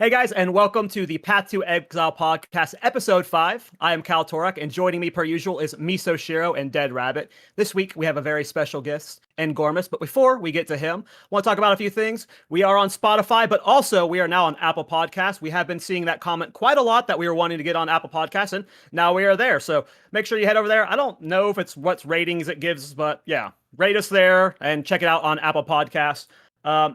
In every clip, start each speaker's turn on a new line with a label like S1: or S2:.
S1: Hey guys, and welcome to the Path to Exile Podcast, Episode 5. I am Cal Torek, and joining me per usual is Miso Shiro and Dead Rabbit. This week we have a very special guest, Gormus, but before we get to him, I want to talk about a few things. We are on Spotify, but also we are now on Apple Podcasts. We have been seeing that comment quite a lot that we were wanting to get on Apple Podcasts, and now we are there. So make sure you head over there. I don't know if it's what ratings it gives, but yeah, rate us there and check it out on Apple Podcasts.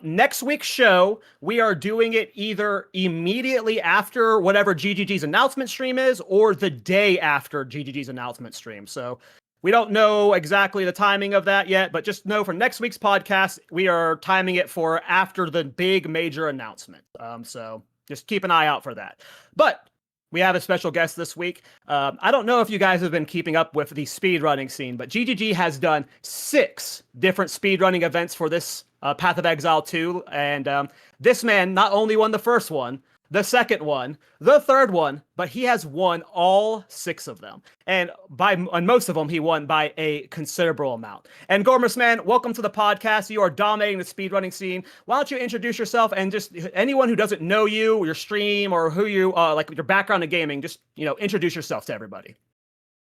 S1: Next week's show, we are doing it either immediately after whatever GGG's announcement stream is, or the day after GGG's announcement stream. So we don't know exactly the timing of that yet, but just know for next week's podcast, we are timing it for after the big major announcement. So just keep an eye out for that. But we have a special guest this week. I don't know if you guys have been keeping up with the speedrunning scene, but GGG has done 6 different speedrunning events for this Path of Exile 2, and this man not only won the first one, the second one, the third one, but he has won all 6 of them. And on most of them, he won by a considerable amount. And Gormus, man, welcome to the podcast. You are dominating the speedrunning scene. Why don't you introduce yourself, and just anyone who doesn't know you, your stream, or who you like your background in gaming, just introduce yourself to everybody.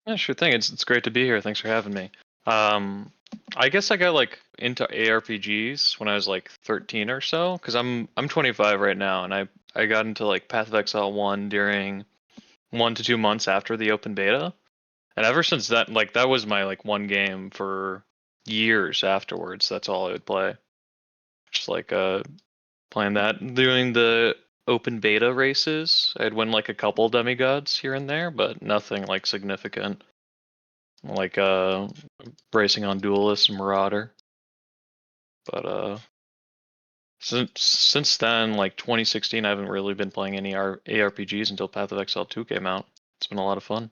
S2: Yeah, sure thing. It's great to be here. Thanks for having me. I guess I got into ARPGs when I was 13 or so, because I'm 25 right now, and I got into Path of Exile 1 during 1 to 2 months after the open beta, and ever since that that was my one game for years afterwards. That's all I would play, just playing that, doing the open beta races. I'd win a couple demigods here and there, but nothing significant. Racing on Duelist and Marauder. But since then, 2016, I haven't really been playing any ARPGs until Path of Exile 2 came out. It's been a lot of fun.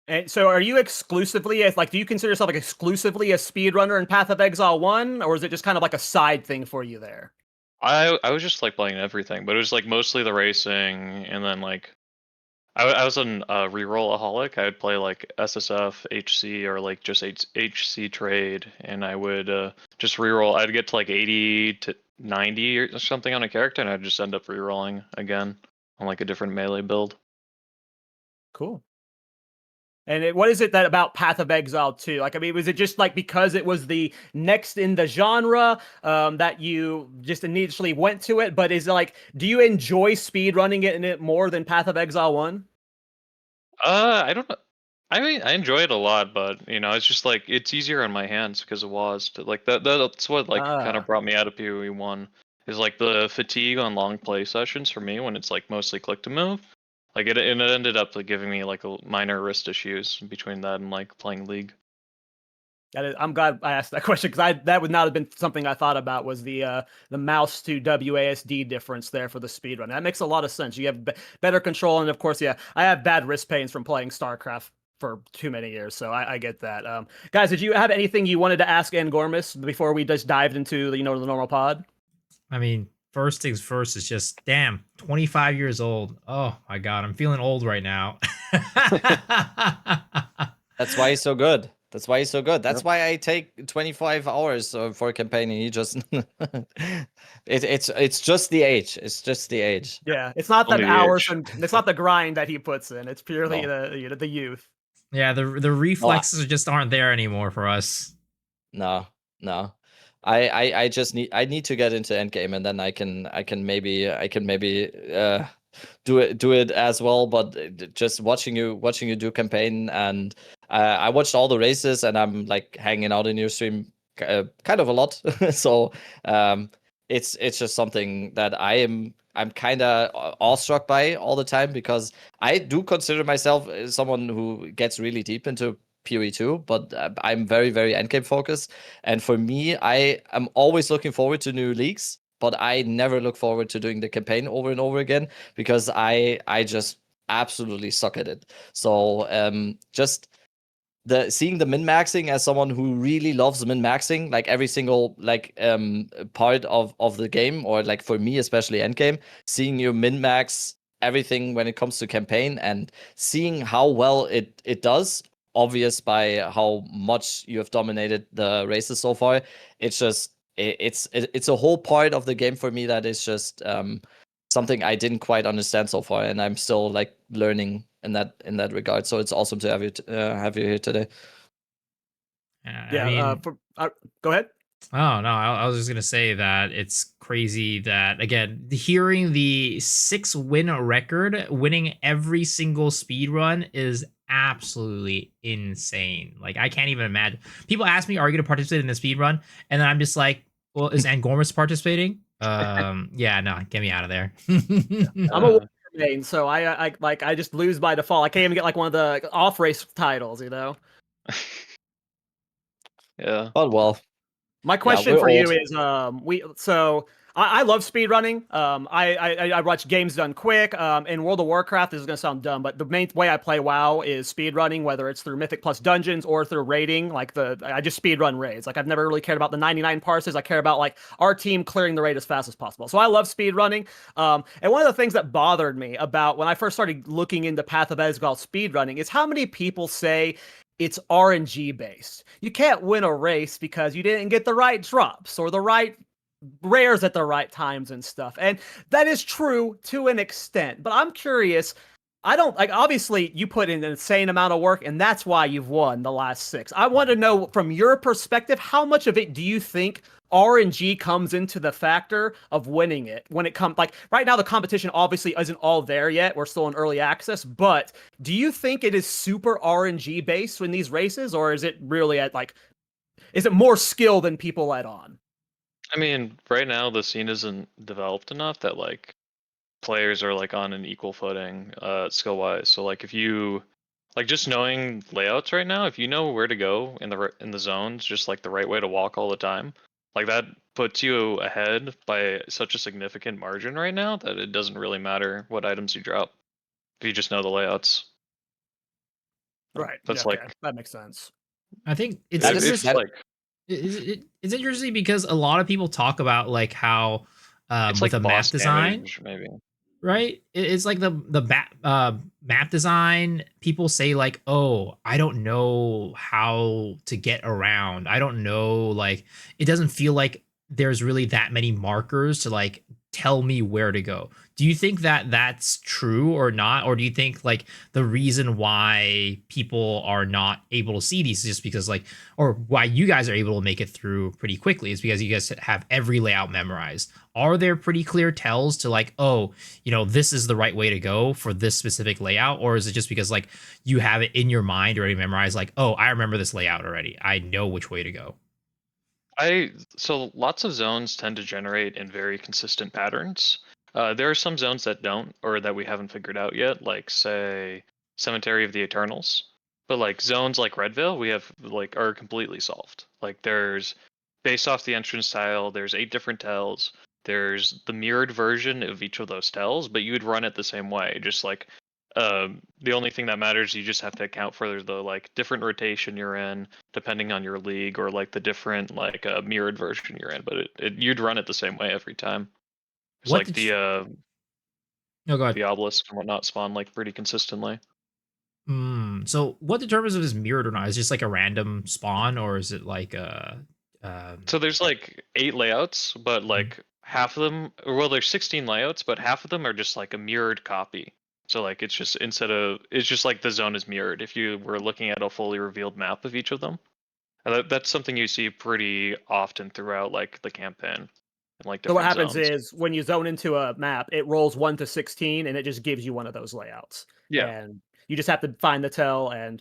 S1: And so are you exclusively, do you consider yourself exclusively a speedrunner in Path of Exile 1, or is it just kind of a side thing for you there?
S2: I was just playing everything, but it was mostly the racing, and then I was an reroll-aholic. I would play SSF, HC, or just HC trade, and I would just reroll. I'd get to 80 to 90 or something on a character, and I'd just end up rerolling again on a different melee build.
S1: Cool. And what is it that about Path of Exile 2? Was it just because it was the next in the genre that you just initially went to it? But is it do you enjoy speedrunning it in it more than Path of Exile 1?
S2: I don't know. I mean, I enjoy it a lot, but it's just it's easier on my hands because of WAS. That's what kind of brought me out of POE 1 is the fatigue on long play sessions for me when it's mostly click to move. It ended up giving me a minor wrist issues between that and playing League.
S1: I'm glad I asked that question, because that would not have been something I thought about, was the mouse to WASD difference there for the speedrun. That makes a lot of sense. You have better control, and of course, yeah, I have bad wrist pains from playing StarCraft for too many years, so I get that. Guys, did you have anything you wanted to ask Gormus before we just dived into the normal pod?
S3: I mean, first things first is just, damn, 25 years old. Oh my god, I'm feeling old right now.
S4: That's why he's so good. That's why I take 25 hours for campaigning. He just it's just the age. It's just the age.
S1: Yeah, it's not the hours and it's not the grind that he puts in. It's purely the youth.
S3: Yeah, the reflexes just aren't there anymore for us.
S4: No. I just need to get into endgame, and then I can maybe do it as well. But just watching you do campaign, and I watched all the races, and I'm hanging out in your stream kind of a lot. So it's just something that I'm kind of awestruck by all the time, because I do consider myself someone who gets really deep into PoE 2, but I'm very, very endgame focused. And for me, I am always looking forward to new leagues, but I never look forward to doing the campaign over and over again, because I just absolutely suck at it. So just seeing the min-maxing as someone who really loves min-maxing, every single part of the game, or for me especially endgame, seeing you min-max everything when it comes to campaign, and seeing how well it does, obvious by how much you have dominated the races so far. It's just it's a whole part of the game for me that is just something I didn't quite understand so far, and I'm still like learning in that regard. So it's awesome to have you here today.
S1: Yeah.
S3: I mean,
S1: Go ahead.
S3: oh no, I was just gonna say that it's crazy that again, hearing the 6-win record, winning every single speed run is absolutely insane. Like I can't even imagine. People ask me, "Are you gonna participate in the speed run?" And then I'm just like, "Well, is Angormus participating?" Yeah, no, get me out of there.
S1: I'm a Warrior main, so I just lose by default. I can't even get like one of the off race titles, you know.
S2: Yeah.
S4: But well,
S1: My
S4: yeah,
S1: question
S4: we're
S1: for you
S4: old.
S1: is, I love speedrunning. I watch games done quick. In World of Warcraft, this is gonna sound dumb, but the main way I play WoW is speedrunning, whether it's through Mythic Plus dungeons or through raiding. I just speedrun raids. Like I've never really cared about the 99 parses. I care about like our team clearing the raid as fast as possible. So I love speedrunning. And one of the things that bothered me about when I first started looking into Path of Exile speedrunning is how many people say it's RNG based. You can't win a race because you didn't get the right drops or the right rares at the right times and stuff. And that is true to an extent. But I'm curious. I don't like, obviously you put in an insane amount of work and that's why you've won the last 6. I want to know from your perspective, how much of it do you think RNG comes into the factor of winning it when it comes, like right now the competition obviously isn't all there yet. We're still in early access, but do you think it is super RNG based in these races, or is it really at like, is it more skill than people let on?
S2: I mean, right now the scene isn't developed enough that like players are like on an equal footing, skill wise. So like if you like just knowing layouts right now, if you know where to go in the zones, just like the right way to walk all the time, like that puts you ahead by such a significant margin right now that it doesn't really matter what items you drop if you just know the layouts.
S1: Right.
S2: That's
S1: Okay.
S2: like
S1: That makes sense.
S3: I think it's
S4: That is
S2: it's
S3: interesting.
S4: that.
S2: like
S3: It's interesting because a lot of people talk about like how
S2: it's
S3: with
S2: like
S3: a map
S2: boss
S3: design,
S2: damage maybe.
S3: right? It's like the map design. People say like, "Oh, I don't know how to get around. I don't know." Like, it doesn't feel like there's really that many markers to like tell me where to go. Do you think that that's true or not, or do you think like the reason why people are not able to see these is just because like, or why you guys are able to make it through pretty quickly is because you guys have every layout memorized? Are there pretty clear tells to like, oh, this is the right way to go for this specific layout? Or is it just because like you have it in your mind already memorized, like, oh, I remember this layout already. I know which way to go.
S2: So lots of zones tend to generate in very consistent patterns. There are some zones that don't, or that we haven't figured out yet, like say Cemetery of the Eternals. But like zones like Redville, we have like are completely solved. Like there's based off the entrance tile, there's 8 different tells. There's the mirrored version of each of those tells, but you would run it the same way. Just like the only thing that matters, you just have to account for the like different rotation you're in, depending on your league, or like the different like mirrored version you're in. But you'd run it the same way every time. It's
S3: What
S2: like
S3: did you... No, go ahead.
S2: the obelisk and whatnot spawn like pretty consistently.
S3: So what determines if it's mirrored or not? Is it just like a random spawn, or is it like
S2: So there's like 8 layouts, but like half of them, or well, there's 16 layouts, but half of them are just like a mirrored copy. So like it's just it's just like the zone is mirrored if you were looking at a fully revealed map of each of them. And that's something you see pretty often throughout like the campaign and like
S1: So what
S2: different
S1: happens
S2: zones.
S1: is when you zone into a map, it rolls 1 to 16 and it just gives you one of those layouts.
S2: Yeah.
S1: And you just have to find the tell. And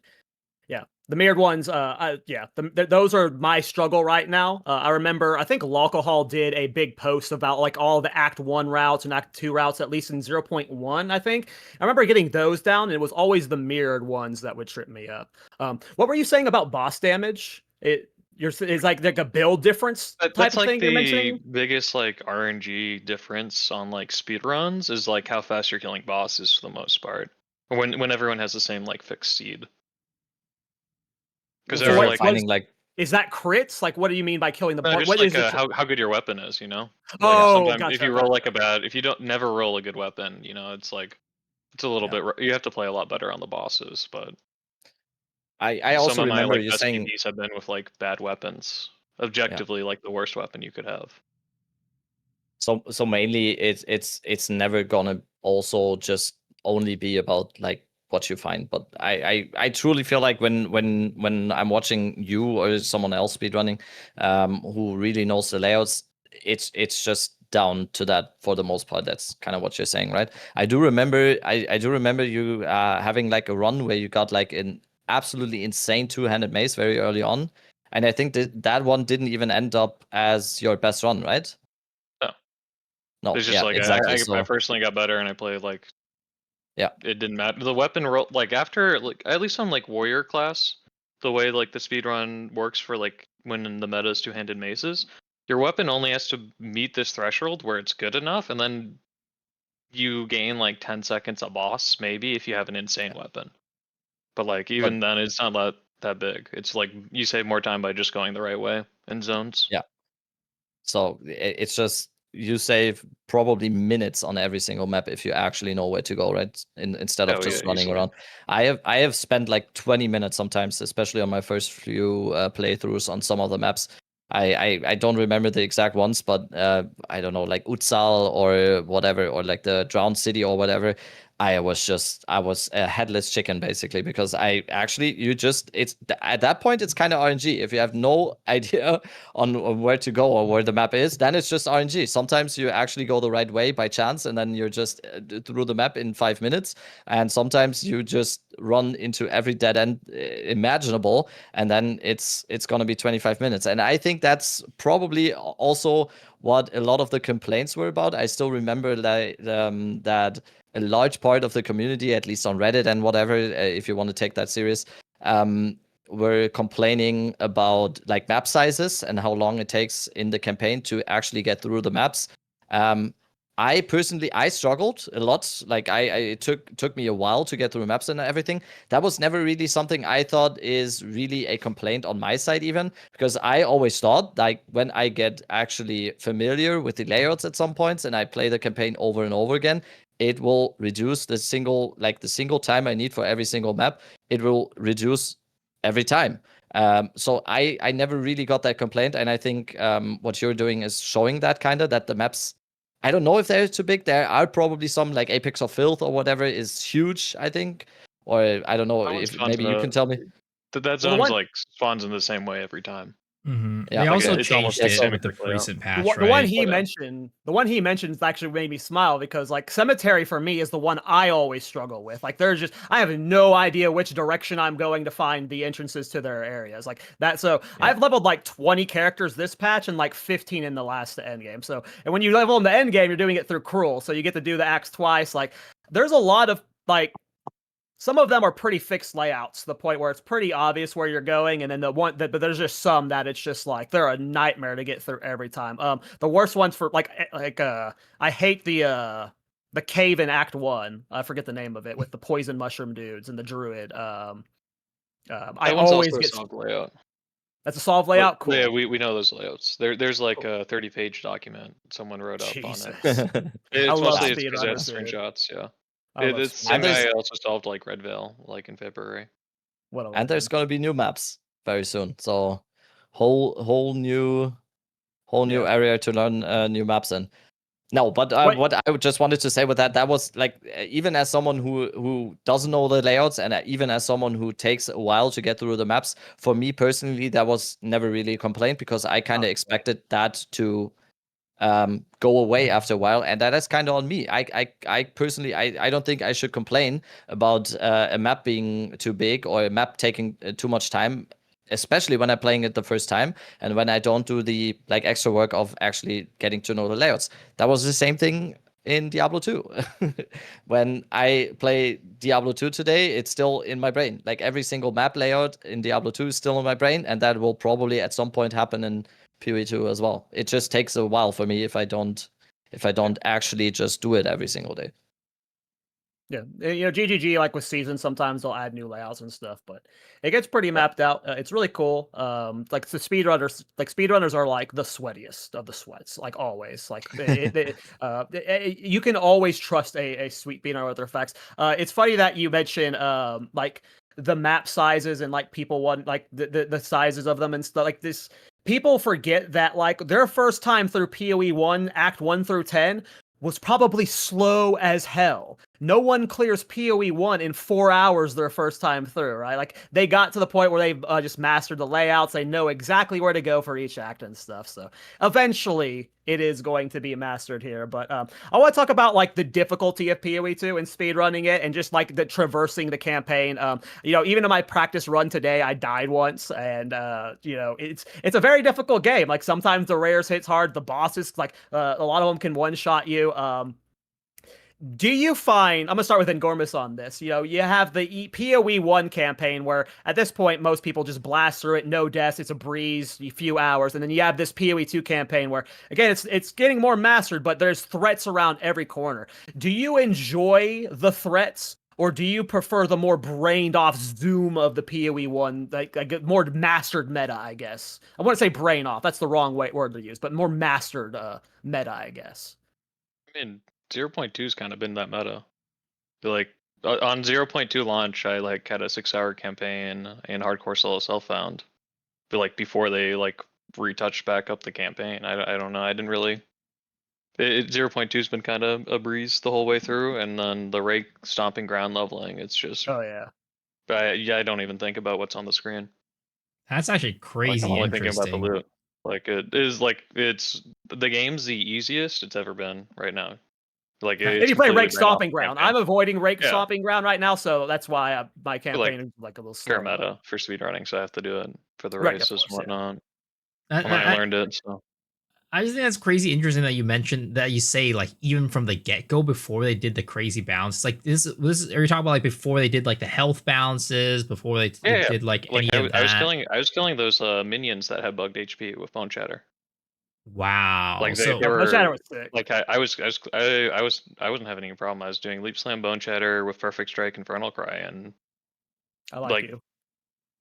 S1: yeah, the mirrored ones, those are my struggle right now. I remember, I think Alcohol did a big post about like all the Act 1 routes and Act 2 routes, at least in 0.1, I think. I remember getting those down, and it was always the mirrored ones that would trip me up. What were you saying about boss damage? It's like a build difference type
S2: That's
S1: of
S2: like
S1: thing you're
S2: the
S1: mentioning?
S2: biggest like RNG difference on like speedruns is like how fast you're killing bosses for the most part. When everyone has the same like fixed seed. Because
S1: So
S2: there are
S4: For
S1: what
S2: like
S1: was
S4: finding like
S1: is that crits? Like, what do you mean by killing the
S2: no,
S1: boss?
S2: just
S1: What
S2: like
S1: is it?
S2: how good your weapon is, you know? Like
S4: yeah,
S1: Oh,
S2: sometimes if
S1: gotcha,
S2: you roll like
S1: gotcha.
S2: if you don't never roll a good weapon, you know, it's like it's a little
S1: Yeah.
S2: bit you have to play a lot better on the bosses, but
S4: I
S2: some
S4: also
S2: of my
S4: remember
S2: like
S4: you
S2: best
S4: saying,
S2: PBs have been with like bad weapons.
S4: yeah,
S2: Objectively like the worst weapon you could have.
S4: So mainly it's never gonna also just only be about like what you find. But I truly feel like when I'm watching you or someone else speedrunning, who really knows the layouts, it's just down to that for the most part. That's kind of what you're saying, right? I do remember you having like a run where you got like an absolutely insane two-handed mace very early on. And I think that one didn't even end up as your best run, right?
S2: No.
S4: No,
S2: It's just
S4: yeah,
S2: like
S4: exactly.
S2: I
S4: So
S2: personally got better and I played like
S4: yeah,
S2: it didn't matter. The weapon roll like after like at least on like warrior class, the way like the speedrun works for like when in the meta is two-handed maces, your weapon only has to meet this threshold where it's good enough, and then you gain like 10 seconds a boss maybe if you have an insane weapon. But like even
S4: but
S2: then it's not that big. It's like you save more time by just going the right way in zones.
S4: yeah. So it's just you save probably minutes on every single map if you actually know where to go, right? Instead of
S2: Oh yeah,
S4: just running
S2: easily.
S4: around. I have spent like 20 minutes sometimes, especially on my first few playthroughs on some of the maps. I don't remember the exact ones, but I don't know, like Utsal or whatever, or like the Drowned City or whatever. I was a headless chicken basically, because I actually it's at that point it's kind of RNG. If you have no idea on where to go or where the map is, then it's just RNG. Sometimes you actually go the right way by chance, and then you're just through the map in 5 minutes. And sometimes you just run into every dead end imaginable, and then it's gonna be 25 minutes. And I think that's probably also what a lot of the complaints were about. I still remember that a large part of the community, at least on Reddit and whatever, if you want to take that serious, were complaining about like map sizes and how long it takes in the campaign to actually get through the maps. I personally struggled a lot. Like it took me a while to get through maps and everything. That was never really something I thought is really a complaint on my side, even because I always thought like when I get actually familiar with the layouts at some points and I play the campaign over and over again, it will reduce the single time I need for every single map. It will reduce every time. So I never really got that complaint, and I think what you're doing is showing that that the maps, I don't know if they're too big. There are probably some like Apex of Filth or whatever is huge, I think. Or I don't know
S2: That one
S4: if
S2: spawns
S4: maybe you can tell me.
S2: that
S1: Well, the
S2: zone's
S1: one
S2: like spawns in the same way every time.
S4: Yeah,
S3: They
S2: Like
S3: also
S2: it's almost
S3: changed
S2: a
S3: it
S4: so
S3: with the
S2: symmetric layout.
S3: recent
S1: the
S3: patch,
S1: one, the one
S3: right?
S1: he
S2: Okay.
S1: mentioned, the one he mentions actually made me smile because like cemetery for me is the one I always struggle with. Like there's just I have no idea which direction I'm going to find the entrances to their areas. Like that. So
S4: Yeah.
S1: I've leveled like 20 characters this patch and like 15 in the last end game. So and when you level in the end game, you're doing it through cruel. So you get to do the axe twice. Like there's a lot of like some of them are pretty fixed layouts to the point where it's pretty obvious where you're going, and then but there's just some that it's just like they're a nightmare to get through every time. The worst ones for I hate the cave in Act 1. I forget the name of it with the poison mushroom dudes and the druid. I
S2: That one's
S1: always
S2: also a
S1: get
S2: soft layout.
S1: that's a solve
S2: But
S1: layout. Cool.
S2: yeah, we know those layouts. There's like a 30-page document someone wrote up on it.
S1: Jesus, I
S2: It's
S1: love
S2: mostly it's because I had
S1: speedrunners, dude.
S2: screenshots. Yeah,
S1: I love
S2: it's the same
S4: And
S1: speedrunners.
S2: guy
S4: there's
S2: also solved like Red Veil like in February.
S1: What a
S4: and there's
S1: legend.
S4: gonna be new maps very soon. So whole new
S1: Yeah.
S4: area to learn new maps in. No, but
S1: Wait.
S4: what I just wanted to say with that was like even as someone who doesn't know the layouts, and even as someone who takes a while to get through the maps, for me personally that was never really a complaint, because I kind of expected that to go away after a while, and that is kind of on me. I personally I don't think I should complain about a map being too big or a map taking too much time, especially when I'm playing it the first time and when I don't do the like extra work of actually getting to know the layouts. That was the same thing in Diablo 2. When I play Diablo 2 today, it's still in my brain. Like every single map layout in Diablo 2 is still in my brain, and that will probably at some point happen in PoE 2 as well. It just takes a while for me if I don't actually just do it every single day.
S1: Yeah, GGG like with seasons, sometimes they'll add new layouts and stuff, but it gets pretty mapped out. It's really cool. Like the speedrunners are like the sweatiest of the sweats, like always. Like you can always trust a sweet speedrunner with their effects. It's funny that you mentioned like the map sizes and like people want like the sizes of them and stuff like this. people forget that like their first time through PoE 1, Act 1 through 10 was probably slow as hell. No one clears PoE 1 in 4 hours their first time through, right? Like they got to the point where they just mastered the layouts. They know exactly where to go for each act and stuff. So eventually it is going to be mastered here. But I want to talk about like the difficulty of PoE 2 and speedrunning it and just like the traversing the campaign. Even in my practice run today, I died once, and it's a very difficult game. Like sometimes the rares hits hard, the bosses like a lot of them can one shot you. Do you find, I'm gonna start with Engormus on this, you have the PoE 1 campaign where at this point most people just blast through it, no deaths, it's a breeze, a few hours, and then you have this PoE 2 campaign where again it's getting more mastered, but there's threats around every corner. Do you enjoy the threats, or do you prefer the more brained off zoom of the PoE 1, like more mastered meta, I guess? I wouldn't say brain off, that's the wrong word to use, but more mastered meta, I guess.
S2: I mean, 0.2's kind of been that meta. Like on 0.2 launch, I like had a 6-hour campaign in hardcore solo self-found. But like before they like retouched back up the campaign, I don't know. I didn't really. 0.2's been kind of a breeze the whole way through, and then the Rake-Stomping Ground leveling, it's just.
S1: Oh yeah.
S2: I don't even think about what's on the screen.
S3: That's actually crazy
S2: I'm only
S3: interesting.
S2: thinking about the loot. Like it is like it's the game's the easiest it's ever been right now. Like
S1: if you play Rake-Stomping Ground,
S2: campaign.
S1: I'm avoiding Rake-Stomping Ground right now, so that's why my campaign is like a little slow.
S2: Fair meta for speedrunning, so I have to do it for the
S1: Right,
S2: races and whatnot.
S3: I
S2: I learned it, so.
S3: I just think that's crazy interesting that you mentioned that you say like even from the get-go before they did the crazy balance. Like this are you talking about like before they did like the health balances, before they did like any of that?
S2: I was killing those minions that had bugged HP with bone chatter.
S3: Wow.
S2: Like
S3: so
S2: they were
S1: bone chatter was sick.
S2: like I wasn't having any problem. I was doing leap slam, bone chatter with perfect strike, infernal cry, and
S1: I like you.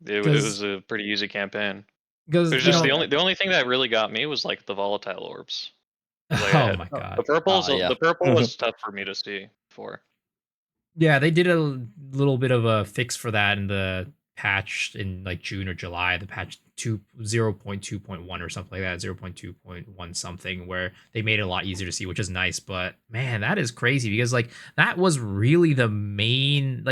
S2: It was a pretty easy campaign.
S3: Because
S2: it was just the only thing that really got me was like the volatile orbs. Like,
S3: oh my god,
S2: the purple was tough for me to see before.
S3: Yeah, they did a little bit of a fix for that in the patch in like June or July, the patch 0.2.1 or something like that, 0.2.1 something, where they made it a lot easier to see, which is nice. But man, that is crazy because like that was really the main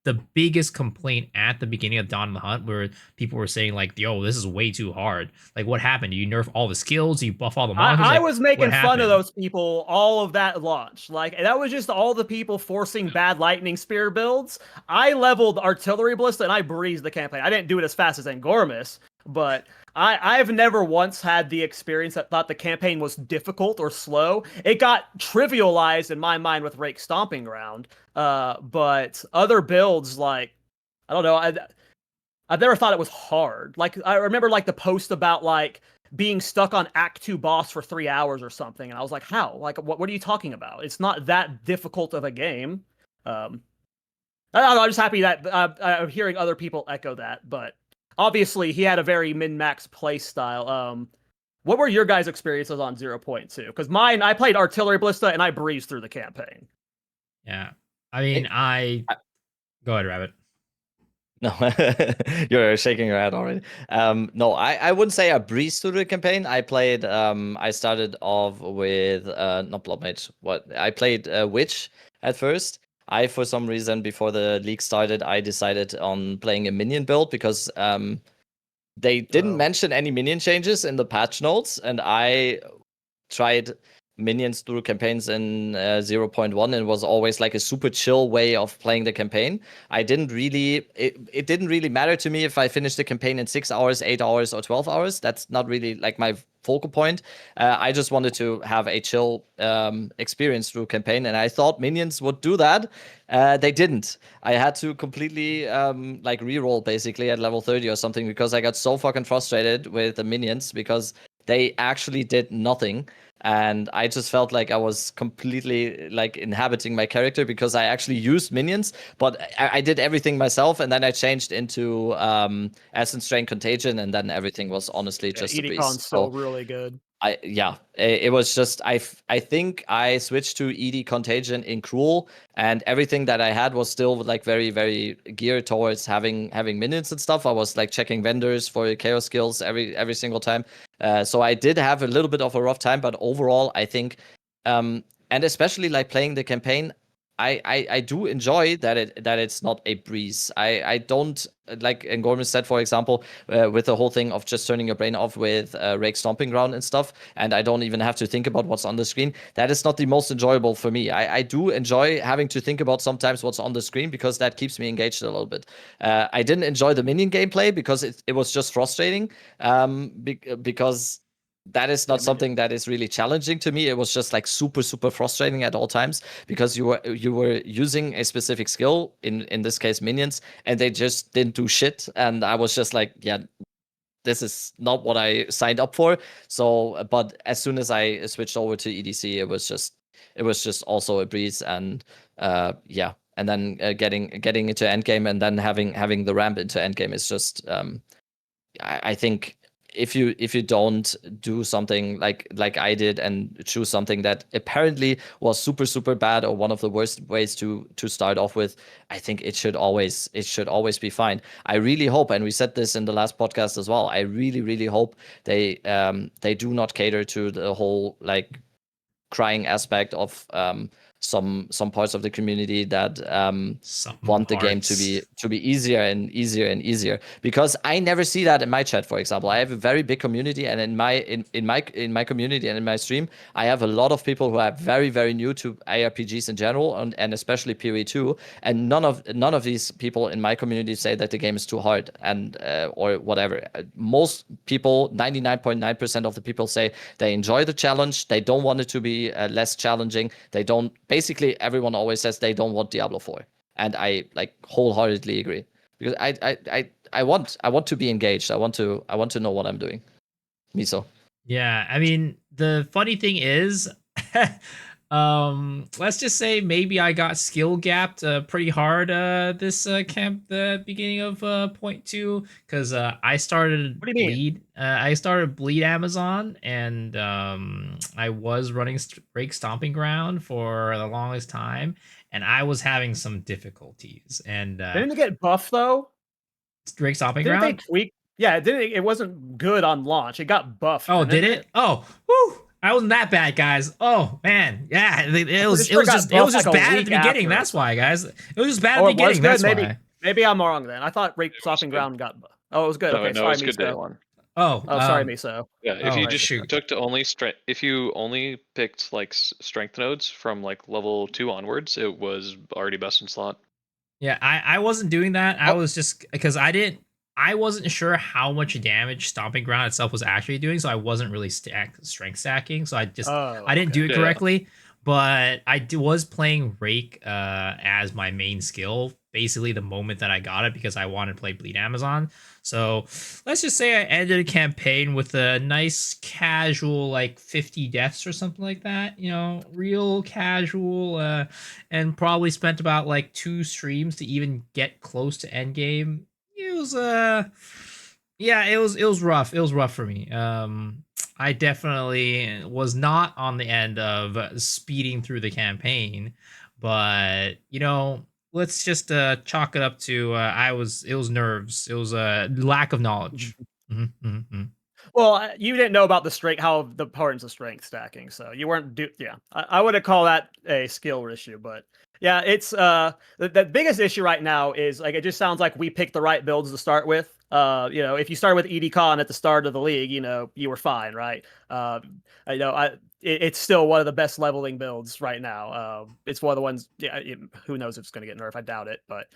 S3: the biggest complaint at the beginning of Dawn of the Hunt, where people were saying like, "Yo, this is way too hard." Like, what happened? Do you nerf all the skills? Do you buff all the monsters?
S1: I was making fun of those people all of that launch. Like that was just all the people forcing bad lightning spear builds. I leveled artillery ballista and I breezed the campaign. I didn't do it as fast as Engormus, but I've never once had the experience that thought the campaign was difficult or slow. It got trivialized in my mind with Rake-Stomping Ground. But other builds, like, I don't know, I've never thought it was hard. Like, I remember like the post about like being stuck on Act 2 boss for 3 hours or something, and I was like, how? Like, what are you talking about? It's not that difficult of a game. I don't know, I'm just happy that I'm hearing other people echo that, but obviously he had a very min-max play style. What were your guys' experiences on 0.2? Because mine, I played artillery ballista and I breezed through the campaign.
S3: Yeah, I mean, go ahead, Rabbit.
S4: No, you're shaking your head already. No, I wouldn't say I breezed through the campaign. I played. I started off with not Blood Mage. I played Witch at first. For some reason, before the league started, I decided on playing a minion build because they didn't mention any minion changes in the patch notes, and I tried minions through campaigns in 0.1, and it was always like a super chill way of playing the campaign. It didn't really matter to me if I finished the campaign in 6 hours, 8 hours, or 12 hours. That's not really like my focal point. I just wanted to have a chill experience through campaign, and I thought minions would do that. They didn't. I had to completely like reroll basically at level 30 or something because I got so fucking frustrated with the minions because they actually did nothing. And I just felt like I was completely like inhabiting my character because I actually used minions, but I did everything myself, and then I changed into Essence Strain Contagion, and then everything was honestly just a breeze.
S1: Edicon's so really good.
S4: It was just I think I switched to ED Contagion in Cruel, and everything that I had was still like very very geared towards having minions and stuff. I was like checking vendors for chaos skills every single time. So I did have a little bit of a rough time, but overall I think, and especially like playing the campaign, I do enjoy that it's not a breeze. I don't like, and Gorman said, for example, with the whole thing of just turning your brain off with Rake-Stomping Ground and stuff, and I don't even have to think about what's on the screen. That is not the most enjoyable for me. I do enjoy having to think about sometimes what's on the screen because that keeps me engaged a little bit. I didn't enjoy the minion gameplay because it was just frustrating, because that is not something that is really challenging to me. It was just like super super frustrating at all times because you were using a specific skill, in this case minions, and they just didn't do shit, and I was just like, yeah, this is not what I signed up for. So but as soon as I switched over to EDC, it was just also a breeze. And and then getting into endgame and then having the ramp into endgame is just I think if you don't do something like I did and choose something that apparently was super super bad or one of the worst ways to start off with, I think it should always be fine. I really hope, and we said this in the last podcast as well, I really really hope they do not cater to the whole like crying aspect of some parts of the community that want the game to be easier and easier and easier, because I never see that in my chat. For example, I have a very big community, and in my community and in my stream, I have a lot of people who are very very new to ARPGs in general, and especially POE 2, and none of these people in my community say that the game is too hard and or whatever. Most people, 99.9% of the people, say they enjoy the challenge, they don't want it to be less challenging. They don't. Basically, everyone always says they don't want Diablo 4, and I like wholeheartedly agree, because I want to be engaged. I want to know what I'm doing. Miso.
S3: Yeah, I mean, the funny thing is, let's just say maybe I got skill gapped pretty hard this the beginning of point 2, because I started
S1: What do you mean?
S3: bleed Amazon, and I was running Rake-Stomping Ground for the longest time, and I was having some difficulties. And
S1: Didn't it get buffed though?
S3: Rake-Stomping
S1: Didn't they
S3: Ground?
S1: tweak? Yeah, it didn't. It wasn't good on launch. It got buffed.
S3: Oh, did
S1: didn't
S3: it? Oh, whew. I wasn't that bad, guys. Oh man, yeah, it was just bad at the beginning.
S1: After.
S3: That's why, guys. It was just bad at
S1: Oh,
S3: the
S1: it was
S3: beginning.
S1: good.
S3: That's why.
S1: Maybe I'm wrong then. I thought Rake-Stomping Ground got. Oh, it was good.
S2: No,
S1: Okay,
S2: no,
S1: sorry,
S2: it's good day
S1: Miso.
S2: one.
S3: Oh,
S1: Sorry, Miso.
S2: Yeah, if you
S3: right,
S2: just
S3: shoot.
S2: took to only strength, if you only picked like strength nodes from like level 2 onwards, it was already best in slot.
S3: Yeah, I wasn't doing that. I was just because I wasn't sure how much damage Stomping Ground itself was actually doing, so I wasn't really strength stacking. So I didn't do it correctly. But I was playing Rake as my main skill basically the moment that I got it, because I wanted to play Bleed Amazon. So let's just say I ended a campaign with a nice casual like 50 deaths or something like that, real casual, and probably spent about like 2 streams to even get close to endgame. It was it was rough. It was rough for me. I definitely was not on the end of speeding through the campaign, but let's just chalk it up to it was nerves. It was a lack of knowledge.
S1: Well, you didn't know about how the importance of strength stacking, so you weren't I wouldn't call that a skill issue, but yeah, it's the biggest issue right now is like it just sounds like we picked the right builds to start with. If you started with ED Con at the start of the league, you were fine, right? It's still one of the best leveling builds right now. It's one of the ones. Yeah, who knows if it's going to get nerfed? I doubt it. But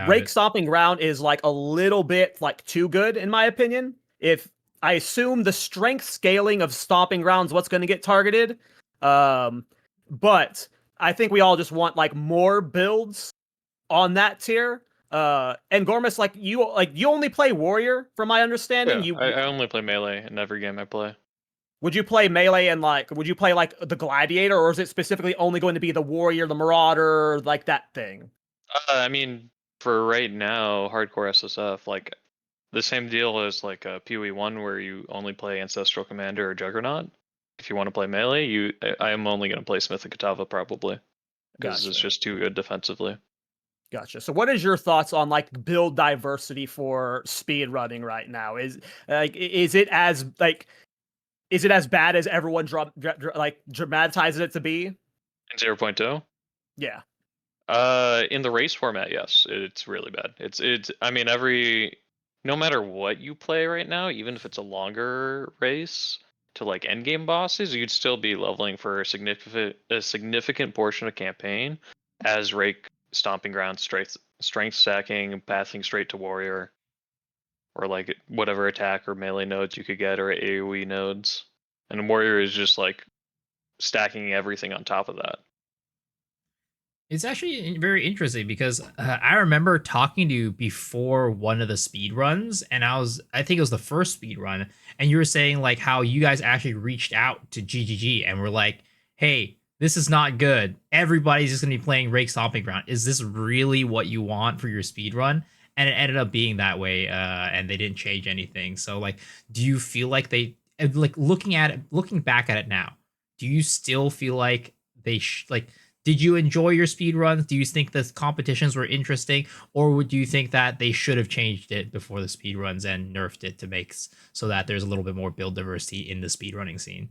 S1: Rake-Stomping Ground is like a little bit like too good in my opinion. If I assume the strength scaling of Stomping Grounds what's going to get targeted, but I think we all just want like more builds on that tier. And Gormus, you only play warrior, from my understanding.
S2: Yeah, I only play melee in every game I play.
S1: Would you play melee and would you play like the gladiator, or is it specifically only going to be the warrior, the marauder, like that thing?
S2: I mean, for right now, hardcore SSF, like the same deal as like a POE 1 where you only play Ancestral Commander or Juggernaut. if you want to play melee, I am only going to play Smith and Katava probably because it's
S1: Gotcha.
S2: just too good defensively.
S1: Gotcha. So what is your thoughts on like build diversity for speed running right now? Is it as bad as everyone dramatizes it to be?
S2: In 0.2?
S1: Yeah.
S2: In the race format, yes, it's really bad. It's I mean no matter what you play right now, even if it's a longer race to like endgame bosses, you'd still be leveling for a significant portion of campaign as Rake-Stomping Ground, strength stacking, pathing straight to warrior, or like whatever attack or melee nodes you could get, or AoE nodes. And warrior is just like stacking everything on top of that.
S3: It's actually very interesting because I remember talking to you before one of the speed runs, and I think it was the first speed run, and you were saying like how you guys actually reached out to GGG and were like, "Hey, this is not good. Everybody's just gonna be playing Rake-Stomping Ground. Is this really what you want for your speed run?" And it ended up being that way, and they didn't change anything. So, like, do you feel like looking back at it now? Do you still feel like did you enjoy your speed runs? Do you think the competitions were interesting, or would you think that they should have changed it before the speed runs and nerfed it to make so that there's a little bit more build diversity in the speedrunning scene?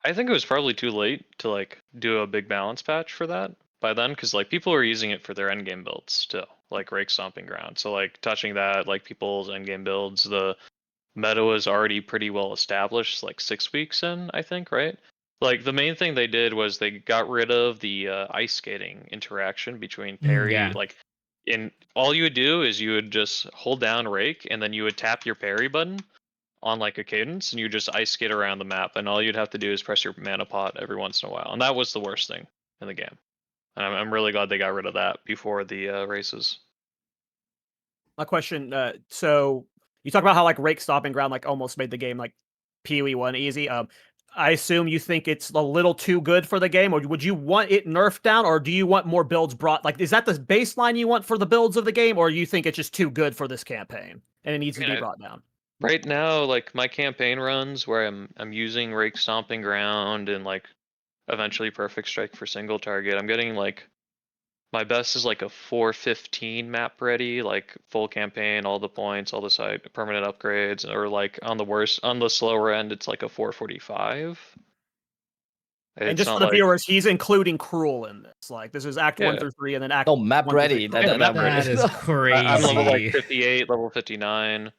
S2: I think it was probably too late to like do a big balance patch for that by then, because like people are using it for their endgame builds still, like Rake-Stomping Ground. So like touching that, like people's endgame builds, the meta was already pretty well established, like 6 weeks in, I think, right? Like the main thing they did was they got rid of the ice skating interaction between parry.
S3: Yeah.
S2: Like in all you would do is you would just hold down Rake and then you would tap your parry button on like a cadence and you just ice skate around the map, and all you'd have to do is press your mana pot every once in a while, and that was the worst thing in the game. And I'm really glad they got rid of that before the races.
S1: My question, so you talk about how like Rake-Stomping Ground like almost made the game like PoE 1 easy. I assume you think it's a little too good for the game, or would you want it nerfed down, or do you want more builds brought? Like, is that the baseline you want for the builds of the game, or you think it's just too good for this campaign and it needs to be brought down?
S2: Right now, like my campaign runs where I'm using Rake-Stomping Ground and like eventually Perfect Strike for single target, I'm getting like my best is like a 415 map ready, like full campaign, all the points, all the side permanent upgrades, or like on the slower end, it's like a 445.
S1: And
S2: It's
S1: just for
S2: not
S1: the
S2: like,
S1: viewers, he's including Cruel in this. Like, this is Act 1
S2: yeah,
S1: through 3, and then Act
S4: No, map
S1: 1 through 3
S4: ready.
S1: Cruel.
S2: Yeah, map
S3: That
S2: ready.
S3: is
S2: I'm level like
S3: crazy.
S2: 58, level 59.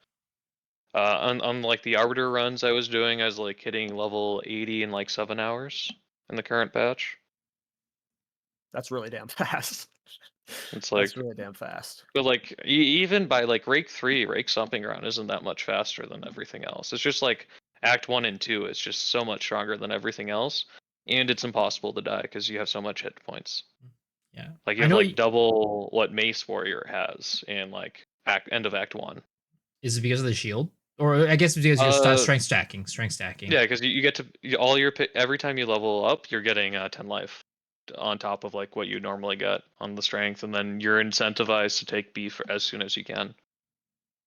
S2: On like the Arbiter runs I was doing, I was like hitting level 80 in like 7 hours in the current patch.
S1: That's really damn fast.
S2: It's
S1: That's
S2: like,
S1: really damn fast.
S2: but like even by like Rake 3, Rake-Stomping Ground isn't that much faster than everything else. It's just like Act 1 and 2 is just so much stronger than everything else, and it's impossible to die because you have so much hit points.
S3: Yeah.
S2: Like you
S3: I
S2: have
S3: know.
S2: like double what Mace Warrior has in like end of Act 1.
S3: Is it because of the shield? Or I guess because you're
S2: Uh,
S3: strength stacking. Strength stacking.
S2: yeah, because you get to all your every time you level up, you're getting 10 life on top of like what you normally get on the strength, and then you're incentivized to take beef as soon as you can.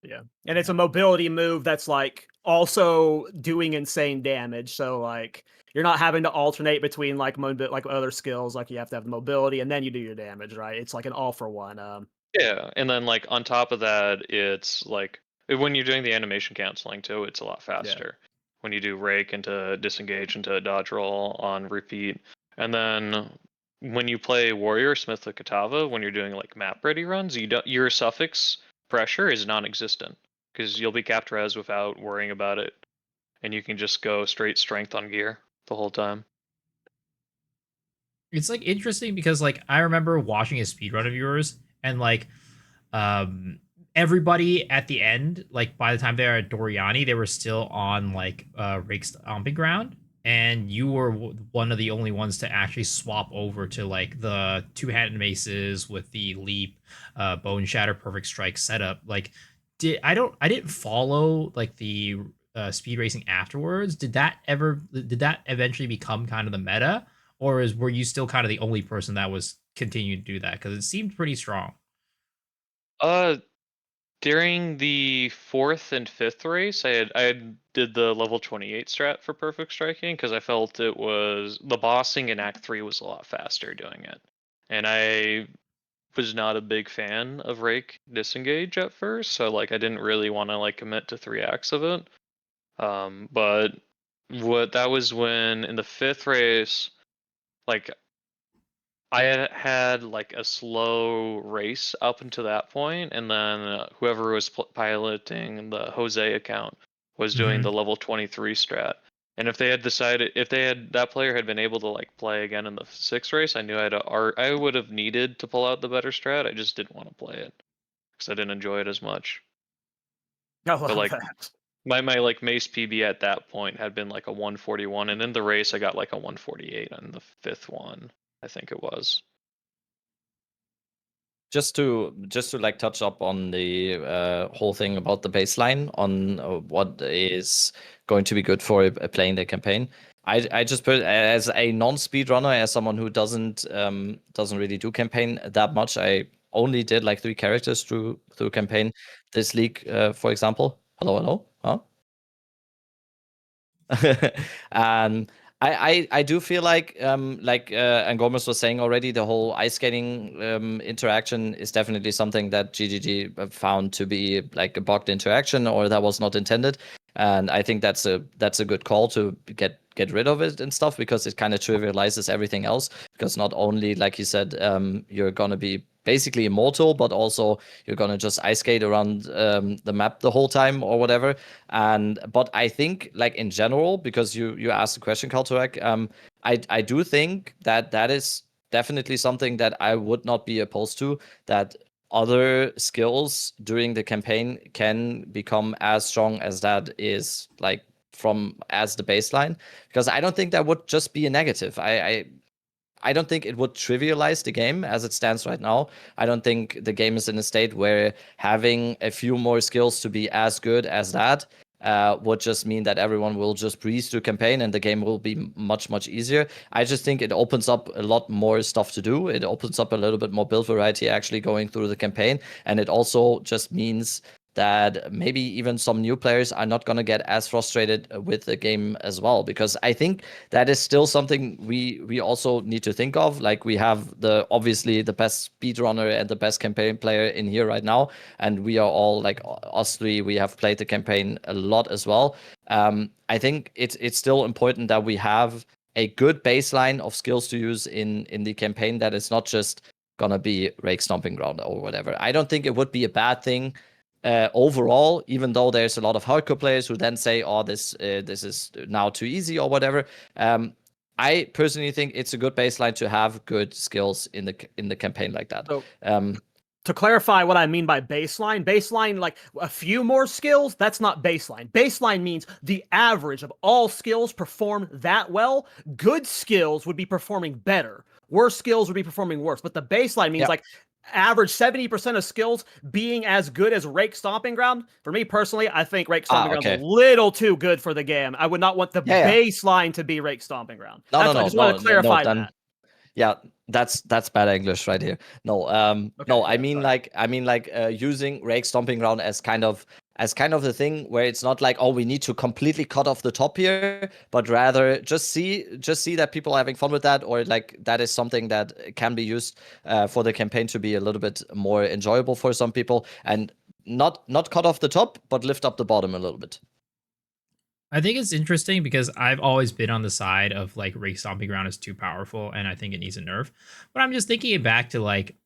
S1: Yeah. And it's a mobility move that's like also doing insane damage. So like you're not having to alternate between like other skills. Like you have to have the mobility and then you do your damage, right? It's like an all for one.
S2: Yeah, and then like on top of that, it's like when you're doing the animation canceling too, it's a lot
S1: Yeah.
S2: faster. When you do rake into disengage into dodge roll on repeat, and then when you play warrior smith with katava, when you're doing like map ready runs, your suffix pressure is non-existent because you'll be capped res without worrying about it, and you can just go straight strength on gear the whole time.
S3: It's like interesting because like I remember watching a speedrun of yours and like um everybody at the end, like by the time they were at Doriani, they were still on like Rake-Stomping Ground, and you were one of the only ones to actually swap over to like the two-handed maces with the leap, bone shatter, perfect strike setup. Like I didn't follow like the speed racing afterwards. Did that eventually become kind of the meta, or were you still kind of the only person that was continuing to do that? Because it seemed pretty strong.
S2: Uh, During the 4th and 5th race, I did the level 28 strat for perfect striking because I felt it was the bossing in Act 3 was a lot faster doing it, and I was not a big fan of Rake disengage at first, so like I didn't really want to like commit to 3 acts of it. But what that was when in the 5th race, like I had like a slow race up until that point, and then whoever was piloting the Jose account was doing the level 23 strat. And if that player had been able to like play again in the 6th race, I knew I would have needed to pull out the better strat. I just didn't want to play it because I didn't enjoy it as much.
S1: I love
S2: But like
S1: that.
S2: my like Mace PB at that point had been like a 141, and in the race I got like a 148 on the 5th one, I think it was.
S4: Just to like touch up on the whole thing about the baseline on what is going to be good for playing the campaign. I just put as a non-speedrunner, as someone who doesn't really do campaign that much. I only did like 3 characters through campaign this league, for example. Hello, huh? And I do feel like Angormus was saying already, the whole ice skating interaction is definitely something that GGG found to be like a bugged interaction, or that was not intended. And I think that's a good call to get rid of it and stuff, because it kind of trivializes everything else. Because not only, like you said, you're gonna be basically immortal, but also you're gonna just ice skate around the map the whole time or whatever. But I think, like, in general, because you asked the question, Kalturek, I do think that is definitely something that I would not be opposed to, that other skills during the campaign can become as strong as that is, like, as the baseline, because I don't think that would just be a negative. I don't think it would trivialize the game as it stands right now. I don't think the game is in a state where having a few more skills to be as good as that would just mean that everyone will just breeze through campaign and the game will be much, much easier. I just think it opens up a lot more stuff to do. It opens up a little bit more build variety actually going through the campaign. And it also just means that maybe even some new players are not going to get as frustrated with the game as well, because I think that is still something we also need to think of. Like, we have obviously the best speedrunner and the best campaign player in here right now, and we are all, like, us three, we have played the campaign a lot as well. I think it's still important that we have a good baseline of skills to use in the campaign, that is not just gonna be Rake-Stomping Ground or whatever. I don't think it would be a bad thing overall, even though there's a lot of hardcore players who then say, "Oh, this is now too easy" or whatever. I personally think it's a good baseline to have good skills in the campaign like that.
S1: So, to clarify what I mean by baseline, like a few more skills, that's not baseline. Baseline means the average of all skills perform that well. Good skills would be performing better. Worse skills would be performing worse. But the baseline means, like, average 70% of skills being as good as Rake-Stomping Ground. For me personally, I think Rake-Stomping Ground is a little too good for the game. I would not want the baseline to be Rake-Stomping Ground. I just want to clarify that.
S4: Yeah, that's bad English right here. No, I mean using Rake-Stomping Ground as kind of the thing where it's not like, oh, we need to completely cut off the top here, but rather just see that people are having fun with that, or like that is something that can be used for the campaign to be a little bit more enjoyable for some people, and not cut off the top, but lift up the bottom a little bit.
S3: I think it's interesting because I've always been on the side of, like, Rake-Stomping Ground is too powerful and I think it needs a nerf. But I'm just thinking back to, like,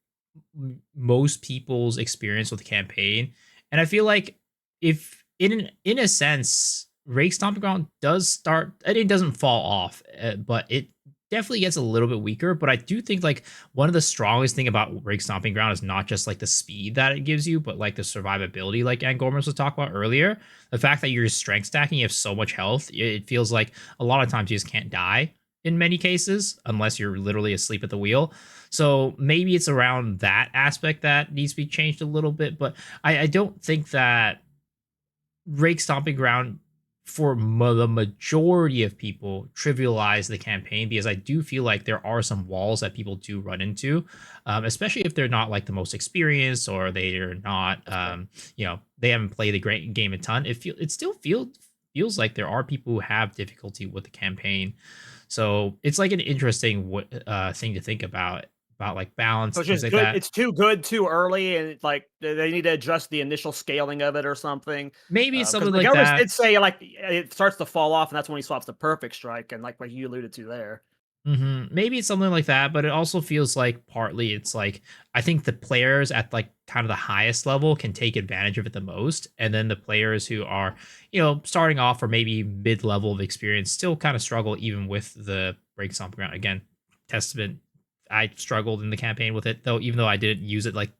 S3: most people's experience with the campaign, and I feel like, if in a sense, Rake-Stomping Ground does start, and it doesn't fall off, but it definitely gets a little bit weaker. But I do think, like, one of the strongest thing about Rake-Stomping Ground is not just, like, the speed that it gives you, but, like, the survivability, like Angormus was talking about earlier. The fact that you're strength stacking, you have so much health, it feels like a lot of times you just can't die in many cases unless you're literally asleep at the wheel. So maybe it's around that aspect that needs to be changed a little bit. But I don't think that Rake-Stomping Ground for the majority of people, trivialize the campaign, because I do feel like there are some walls that people do run into, especially if they're not like the most experienced, or they're not, they haven't played the great game a ton. It still feels like there are people who have difficulty with the campaign. So it's like an interesting thing to think about like balance,
S1: So it's
S3: things
S1: just
S3: like
S1: good.
S3: that.
S1: It's too good too early, and it's like they need to adjust the initial scaling of it or something.
S3: Maybe
S1: Because
S3: something
S1: the
S3: like
S1: government
S3: that.
S1: did say like it starts to fall off, and that's when he swaps to perfect strike, and like you alluded to there.
S3: Maybe it's something like that, but it also feels like partly it's like I think the players at like kind of the highest level can take advantage of it the most, and then the players who are starting off or maybe mid level of experience still kind of struggle even with the Rake-Stomping Ground. Again, testament. I struggled in the campaign with it though, even though I didn't use it like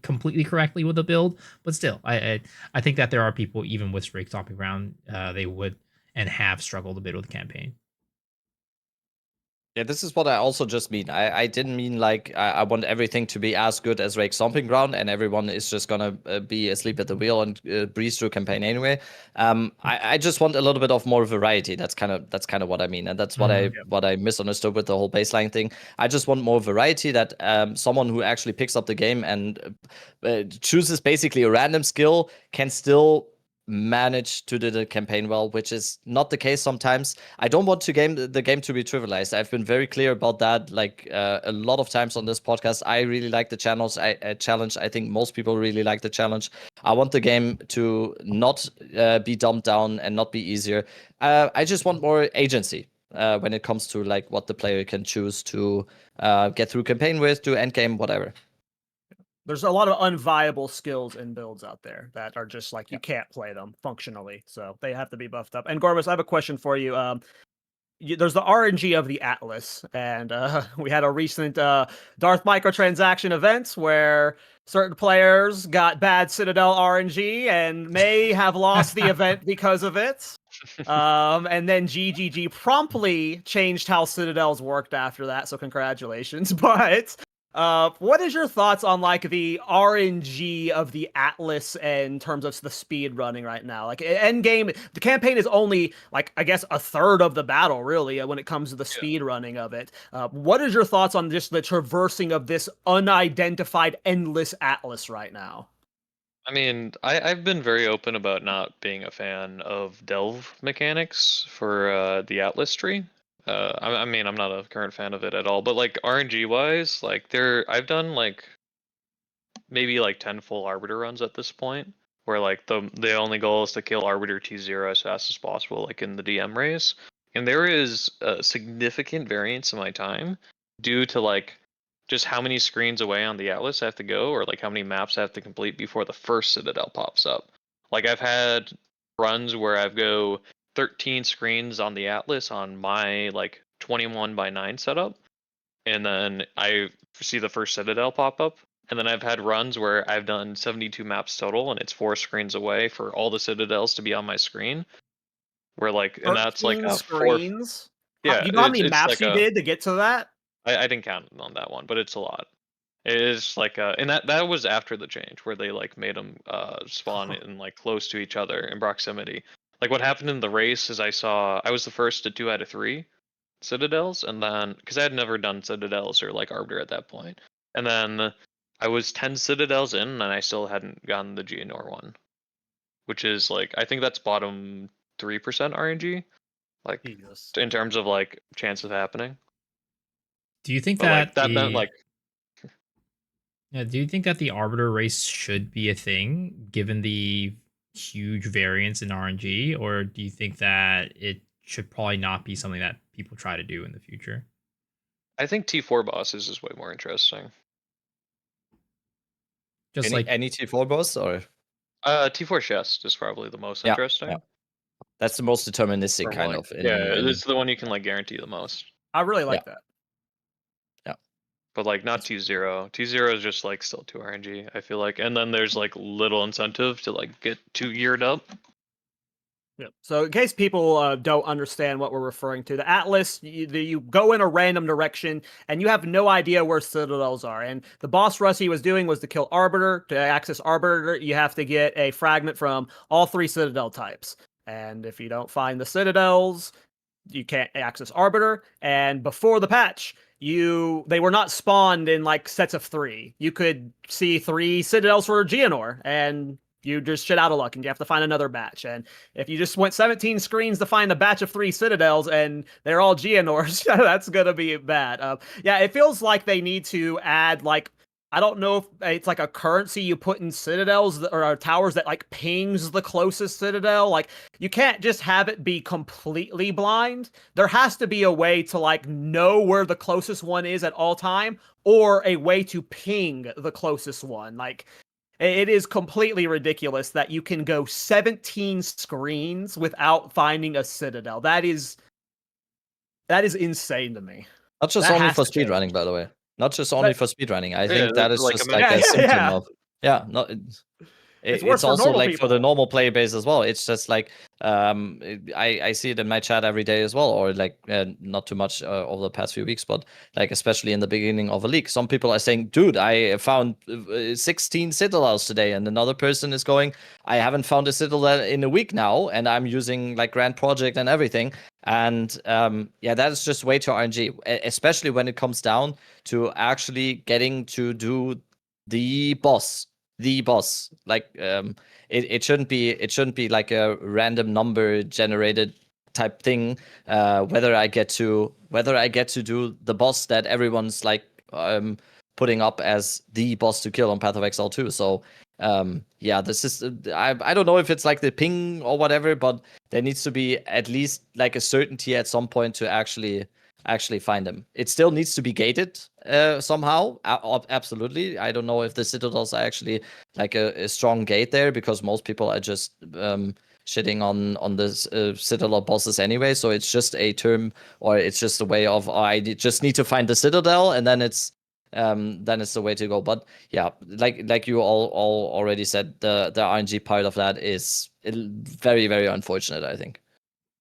S3: completely correctly with the build, but still, I think that there are people even with Rake-Stomping Ground, they would and have struggled a bit with the campaign.
S4: Yeah, this is what I also just mean. I didn't mean like I want everything to be as good as Rake-Stomping Ground and everyone is just gonna be asleep at the wheel and breeze through campaign anyway. I just want a little bit of more variety. That's kind of what I mean, and that's what I misunderstood with the whole baseline thing. I just want more variety. That someone who actually picks up the game and chooses basically a random skill can still manage to do the campaign well, which is not the case sometimes. I don't want the game to be trivialized. I've been very clear about that. Like a lot of times on this podcast, I really like the challenge. I think most people really like the challenge. I want the game to not be dumbed down and not be easier. I just want more agency when it comes to like what the player can choose to get through campaign with, do end game, whatever.
S1: There's a lot of unviable skills and builds out there that are just like you can't play them functionally, so they have to be buffed up. And Gormus, I have a question for you. There's the RNG of the Atlas, and we had a recent Darth microtransaction event where certain players got bad Citadel RNG and may have lost the event because of it. And then GGG promptly changed how Citadels worked after that, so congratulations. But what is your thoughts on like the RNG of the Atlas in terms of the speed running right now? Like end game, the campaign is only like I guess a third of the battle really when it comes to the speed running of it. What is your thoughts on just the traversing of this unidentified endless Atlas right now?
S2: I mean, I've been very open about not being a fan of delve mechanics for the Atlas tree. I mean, I'm not a current fan of it at all, but like RNG wise, like I've done like maybe like 10 full Arbiter runs at this point, where like the only goal is to kill Arbiter T0 as fast as possible, like in the DM race. And there is a significant variance in my time due to like just how many screens away on the Atlas I have to go, or like how many maps I have to complete before the first Citadel pops up. Like I've had runs where I've go 13 screens on the Atlas on my like 21x9 setup, and then I see the first Citadel pop up. And then I've had runs where I've done 72 maps total, and it's 4 screens away for all the Citadels to be on my screen. Where like, and that's like
S1: 13
S2: a 4.
S1: screens.
S2: Yeah,
S1: You know how many
S2: it's
S1: maps
S2: like
S1: you did to get to that?
S2: I didn't count on that one, but it's a lot. It is like and that was after the change where they like made them spawn in like close to each other in proximity. Like what happened in the race is I was the first to 2 out of 3 Citadels, and then because I had never done Citadels or like Arbiter at that point, and then I was 10 Citadels in and I still hadn't gotten the Geonor one, which is like I think that's bottom 3% RNG, like
S1: Jesus.
S2: in terms of like chance of happening.
S3: Do you think
S2: But like
S3: that
S2: that meant like
S3: do you think that the Arbiter race should be a thing given the huge variance in RNG, or do you think that it should probably not be something that people try to do in the future?
S2: I think T4 bosses is way more interesting.
S3: Just
S4: Any T4 boss or
S2: T4 chest is probably the most interesting.
S4: Yeah. That's the most deterministic
S2: Or,
S4: kind
S2: like,
S4: of.
S2: It's the one you can like guarantee the most.
S1: I really like that.
S4: Yeah.
S2: But like not T0. T0 is just like still too RNG, I feel like. And then there's like little incentive to like get too geared up.
S1: Yeah. So in case people don't understand what we're referring to, the Atlas, you go in a random direction and you have no idea where Citadels are. And the boss rush he was doing was to kill Arbiter. To access Arbiter, you have to get a fragment from all 3 Citadel types. And if you don't find the citadels, you can't access Arbiter. And before the patch, they were not spawned in like sets of 3. You could see 3 citadels for Geonor, and you just shit out of luck, and you have to find another batch. And if you just went 17 screens to find a batch of 3 citadels and they're all Geonors, that's gonna be bad. Yeah, it feels like they need to add like, I don't know if it's like a currency you put in citadels or towers that like pings the closest citadel. Like, you can't just have it be completely blind. There has to be a way to like know where the closest one is at all time, or a way to ping the closest one. Like, it is completely ridiculous that you can go 17 screens without finding a citadel. That is insane to me.
S4: Not just
S1: That
S4: only
S1: has
S4: for
S1: to change.
S4: speedrunning, by the way. Not just only for speedrunning. I think that
S2: that's
S4: is
S2: like
S4: just
S2: a
S4: like
S1: Yeah,
S4: a symptom
S1: yeah.
S4: of no.
S1: It's worse
S4: It's
S1: for
S4: also
S1: normal
S4: like for the
S1: people.
S4: normal player base as well. It's just like I see it in my chat every day as well, or like not too much over the past few weeks, but like especially in the beginning of a league, some people are saying, "Dude, I found 16 citadels today," and another person is going, "I haven't found a citadel in a week now, and I'm using like Grand Project and everything." And yeah, that is just way too RNG, especially when it comes down to actually getting to do the boss. Like it shouldn't be like a random number generated type thing. Whether I get to do the boss that everyone's like putting up as the boss to kill on Path of Exile 2. So yeah, this is I don't know if it's like the ping or whatever, but there needs to be at least like a certainty at some point to actually find them. It still needs to be gated somehow. Absolutely. I don't know if the citadels are actually like a strong gate there, because most people are just shitting on the citadel bosses anyway. So it's just a term, or it's just a way of just need to find the citadel, and then it's the way to go. But yeah, like you all already said, the RNG part of that is very, very unfortunate, I think.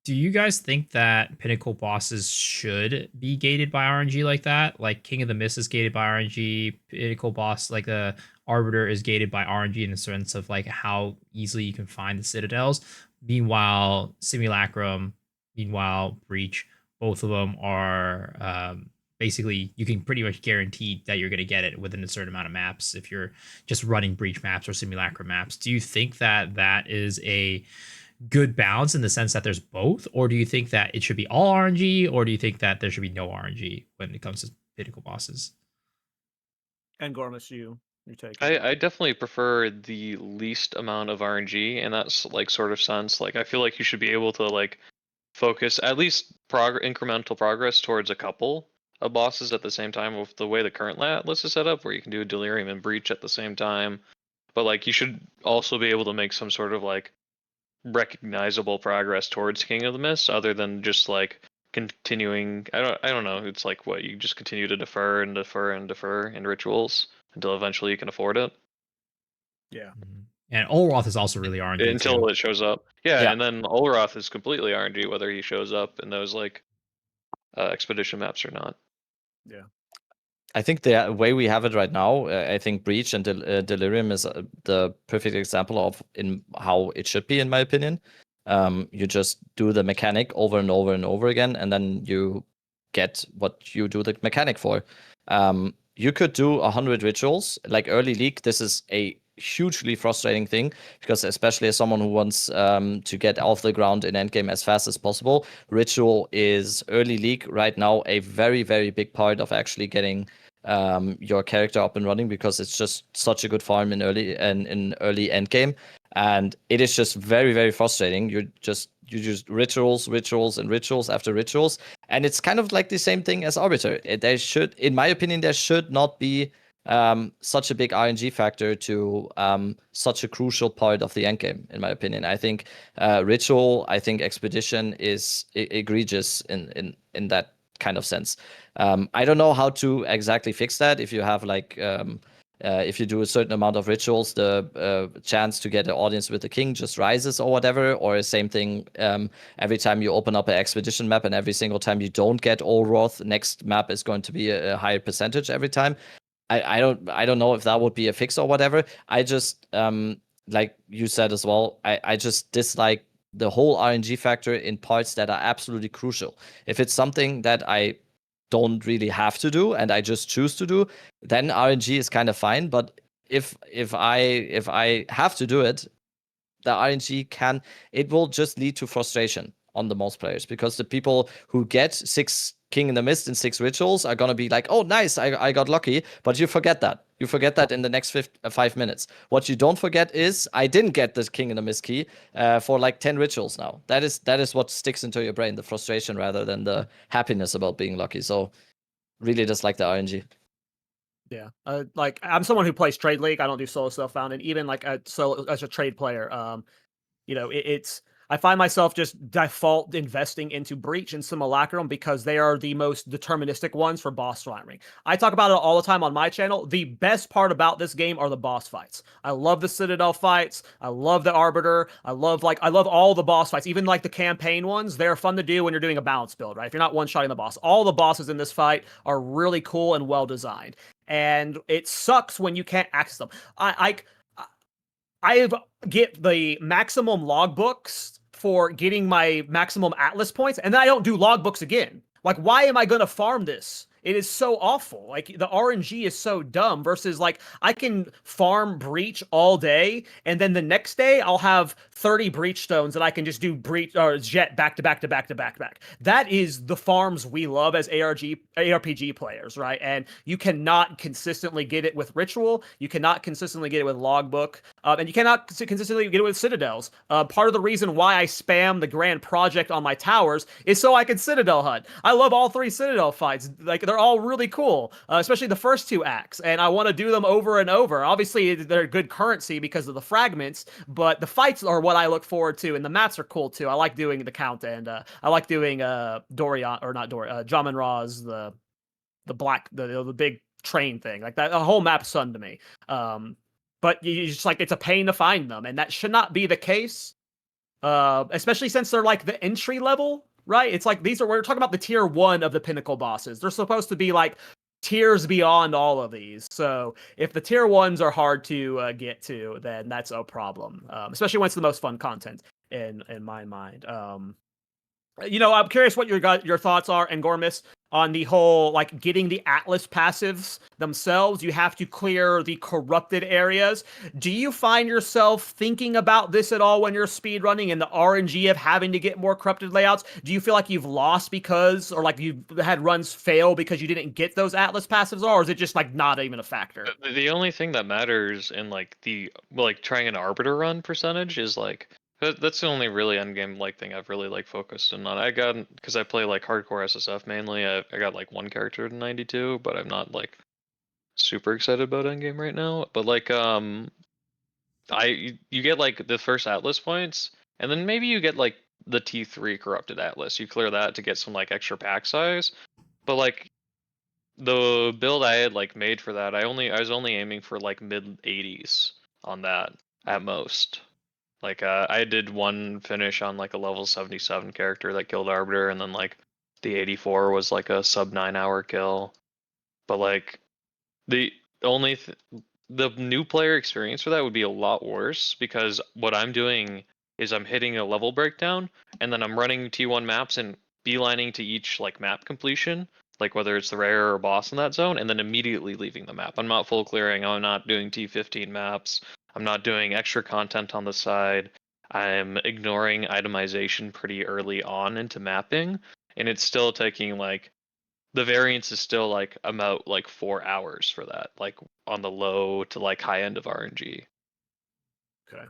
S3: Do you guys think that Pinnacle Bosses should be gated by RNG like that? Like King of the Mist is gated by RNG, Pinnacle Boss, like the Arbiter is gated by RNG in the sense of like how easily you can find the citadels. Meanwhile, Simulacrum, Breach, both of them are basically, you can pretty much guarantee that you're going to get it within a certain amount of maps if you're just running Breach maps or Simulacrum maps. Do you think that that is a good balance in the sense that there's both, or do you think that it should be all RNG, or do you think that there should be no RNG when it comes to Pinnacle Bosses?
S1: And Gormus, your take.
S2: I definitely prefer the least amount of RNG in that like sort of sense. Like, I feel like you should be able to like focus at least incremental progress towards a couple of bosses at the same time with the way the current list is set up, where you can do Delirium and Breach at the same time. But like, you should also be able to make some sort of like recognizable progress towards King of the Mist, other than just like continuing. I don't know. It's like, what, you just continue to defer and defer and defer in rituals until eventually you can afford it.
S1: Yeah.
S3: And Olroth is also really RNG
S2: Until
S3: too.
S2: it shows up. Yeah,
S4: Yeah.
S2: and then Olroth is completely RNG whether he shows up in those like expedition maps or not.
S1: Yeah.
S4: I think the way we have it right now, I think Breach and Delirium is the perfect example of in how it should be, in my opinion. You just do the mechanic over and over and over again, and then you get what you do the mechanic for. You could do 100 rituals. Like early league, this is a hugely frustrating thing, because especially as someone who wants to get off the ground in endgame as fast as possible, ritual is early league right now a very, very big part of actually getting your character up and running, because it's just such a good farm in early endgame, and it is just very, very frustrating. You just rituals and rituals after rituals, and it's kind of like the same thing as Arbiter. There should, in my opinion, there should not be such a big RNG factor to such a crucial part of the endgame, in my opinion. I think ritual, I think expedition is egregious in that kind of sense. I don't know how to exactly fix that. If you have like if you do a certain amount of rituals, the chance to get an audience with the king just rises or whatever, or same thing every time you open up an expedition map, and every single time you don't get Olroth, next map is going to be a higher percentage every time. I don't know if that would be a fix or whatever. I just like you said as well, I just dislike the whole RNG factor in parts that are absolutely crucial. If it's something that I don't really have to do and I just choose to do, then RNG is kind of fine. But if I have to do it, the RNG will just lead to frustration on the most players, because the people who get 6 King in the Mist and 6 rituals are gonna be like, oh nice, I got lucky, but you forget that. You forget that in the next 5 minutes. What you don't forget is I didn't get the King in the Mist key for like 10 rituals now. That is what sticks into your brain, the frustration rather than the happiness about being lucky. So really just like the RNG.
S1: Yeah, like I'm someone who plays Trade League. I don't do solo self-found, and even like solo as a trade player, you know, it's I find myself just default investing into Breach and Simulacrum because they are the most deterministic ones for boss farming. I talk about it all the time on my channel. The best part about this game are the boss fights. I love the Citadel fights. I love the Arbiter. I love all the boss fights, even like the campaign ones. They're fun to do when you're doing a balance build, right? If you're not one-shotting the boss. All the bosses in this fight are really cool and well designed. And it sucks when you can't access them. I get the maximum logbooks for getting my maximum Atlas points, and then I don't do logbooks again. Like, why am I going to farm this? It is so awful. Like, the RNG is so dumb versus, like, I can farm Breach all day, and then the next day I'll have 30 Breach stones and I can just do Breach or Jet back to back to back to back to back. That is the farms we love as ARPG players, right? And you cannot consistently get it with Ritual. You cannot consistently get it with Logbook. And you cannot consistently get it with Citadels. Part of the reason why I spam the Grand Project on my towers is so I can Citadel hunt. I love all 3 Citadel fights. Like, they're all really cool, especially the first 2 acts, and I want to do them over and over. Obviously, they're good currency because of the fragments, but the fights are what I look forward to, and the maps are cool too. I like doing the Count, and I like doing Dorian, or not Dorian, Jamin Raz, the black, the big train thing. Like, that, the whole map's fun to me. But you just, like, it's a pain to find them, and that should not be the case. Especially since they're like the entry level, right? It's like we're talking about the tier 1 of the Pinnacle bosses. They're supposed to be like tiers beyond all of these. So if the tier 1s are hard to get to, then that's a problem. Especially when it's the most fun content in my mind. You know, I'm curious what your thoughts are, Engormis, on the whole, like, getting the Atlas passives themselves. You have to clear the corrupted areas. Do you find yourself thinking about this at all when you're speedrunning and the RNG of having to get more corrupted layouts? Do you feel like you've lost because, or like you've had runs fail because you didn't get those Atlas passives, or is it just like not even a factor?
S2: The only thing that matters in like trying an Arbiter run percentage is like, that's the only really endgame like thing I've really like focused in on. I got, because I play like hardcore SSF mainly. I got like 1 character to 92, but I'm not like super excited about endgame right now. But like you get like the first Atlas points, and then maybe you get like the T3 corrupted Atlas. You clear that to get some like extra pack size. But like the build I had like made for that, I was only aiming for like mid 80s on that at most. Like, I did 1 finish on like a level 77 character that killed Arbiter, and then like the 84 was like a sub 9-hour kill. But like the the new player experience for that would be a lot worse, because what I'm doing is I'm hitting a level breakdown, and then I'm running T1 maps and beelining to each like map completion, like whether it's the rare or boss in that zone, and then immediately leaving the map. I'm not full clearing. I'm not doing T15 maps. I'm not doing extra content on the side. I'm ignoring itemization pretty early on into mapping, and it's still taking like, the variance is still like about like 4 hours for that, like on the low to like high end of RNG.
S1: Okay.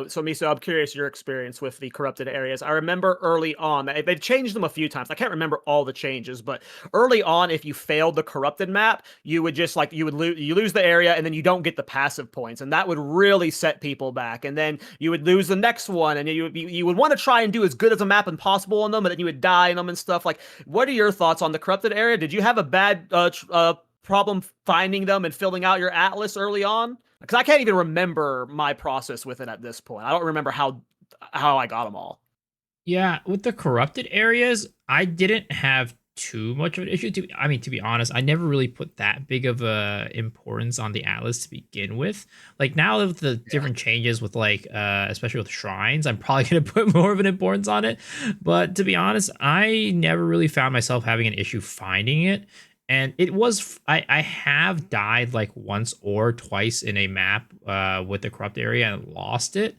S1: So Miso, I'm curious your experience with the corrupted areas. I remember early on, they've changed them a few times. I can't remember all the changes, but early on, if you failed the corrupted map, you would just like, you lose the area, and then you don't get the passive points, and that would really set people back. And then you would lose the next one, and you would want to try and do as good as a map as possible on them, but then you would die in them and stuff. Like, what are your thoughts on the corrupted area? Did you have a bad problem finding them and filling out your Atlas early on? Because I can't even remember my process with it at this point. I don't remember how I got them all.
S3: Yeah, with the corrupted areas, I didn't have too much of an issue. To be honest, I never really put that big of a importance on the atlas to begin with. Like now with the different changes with like especially with shrines, I'm probably gonna put more of an importance on it. But to be honest, I never really found myself having an issue finding it. And it was I have died like once or twice in a map with the corrupt area and lost it.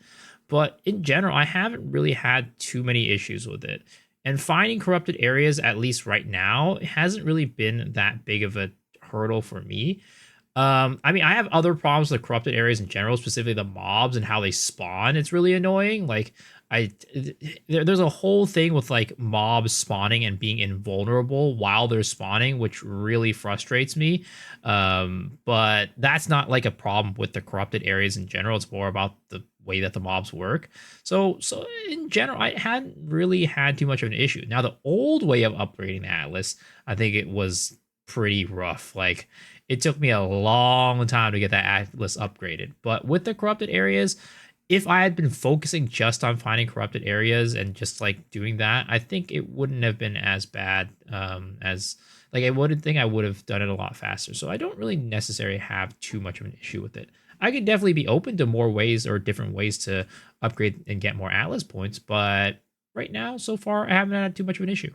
S3: But in general, I haven't really had too many issues with it. And finding corrupted areas, at least right now, it hasn't really been that big of a hurdle for me. I mean, I have other problems with corrupted areas in general, specifically the mobs and how they spawn. It's really annoying. Like, there's a whole thing with like mobs spawning and being invulnerable while they're spawning, which really frustrates me. But that's not like a problem with the corrupted areas in general. It's more about the way that the mobs work. So in general, I hadn't really had too much of an issue. Now, the old way of upgrading the Atlas, I think it was pretty rough. Like, it took me a long time to get that Atlas upgraded. But with the corrupted areas, if I had been focusing just on finding corrupted areas and just like doing that, I think it wouldn't have been as bad as like I wouldn't think I would have done it a lot faster. So I don't really necessarily have too much of an issue with it. I could definitely be open to more ways or different ways to upgrade and get more Atlas points, but right now, so far, I haven't had too much of an issue.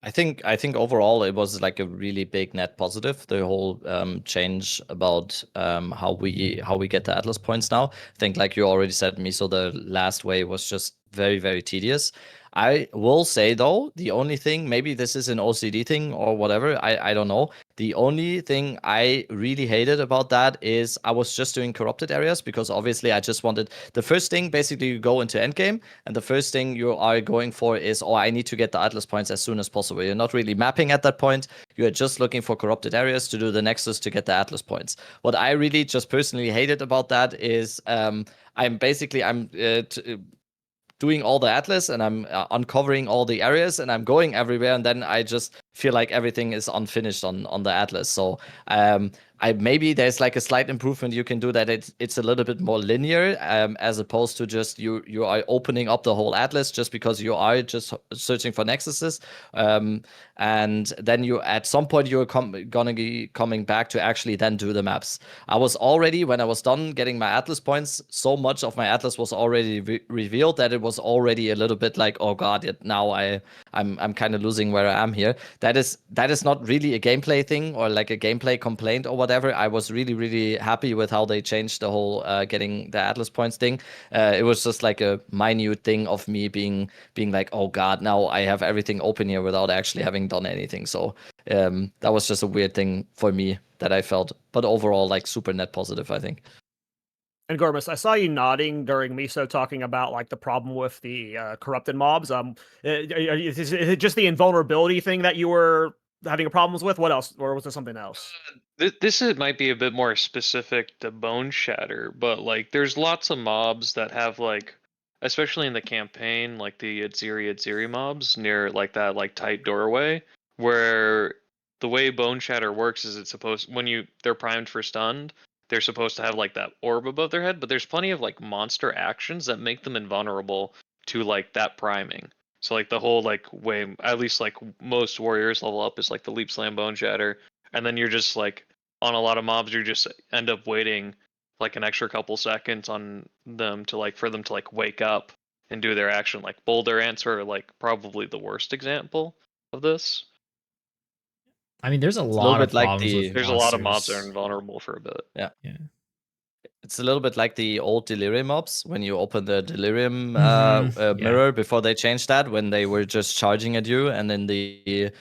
S4: I think overall it was like a really big net positive. The whole change about how we get the Atlas points now. I think like you already said, Miso, the last way was just very tedious. I will say though, the only thing, maybe this is an OCD thing or whatever, I don't know. The only thing I really hated about that is I was just doing corrupted areas because obviously I just wanted the first thing. Basically, you go into endgame and the first thing you are going for is, oh, I need to get the Atlas points as soon as possible. You're not really mapping at that point. You're just looking for corrupted areas to do the Nexus to get the Atlas points. What I really just personally hated about that is I'm doing all the Atlas and I'm uncovering all the areas and I'm going everywhere, and then I just feel like everything is unfinished on the Atlas. So maybe there's like a slight improvement you can do, that it's a little bit more linear as opposed to just you are opening up the whole Atlas just because you are just searching for nexuses, and then you at some point you're gonna be coming back to actually then do the maps. I was already, when I was done getting my Atlas points, so much of my Atlas was already revealed that it was already a little bit like, oh god, now I'm kind of losing where I am here. That is not really a gameplay thing or like a gameplay complaint or whatever. I was really happy with how they changed the whole getting the Atlas points thing. It was just like a minute thing of me being like, oh god, now I have everything open here without actually having done anything. So that was just a weird thing for me that I felt, but overall like super net positive, I think.
S1: And Gormus, I saw you nodding during Miso talking about like the problem with the corrupted mobs. Is it just the invulnerability thing that you were having problems with? What else, or was there something else?
S2: This might be a bit more specific to Bone Shatter, but like there's lots of mobs that have like, especially in the campaign, like the Adziri mobs near like that like tight doorway, where the way Bone Shatter works is it's supposed they're primed for stunned, they're supposed to have like that orb above their head, but there's plenty of like monster actions that make them invulnerable to like that priming. So like the whole like way, at least like most warriors level up is like the Leap Slam Bone Shatter, and then you're just like on a lot of mobs you just end up waiting like an extra couple seconds on them to like for them to like wake up and do their action. Like Boulder Ants are like probably the worst example of this.
S3: I mean, there's a
S4: It's a
S3: lot
S4: little
S3: of
S4: bit like
S3: problems with
S2: There's a lot of mobs that are
S3: monsters.
S2: invulnerable for a bit.
S4: Yeah.
S3: Yeah.
S4: It's a little bit like the old Delirium mobs when you open the Delirium
S3: Yeah.
S4: mirror before they changed that, when they were just charging at you, and then the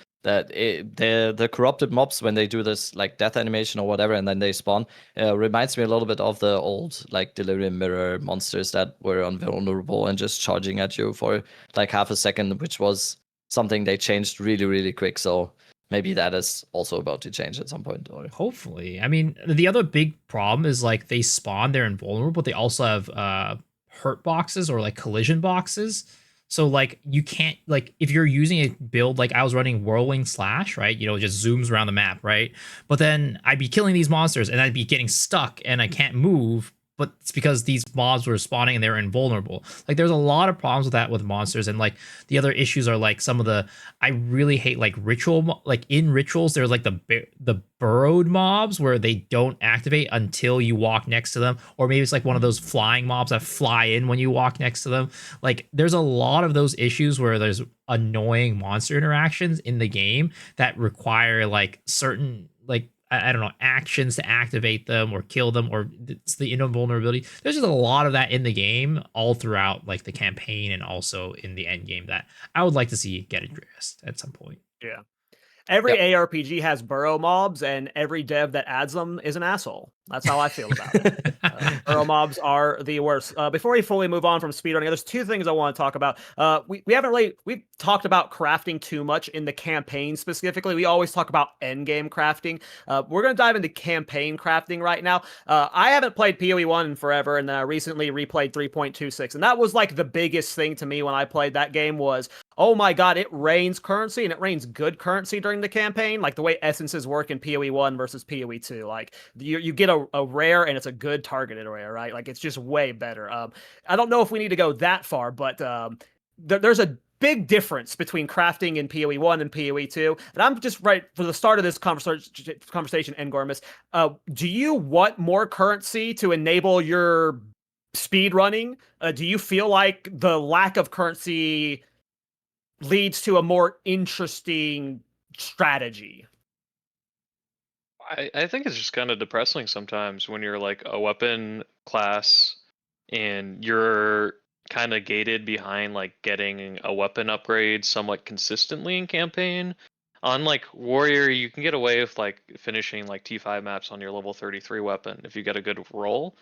S4: corrupted mobs when they do this like death animation or whatever, and then they spawn, reminds me a little bit of the old like Delirium mirror monsters that were invulnerable and just charging at you for like half a second, which was something they changed really quick. So maybe that is also about to change at some point. Or
S3: Hopefully. I mean, the other big problem is like they spawn, they're invulnerable, but they also have hurt boxes or like collision boxes. So like you can't, like if you're using a build like I was running Whirling Slash, right? You know, it just zooms around the map, right? But then I'd be killing these monsters and I'd be getting stuck and I can't move but it's because these mobs were spawning and they were invulnerable. Like there's a lot of problems with that with monsters, and like the other issues are like some of the I really hate like like in rituals there's like the burrowed mobs where they don't activate until you walk next to them, or maybe it's like one of those flying mobs that fly in when you walk next to them. Like there's a lot of those issues where there's annoying monster interactions in the game that require like certain like I don't know, actions to activate them or kill them, or it's the invulnerability. There's just a lot of that in the game all throughout like the campaign and also in the end game that I would like to see get addressed at some point.
S1: Yeah. Every ARPG has burrow mobs, and every dev that adds them is an asshole. That's how I feel about it. Burrow mobs are the worst. Before we fully move on from speedrunning, there's two things I want to talk about. We've talked about crafting too much in the campaign specifically. We always talk about endgame crafting. We're going to dive into campaign crafting right now. I haven't played POE 1 in forever, and then I recently replayed 3.26, and that was like the biggest thing to me when I played that game was, oh my god, it rains currency, and it rains good currency during the campaign, like the way essences work in PoE 1 versus PoE 2. Like you get a rare, and it's a good targeted rare, right? Like it's just way better. I don't know if we need to go that far, but there's a big difference between crafting in PoE 1 and PoE 2. And I'm just right for the start of this conversation, Ngormis, do you want more currency to enable your speed running? Do you feel like the lack of currency leads to a more interesting strategy?
S2: I think it's just kind of depressing sometimes when you're like a weapon class and you're kind of gated behind like getting a weapon upgrade somewhat consistently in campaign. On like warrior, you can get away with like finishing like T5 maps on your level 33 weapon if you get a good roll,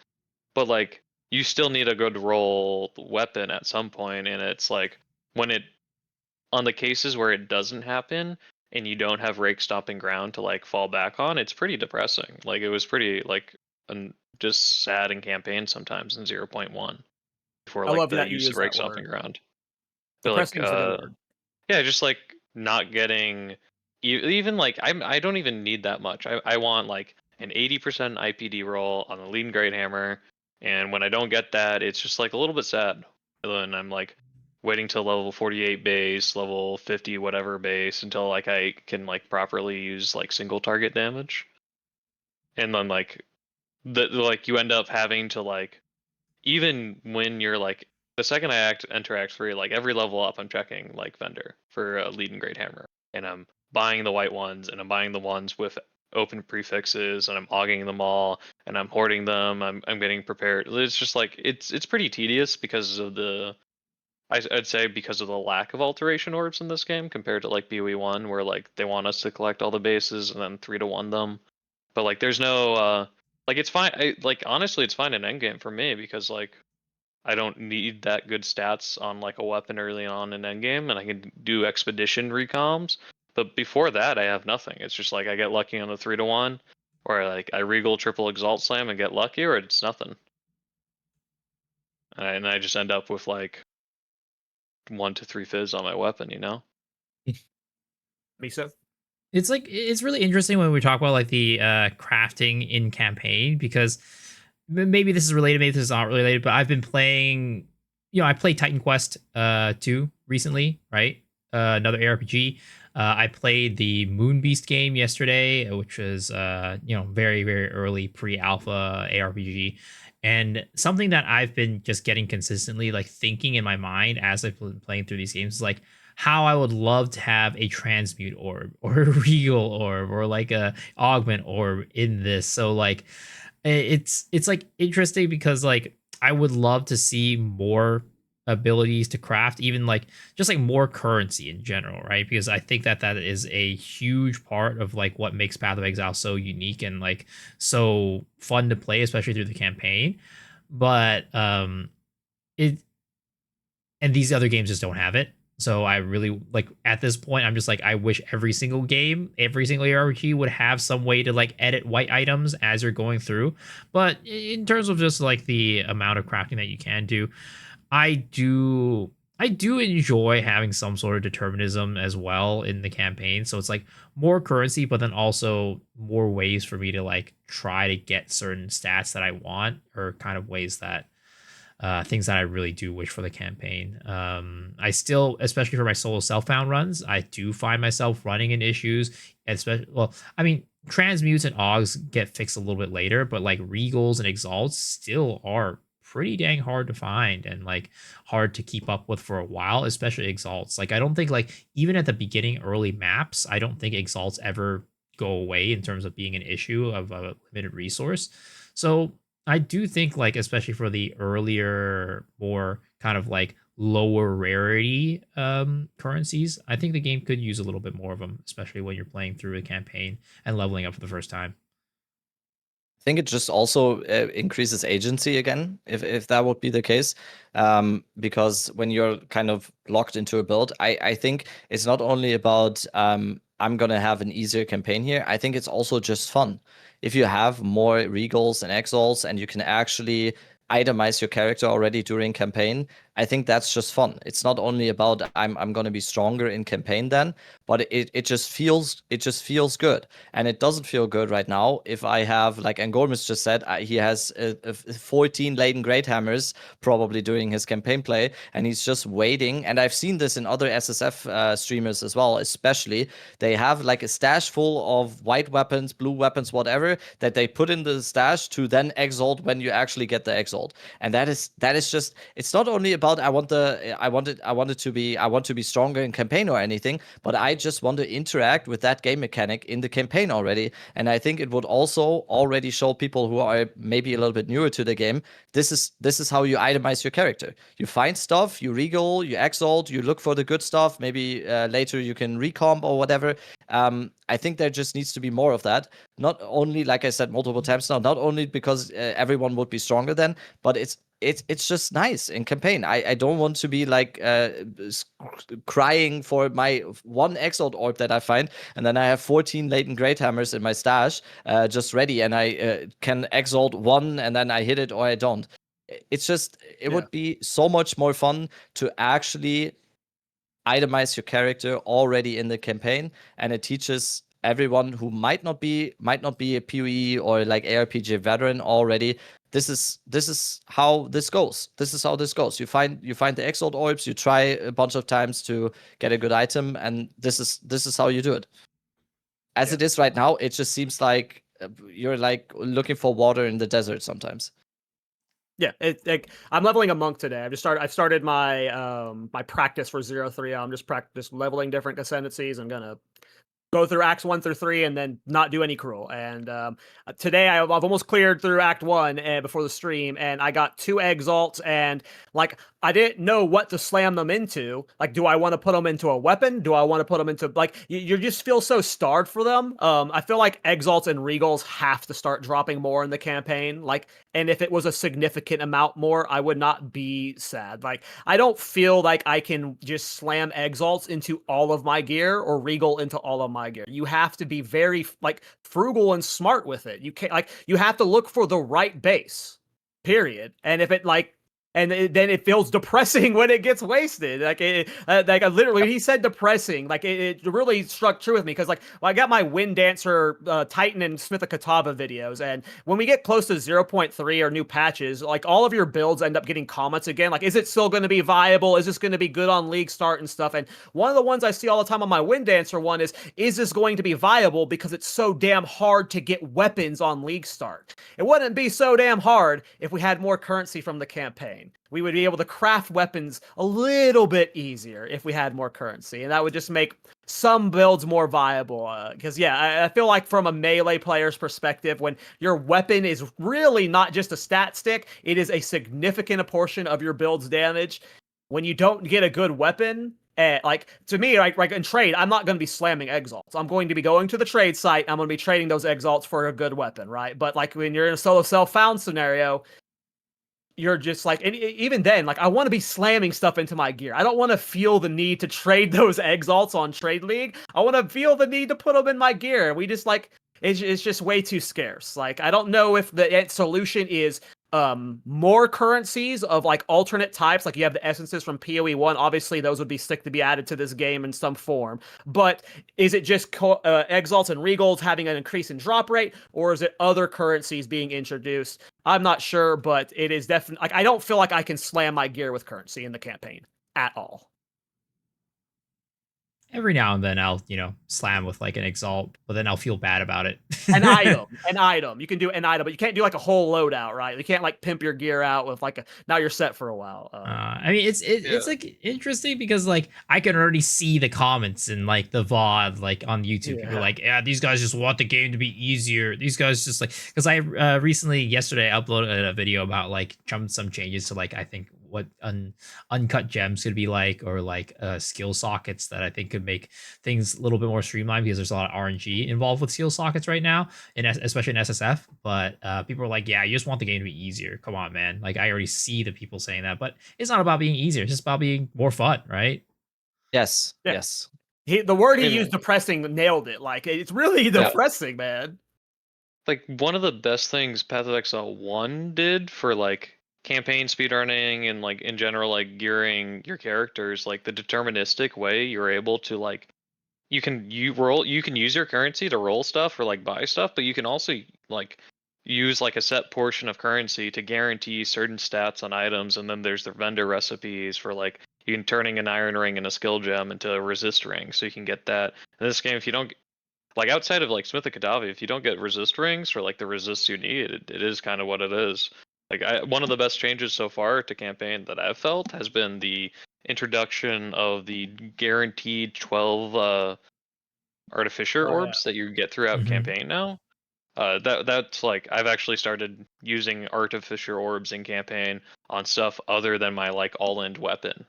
S2: but like you still need a good roll weapon at some point, and it's like when it on the cases where it doesn't happen and you don't have Rake-Stomping Ground to like fall back on, it's pretty depressing. Like it was pretty like just sad in campaign sometimes in 0.1 for
S1: I
S2: like
S1: love
S2: the
S1: that you
S2: use of
S1: use that
S2: Rake-Stomping
S1: word.
S2: Ground. But like
S1: Depressing is a good word.
S2: yeah, just like not getting even like I don't even need that much. I want like an 80% IPD roll on the lead and great hammer, and when I don't get that, it's just like a little bit sad. And I'm like waiting till level 48 base, level 50 whatever base until like I can like properly use like single target damage. And then like like you end up having to like, even when you're like the second I enter Act 3, like every level up, I'm checking like vendor for a lead and great hammer, and I'm buying the white ones, and I'm buying the ones with open prefixes, and I'm hogging them all, and I'm hoarding them. I'm getting prepared. It's just like it's pretty tedious because of the I'd say because of the lack of alteration orbs in this game compared to like PoE 1, where like they want us to collect all the bases and then 3-1 them. But like there's no like it's fine. Like honestly, it's fine in endgame for me because like I don't need that good stats on like a weapon early on in endgame, and I can do expedition recoms. But before that, I have nothing. It's just like I get lucky on the 3-1, or like I regal triple exalt slam and get lucky, or it's nothing. And I just end up with like 1 to 3 fizz on my weapon, you know?
S1: Miso?
S3: It's like it's really interesting when we talk about like the crafting in campaign, because maybe this is related, maybe this is not related, but I've been playing, I played Titan Quest 2 recently, right? Another ARPG. I played the Moon Beast game yesterday, which was very very early pre-alpha ARPG. And something that I've been just getting consistently like thinking in my mind as I've been playing through these games is like how I would love to have a transmute orb or a regal orb or like a augment orb in this. So like it's like interesting because like I would love to see more abilities to craft, even like just like more currency in general, right? Because I think that that is a huge part of like what makes Path of Exile so unique and like so fun to play, especially through the campaign. But it and these other games just don't have it. So I really like at this point, I'm just like, I wish every single game, every single ARPG would have some way to like edit white items as you're going through. But in terms of just like the amount of crafting that you can do, I do I do enjoy having some sort of determinism as well in the campaign. So it's like more currency, but then also more ways for me to like try to get certain stats that I want, or kind of ways that things that I really do wish for the campaign. I still, especially for my solo self-found runs, I do find myself running in issues. Especially, well, I mean, transmutes and augs get fixed a little bit later, but like regals and exalts still are pretty dang hard to find and like hard to keep up with for a while, especially exalts. Like I don't think like even at the beginning early maps, I don't think exalts ever go away in terms of being an issue of a limited resource. So I do think like especially for the earlier, more kind of like lower rarity currencies, I think the game could use a little bit more of them, especially when you're playing through a campaign and leveling up for the first time.
S4: I think it just also increases agency again, if that would be the case. Because when you're kind of locked into a build, I think it's not only about I'm gonna have an easier campaign here. I think it's also just fun. If you have more regals and exalts and you can actually itemize your character already during campaign, I think that's just fun. It's not only about I'm gonna be stronger in campaign then, but it just feels good. And it doesn't feel good right now if I have, like Angormus just said, he has 14 laden great hammers probably during his campaign play, and he's just waiting. And I've seen this in other SSF streamers as well, especially. They have like a stash full of white weapons, blue weapons, whatever, that they put in the stash to then exalt when you actually get the exalt. And that is just, it's not only about I want to be stronger in campaign or anything, but I just want to interact with that game mechanic in the campaign already. And I think it would also already show people who are maybe a little bit newer to the game, this is how you itemize your character. You find stuff, you regal, you exalt, you look for the good stuff. Maybe later you can recomp or whatever. I think there just needs to be more of that. Not only, like I said multiple times now, not only because everyone would be stronger then, but it's just nice in campaign. I don't want to be like crying for my one exalt orb that I find, and then I have 14 latent great hammers in my stash just ready, and I can exalt one, and then I hit it or I don't. It's just, it would be so much more fun to actually itemize your character already in the campaign, and it teaches everyone who might not be a POE or like ARPG veteran already. This is how this goes. This is how this goes. You find the exalt orbs, you try a bunch of times to get a good item, and this is how you do it. As it is right now, it just seems like you're like looking for water in the desert sometimes.
S1: Yeah, I'm leveling a monk today. I've started my my practice for 0-3. I'm just leveling different ascendancies. I'm gonna go through acts 1 through 3 and then not do any cruel. And today I've almost cleared through act 1 before the stream, and I got 2 exalts, and like I didn't know what to slam them into. Like, do I want to put them into a weapon? Do I want to put them into, like, you just feel so starved for them. I feel like exalts and regals have to start dropping more in the campaign. Like, and if it was a significant amount more, I would not be sad. Like, I don't feel like I can just slam exalts into all of my gear or regal into all of my gear. You have to be very like frugal and smart with it. You can't, like, you have to look for the right base, period. And if it like, and then it feels depressing when it gets wasted. Like, literally, he said depressing. Like, it really struck true with me, because, like, I got my Wind Dancer, Titan, and Smith of Katava videos, and when we get close to 0.3 or new patches, like, all of your builds end up getting comments again. Like, is it still going to be viable? Is this going to be good on League Start and stuff? And one of the ones I see all the time on my Wind Dancer one is this going to be viable because it's so damn hard to get weapons on League Start? It wouldn't be so damn hard if we had more currency from the campaign. We would be able to craft weapons a little bit easier if we had more currency, and that would just make some builds more viable. Because, I feel like from a melee player's perspective, when your weapon is really not just a stat stick, it is a significant portion of your build's damage. When you don't get a good weapon, like, to me, like in trade, I'm not going to be slamming exalts. I'm going to be going to the trade site. I'm going to be trading those exalts for a good weapon, right? But, like, when you're in a solo self-found scenario, you're just like, and even then, like, I want to be slamming stuff into my gear. I don't want to feel the need to trade those exalts on Trade League. I want to feel the need to put them in my gear. We just, like, it's just way too scarce. Like, I don't know if the solution is more currencies of like alternate types. Like you have the essences from PoE 1. Obviously, those would be sick to be added to this game in some form. But is it just Exalts and Regals having an increase in drop rate, or is it other currencies being introduced? I'm not sure, but it is definitely like I don't feel like I can slam my gear with currency in the campaign at all.
S3: Every now and then I'll, slam with like an exalt, but then I'll feel bad about it.
S1: An item. You can do an item, but you can't do like a whole loadout, right? You can't like pimp your gear out with like now you're set for a while.
S3: I mean, it's like interesting because like I can already see the comments in like the VOD, like on YouTube. People are like, yeah, these guys just want the game to be easier. These guys just like, because I recently yesterday uploaded a video about like some changes to like I think what uncut gems could be like, or like skill sockets that I think could make things a little bit more streamlined, because there's a lot of RNG involved with skill sockets right now, especially in SSF. But people are like, yeah, you just want the game to be easier. Come on, man. Like I already see the people saying that, but it's not about being easier. It's just about being more fun, right?
S4: Yes.
S1: Yeah.
S4: Yes.
S1: The word he used, depressing, nailed it. Like it's really depressing, man.
S2: Like one of the best things Path of Exile 1 did for like campaign speedrunning and like in general like gearing your characters, like the deterministic way you're able to like you can use your currency to roll stuff or like buy stuff, but you can also like use like a set portion of currency to guarantee certain stats on items, and then there's the vendor recipes for like you can turning an iron ring and a skill gem into a resist ring, so you can get that. In this game, if you don't like outside of like Smith and Kadavi, if you don't get resist rings for like the resists you need, it is kind of what it is. Like one of the best changes so far to campaign that I've felt has been the introduction of the guaranteed 12 artificer orbs that you get throughout campaign now. That's like I've actually started using artificer orbs in campaign on stuff other than my like all-in weapon.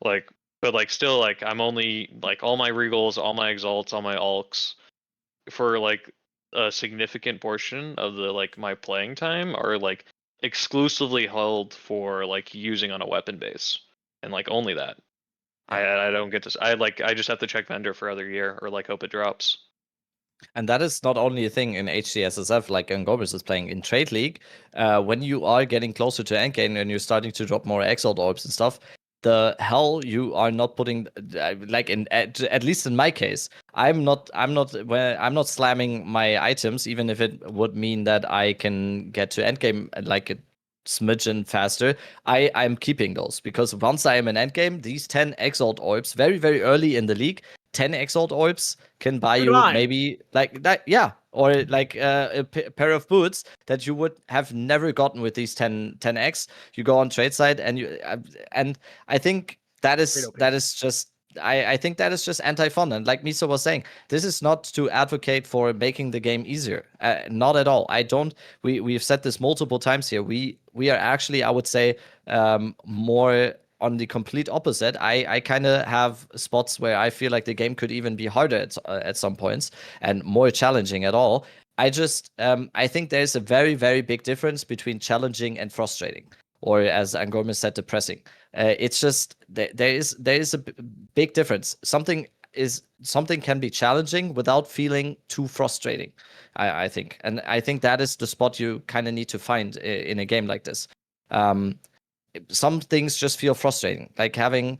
S2: Like, but like still like I'm only like all my regals, all my exalts, all my alks for like a significant portion of the like my playing time are like exclusively held for like using on a weapon base, and like only that. I don't get to I just have to check vendor for other year or like hope it drops.
S4: And that is not only a thing in HCSSF, like Gorbis is playing in Trade League. When you are getting closer to endgame and you're starting to drop more Exalt orbs and stuff, the hell you are not putting like at least in my case, I'm not slamming my items, even if it would mean that I can get to endgame like a smidgen faster. I'm keeping those, because once I am in endgame, these 10 Exalt orbs very, very early in the league, 10 Exalt orbs can buy you maybe like that, yeah, or like a pair of boots that you would have never gotten with these 10x. You go on trade side and I think that is just I think that is just anti-fun. And like Miso was saying, this is not to advocate for making the game easier. Not at all. I don't. We've said this multiple times here. We are actually, I would say, more on the complete opposite. I kind of have spots where I feel like the game could even be harder at some points and more challenging at all. I just I think there's a very, very big difference between challenging and frustrating, or as Angormis said, depressing. It's just there is a big difference. Something can be challenging without feeling too frustrating, I think, and I think that is the spot you kind of need to find in a game like this. Some things just feel frustrating, like having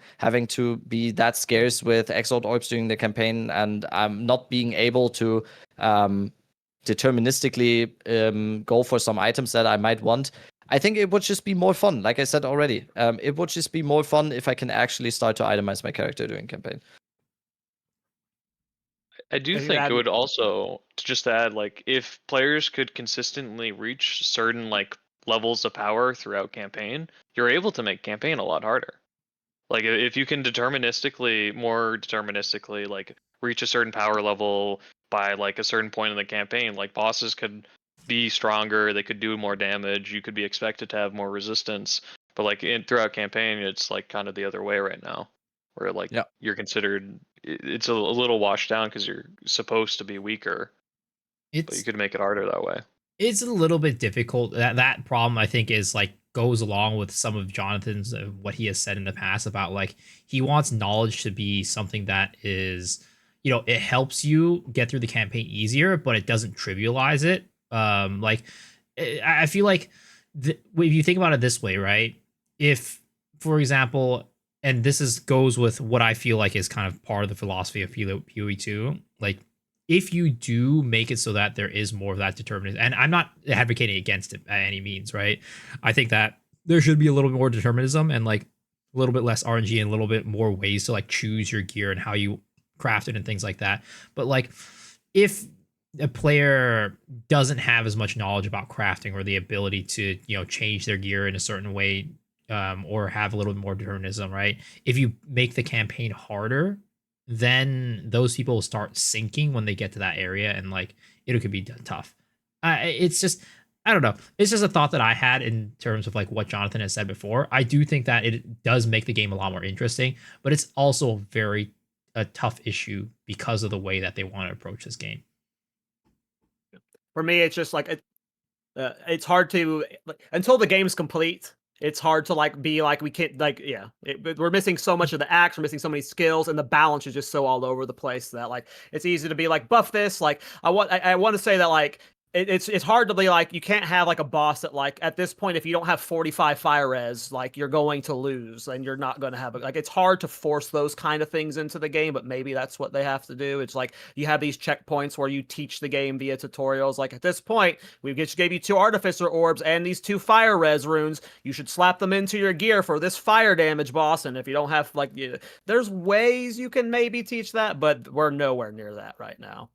S4: to be that scarce with Exalt orbs during the campaign, and not being able to deterministically go for some items that I might want. I think it would just be more fun. Like I said already, it would just be more fun if I can actually start to itemize my character during campaign.
S2: I do think it would also, just to add, like if players could consistently reach certain like levels of power throughout campaign, you're able to make campaign a lot harder. Like if you can more deterministically like reach a certain power level by like a certain point in the campaign, like bosses could be stronger, they could do more damage, you could be expected to have more resistance. But like throughout campaign, it's like kind of the other way right now, where like you're considered, it's a little washed down because you're supposed to be weaker, but you could make it harder that way.
S3: It's a little bit difficult. That problem, I think, is like goes along with some of Jonathan's what he has said in the past about like he wants knowledge to be something that is, it helps you get through the campaign easier, but it doesn't trivialize it. Like I feel like if you think about it this way, right? If, for example, and goes with what I feel like is kind of part of the philosophy of PoE 2, like if you do make it so that there is more of that determinism, and I'm not advocating against it by any means, right? I think that there should be a little bit more determinism and like a little bit less RNG and a little bit more ways to like choose your gear and how you craft it and things like that. But like if a player doesn't have as much knowledge about crafting or the ability to, change their gear in a certain way, or have a little bit more determinism, right? If you make the campaign harder, then those people will start sinking when they get to that area, and like it could be tough. It's just, I don't know. It's just a thought that I had in terms of like what Jonathan has said before. I do think that it does make the game a lot more interesting, but it's also a tough issue because of the way that they want to approach this game.
S1: For me, it's just like it's hard to until the game's complete. It's hard to like be like we can't like we're missing so much of the acts, we're missing so many skills, and the balance is just so all over the place that like it's easy to be like buff this. Like I want to say that like it's hard to be like you can't have like a boss that like at this point if you don't have 45 fire res like you're going to lose and you're not going to have like it's hard to force those kind of things into the game, but maybe that's what they have to do. It's like you have these checkpoints where you teach the game via tutorials. Like at this point we just gave you 2 artificer orbs and these 2 fire res runes. You should slap them into your gear for this fire damage boss, and if you don't have like there's ways you can maybe teach that, but we're nowhere near that right now.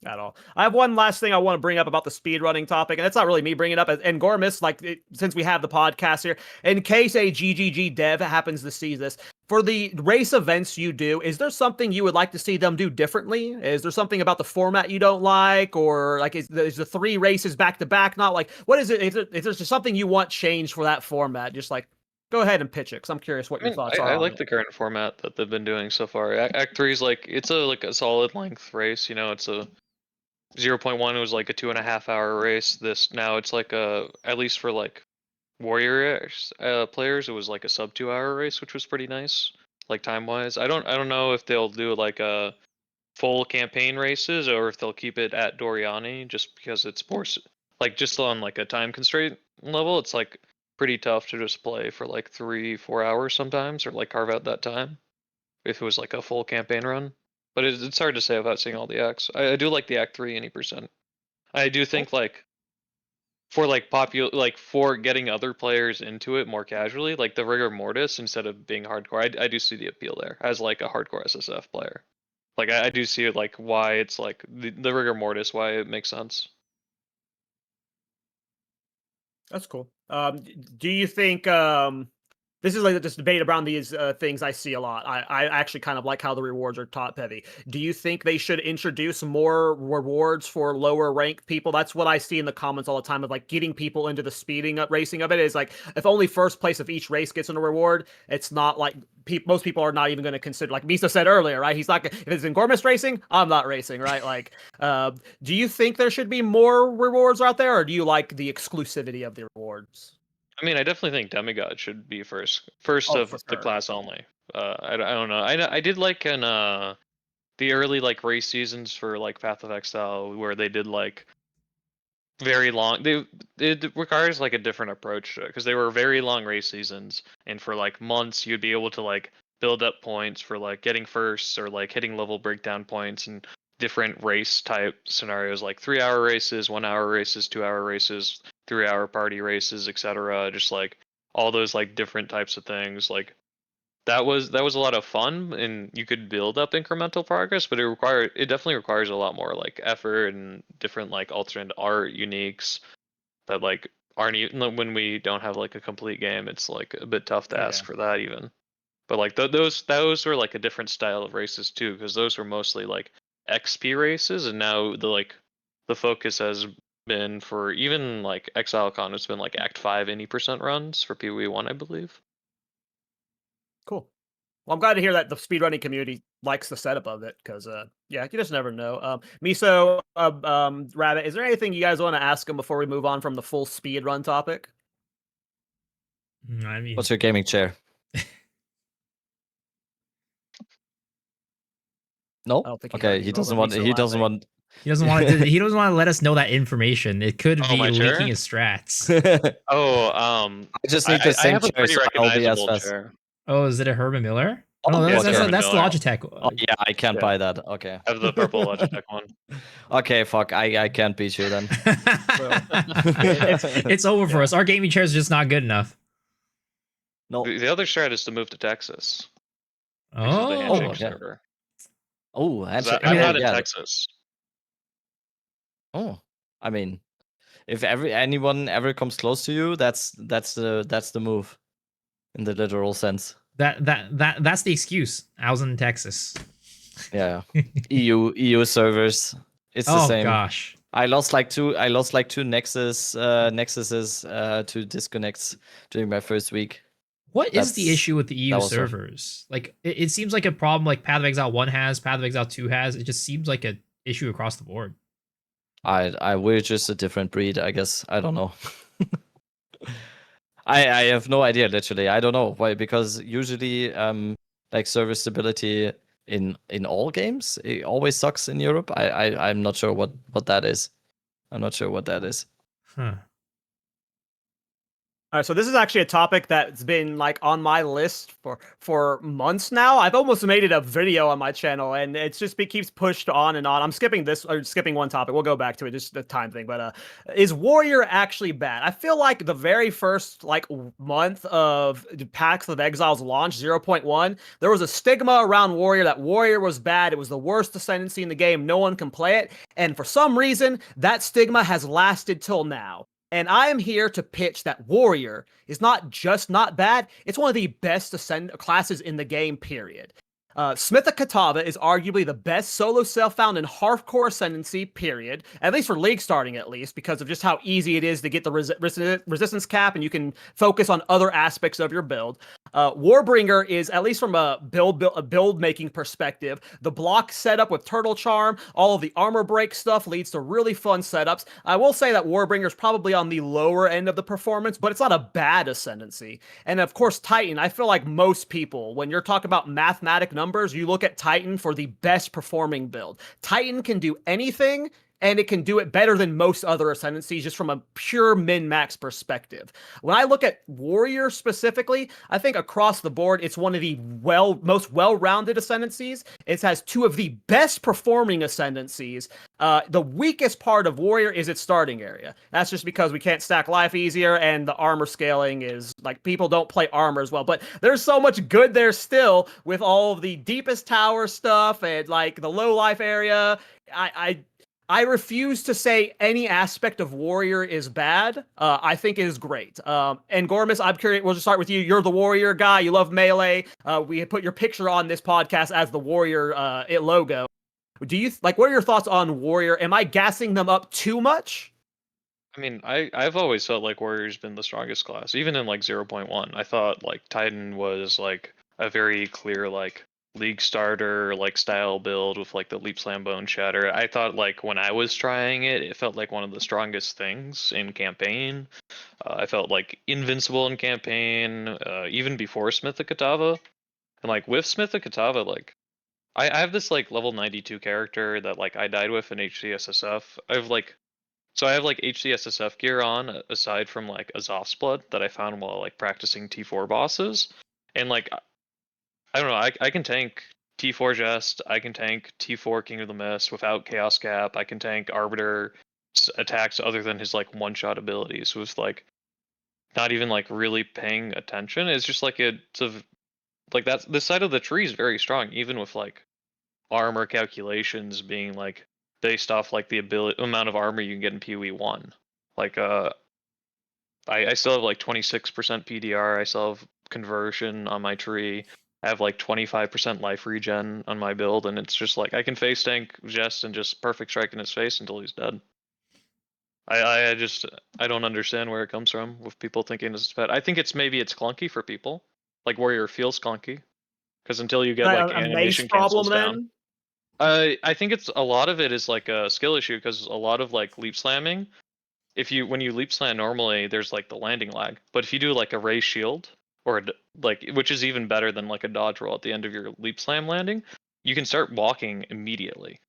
S1: At all. I have one last thing I want to bring up about the speedrunning topic, and it's not really me bringing it up. And Gormus, since we have the podcast here, in case a GGG dev happens to see this, for the race events you do, is there something you would like to see them do differently? Is there something about the format you don't like, or like is the 3 races back to back not like? What is it? Is there just something you want changed for that format? Just like go ahead and pitch it, because I'm curious what your thoughts are.
S2: I like the current format that they've been doing so far. Act 3 is like it's a solid length race. It's a 0.1 was like a 2.5 hour race. This now it's like at least for like warrior players, it was like a sub 2 hour race, which was pretty nice, like time wise. I don't know if they'll do like a full campaign races or if they'll keep it at Doriani, just because it's more like just on like a time constraint level. It's like pretty tough to just play for like 3-4 hours sometimes, or like carve out that time if it was like a full campaign run. But it's hard to say without seeing all the acts. I do like the Act 3 any percent. I do think like for like for getting other players into it more casually, like the rigor mortis instead of being hardcore, I do see the appeal there as like a hardcore SSF player. Like I do see it like why it's like the rigor mortis, why it makes sense.
S1: That's cool. Do you think this is like this debate around these things I see a lot. I actually kind of like how the rewards are top heavy. Do you think they should introduce more rewards for lower ranked people? That's what I see in the comments all the time of like getting people into the speeding up racing of it. Is like if only first place of each race gets a reward, it's not like most people are not even going to consider, like Misa said earlier, right? He's not, if it's in Gormist racing, I'm not racing, right? Like, do you think there should be more rewards out there, or do you like the exclusivity of the rewards?
S2: I mean, I definitely think Demigod should be first of the
S1: sure.
S2: class only. I don't know. I did like in the early like race seasons for like Path of Exile where they did like very long. It requires like a different approach to it because they were very long race seasons, and for like months you'd be able to like build up points for like getting firsts or like hitting level breakdown points and different race type scenarios like 3 hour races, 1 hour races, 2 hour races, 3 hour party races, etc. Just like all those like different types of things. Like that was a lot of fun, and you could build up incremental progress, but it definitely requires a lot more like effort and different like alternate art uniques that like aren't even when we don't have like a complete game. It's like a bit tough to ask for that even. But like those were like a different style of races too, because those were mostly like XP races, and now the focus has been for even like ExileCon, it's been like Act 5 80% runs for PoE 1, I believe.
S1: Cool. Well, I'm glad to hear that the speedrunning community likes the setup of it, because yeah, you just never know. Miso, Rabbit, is there anything you guys want to ask him before we move on from the full speedrun topic?
S3: I mean,
S4: What's your gaming chair? No.
S1: I don't think
S4: Okay, he doesn't want. He doesn't want.
S3: He doesn't want to. He doesn't want to let us know that information. It could
S2: Oh,
S3: be
S2: my
S3: leaking
S2: chair?
S3: his strats.
S2: Oh,
S4: I just need
S2: I
S4: the same
S2: have a
S4: chair,
S2: pretty
S4: so I'll be as
S2: recognizable
S4: fast.
S2: chair.
S3: Oh, is it a Herman Miller?
S4: Oh,
S3: No,
S2: yeah,
S3: that's
S2: it's
S3: that's,
S2: Herman
S3: that's
S2: Miller.
S3: Logitech.
S4: Oh yeah, I can't
S2: Yeah.
S4: buy that. Okay.
S2: I have the purple Logitech one.
S4: Okay, fuck. I can't beat you then.
S3: It's over for
S2: Yeah.
S3: us. Our gaming chair is just not good enough.
S4: No.
S2: The other strat is to move to Texas. Because of the
S3: Oh,
S2: handshake
S4: yeah.
S2: server.
S4: Oh,
S2: 'Cause
S4: handshake.
S2: I'm
S3: mean,
S2: not in
S4: yeah.
S2: Texas.
S4: Oh, I mean, if anyone ever comes close to you, that's the move, in the literal sense.
S3: that's the excuse. I was in Texas.
S4: Yeah. EU servers. It's the
S3: Oh
S4: same.
S3: gosh.
S4: I lost like two Nexuses to disconnects during my first week.
S3: What is the
S4: That's-
S3: issue with the EU
S4: that was rough.
S3: servers? Like, it seems like a problem like Path of Exile 1 has, Path of Exile 2 has. It just seems like an issue across the board.
S4: We're just a different breed, I guess. I don't know. I have no idea, literally. I don't know why, because usually like server stability in all games, it always sucks in Europe. I'm not sure what that is. I'm not sure what that is.
S3: Huh.
S1: All right, so this is actually a topic that's been like on my list for months now. I've almost made it a video on my channel, and it's just keeps pushed on and on. I'm skipping one topic. We'll go back to it, just the time thing. But is Warrior actually bad? I feel like the very first like month of Paths of Exile's launch, 0.1, there was a stigma around Warrior that Warrior was bad. It was the worst ascendancy in the game. No one can play it, and for some reason, that stigma has lasted till now. And I am here to pitch that Warrior is not just not bad, it's one of the best classes in the game, period. Smith of Katava is arguably the best solo self-found and hardcore ascendancy, period. At least for league starting, at least, because of just how easy it is to get the resistance cap, and you can focus on other aspects of your build. Warbringer is, at least from a build making perspective, the block setup with Turtle Charm, all of the armor break stuff leads to really fun setups. I will say that Warbringer is probably on the lower end of the performance, but it's not a bad ascendancy. And of course, Titan, I feel like most people, when you're talking about mathematic numbers, you look at Titan for the best performing build. Titan can do anything, and it can do it better than most other ascendancies just from a pure min-max perspective. When I look at Warrior specifically, I think across the board, it's one of the most well-rounded ascendancies. It has two of the best performing ascendancies. The weakest part of Warrior is its starting area. That's just because we can't stack life easier, and the armor scaling is, like, people don't play armor as well. But there's so much good there still with all of the deepest tower stuff and, like, the low life area. I refuse to say any aspect of Warrior is bad. I think it is great. And Gormus, I'm curious, we'll just start with you. You're the Warrior guy. You love Melee. We put your picture on this podcast as the Warrior logo. Do you, like, what are your thoughts on Warrior? Am I gassing them up too much?
S2: I mean, I've always felt like Warrior's been the strongest class. Even in like 0.1, I thought like Titan was like a very clear like league starter like style build with like the leap slam bone shatter. I thought like when I was trying it, it felt like one of the strongest things in campaign. I felt like invincible in campaign, even before Smith of Katava. And like with Smith of Katava, like I have this like level 92 character that like I died with in HCSSF. I have like HCSSF gear on aside from like Azov's blood that I found while like practicing T4 bosses. And like I don't know, I can tank T4 Jest, I can tank T4 King of the Mist without Chaos Cap, I can tank Arbiter attacks other than his like one-shot abilities with like not even like really paying attention. It's just like like that's this side of the tree is very strong, even with like armor calculations being like based off like the amount of armor you can get in POE 1. Like I still have like 26% PDR, I still have conversion on my tree. I have like 25% life regen on my build, and it's just like I can face tank Jest and just perfect strike in his face until he's dead. I don't understand where it comes from with people thinking it's bad. I think maybe it's clunky for people. Like Warrior feels clunky. Because until you get like
S1: A mace
S2: animation
S1: problem
S2: cancels down.
S1: then?
S2: I think it's a lot of it is like a skill issue because a lot of like leap slamming, when you leap slam normally, there's like the landing lag. But if you do like a ray shield or like, which is even better than like a dodge roll at the end of your leap slam landing, you can start walking immediately.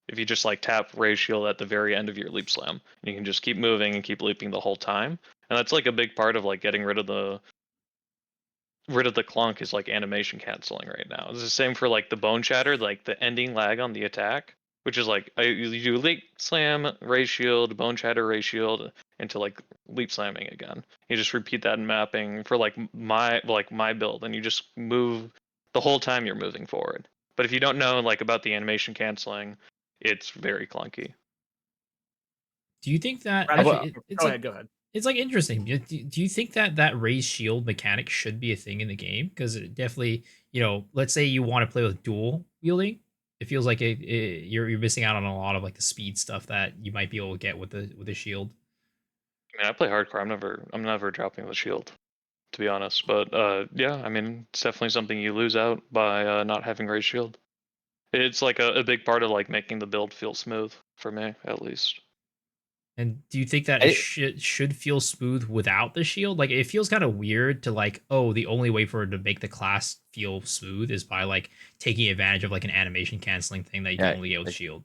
S2: if you just like tap Ray Shield at the very end of your leap slam, and you can just keep moving and keep leaping the whole time. And that's like a big part of like getting rid of the clunk is like animation canceling right now. It's the same for like the bone shatter, like the ending lag on the attack, which is like you do leap slam, Ray Shield, bone shatter, Ray Shield into like leap slamming again. You just repeat that in mapping for like my build, and you just move the whole time you're moving forward. But if you don't know like about the animation canceling, it's very clunky.
S3: Do you think that
S1: Rabbit,
S3: actually
S1: go ahead. Go ahead.
S3: it's like interesting? Do you think that that raise shield mechanic should be a thing in the game? Because it definitely, let's say you want to play with dual wielding, it feels like you're missing out on a lot of like the speed stuff that you might be able to get with the shield.
S2: I mean, I play hardcore. I'm never dropping the shield, to be honest. But yeah, I mean, it's definitely something you lose out by not having Ray Shield. It's like a big part of like making the build feel smooth for me, at least.
S3: And do you think that it should feel smooth without the shield? Like it feels kind of weird to like, oh, the only way for it to make the class feel smooth is by like taking advantage of like an animation canceling thing that you can only get with shield.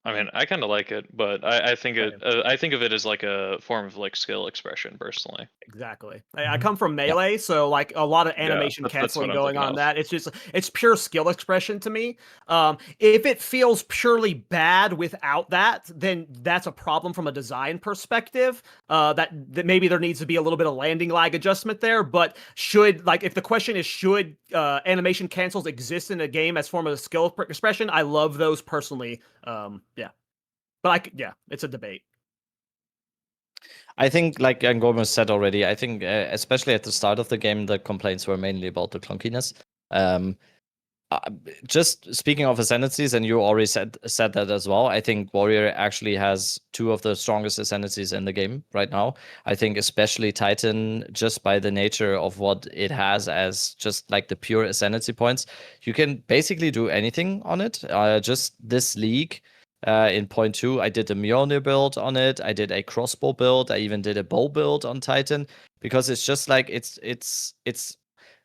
S2: I mean, I kind of like it, but I think I think of it as like a form of like skill expression personally.
S1: Exactly. I come from Melee, so like a lot of animation
S2: that's
S1: canceling
S2: what I'm
S1: going
S2: thinking
S1: on
S2: of.
S1: that. It's pure skill expression to me. If it feels purely bad without that, then that's a problem from a design perspective. That maybe there needs to be a little bit of landing lag adjustment there. But if the question is should animation cancels exist in a game as form of a skill expression, I love those personally. Yeah. But it's a debate.
S4: I think, like Angormus said already, I think especially at the start of the game, the complaints were mainly about the clunkiness. Just speaking of ascendancies, and you already said that as well. I think Warrior actually has two of the strongest ascendancies in the game right now. I think especially Titan, just by the nature of what it has as just like the pure ascendancy points, you can basically do anything on it. Just this league. In point 2, I did a Mjolnir build on it. I did a crossbow build. I even did a bow build on Titan because it's just like it's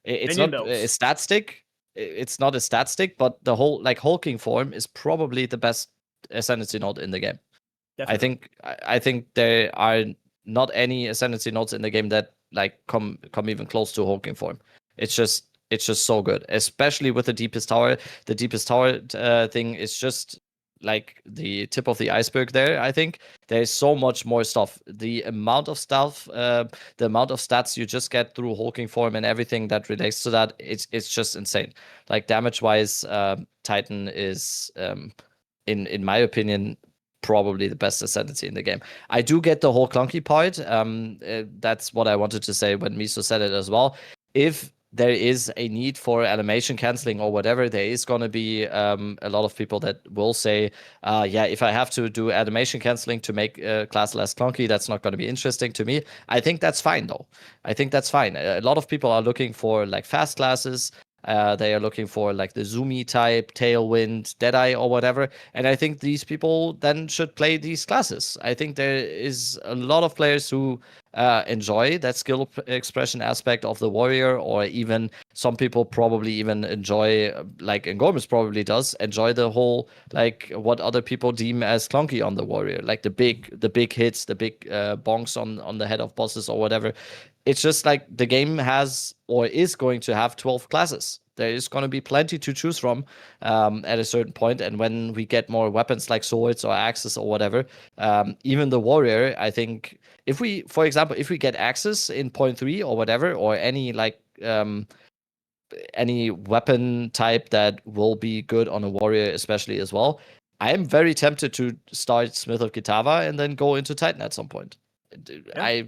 S1: Minion
S4: not a
S1: builds.
S4: stat stick. It's not a stat stick, but the whole like hulking form is probably the best ascendancy node in the game.
S1: Definitely.
S4: I think there are not any ascendancy nodes in the game that like come even close to hulking form. It's just so good, especially with the deepest tower. The deepest tower thing is just like the tip of the iceberg there. I think there's so much more stuff. The amount of stuff, the amount of stats you just get through hulking form and everything that relates to that, it's just insane. Like damage wise, Titan is in my opinion probably the best ascendancy in the game. I do get the whole clunky part. That's what I wanted to say when Miso said it as well. If there is a need for animation canceling or whatever, there is going to be a lot of people that will say, yeah, if I have to do animation canceling to make class less clunky, that's not going to be interesting to me. I think that's fine, though. I think that's fine. A lot of people are looking for like fast classes. They are looking for like the Zoomy type, Tailwind, Deadeye, or whatever. And I think these people then should play these classes. I think there is a lot of players who enjoy that skill expression aspect of the warrior, or even some people probably even enjoy, like Engormus probably does, enjoy the whole like what other people deem as clunky on the warrior, like the big hits, the big bonks on the head of bosses or whatever. It's just like the game has or is going to have 12 classes. There is going to be plenty to choose from at a certain point. And when we get more weapons like swords or axes or whatever, even the warrior, I think if we, for example, if we get axes in point 3 or whatever, or any like any weapon type that will be good on a warrior, especially as well, I am very tempted to start Smith of Kitava and then go into Titan at some point.
S1: Yeah.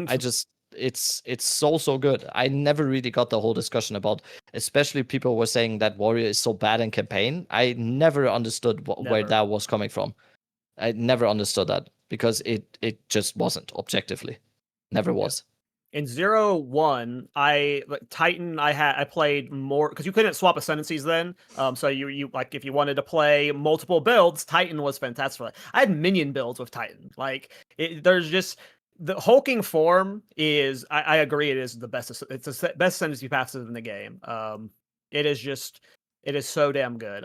S4: I just it's so good. I never really got the whole discussion about, especially people were saying that warrior is so bad in campaign. I never understood where that was coming from. I never understood that because it just wasn't objectively. Never was.
S1: In 0-1, Titan. I played more because you couldn't swap ascendancies then. So you like if you wanted to play multiple builds, Titan was fantastic. I had minion builds with Titan. Like there's just the hulking form is. I agree. It is the best. It's the best ascendancy passive in the game. It is so damn good.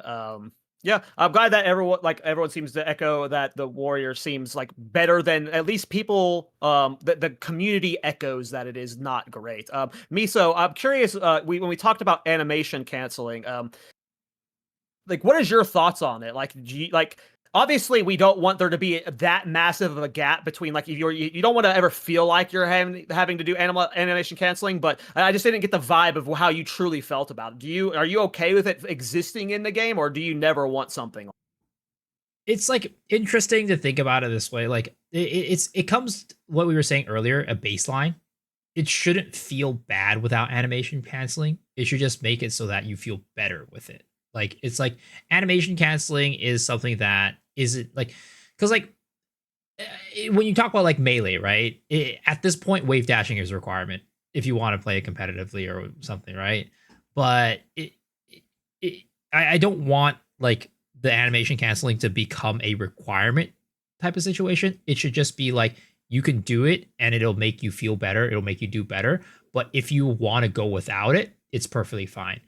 S1: Yeah, I'm glad that everyone seems to echo that the warrior seems like better than at least people. The community echoes that it is not great. Miso, I'm curious. When we talked about animation canceling, like what is your thoughts on it? Like, obviously we don't want there to be that massive of a gap between like if you don't want to ever feel like you're having to do animation canceling, but I just didn't get the vibe of how you truly felt about it. Are you okay with it existing in the game, or do you never want something?
S3: It's like interesting to think about it this way. Like it comes what we were saying earlier, a baseline. It shouldn't feel bad without animation canceling. It should just make it so that you feel better with it. Like it's like animation canceling is something that isn't like because like when you talk about like melee, right? At this point, wave dashing is a requirement if you want to play it competitively or something, right? But I don't want like the animation canceling to become a requirement type of situation. It should just be like you can do it and it'll make you feel better. It'll make you do better. But if you want to go without it, it's perfectly fine.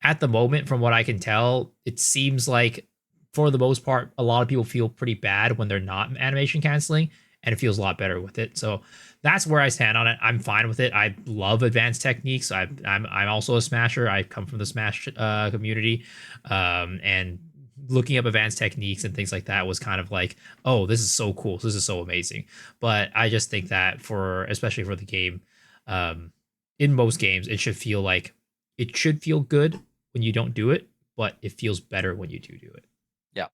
S3: At the moment, from what I can tell, it seems like for the most part, a lot of people feel pretty bad when they're not animation canceling, and it feels a lot better with it. So that's where I stand on it. I'm fine with it. I love advanced techniques. I'm also a smasher. I come from the smash community, and looking up advanced techniques and things like that was kind of like, oh, this is so cool. This is so amazing. But I just think that especially for the game, in most games, it should feel good when you don't do it, but it feels better when you do it.
S4: Yeah,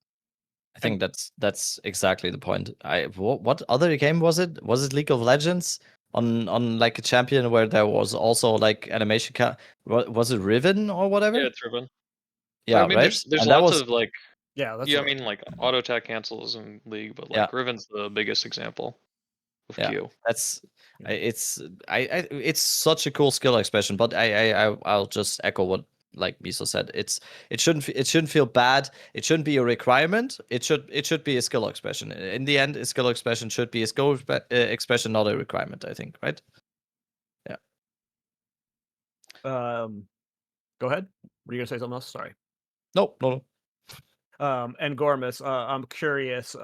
S4: I think that's exactly the point. What other game was it? Was it League of Legends on like a champion where there was also like animation? Was it Riven or whatever?
S2: Yeah, it's Riven.
S4: Yeah,
S2: I mean,
S4: right.
S2: there's
S4: And that
S2: lots
S4: was
S2: of like
S1: Yeah,
S2: I mean like auto attack cancels in League, but
S4: yeah.
S2: like Riven's the biggest example of
S4: Yeah,
S2: Q.
S4: that's it's such a cool skill expression. But I'll just echo what like Miso said. It shouldn't feel bad. It shouldn't be a requirement. It should be a skill expression. In the end, a skill expression should be a skill expression, not a requirement. I think, right? Yeah.
S1: Go ahead. Were you gonna say something else? Sorry.
S4: No.
S1: And Gormus, I'm curious.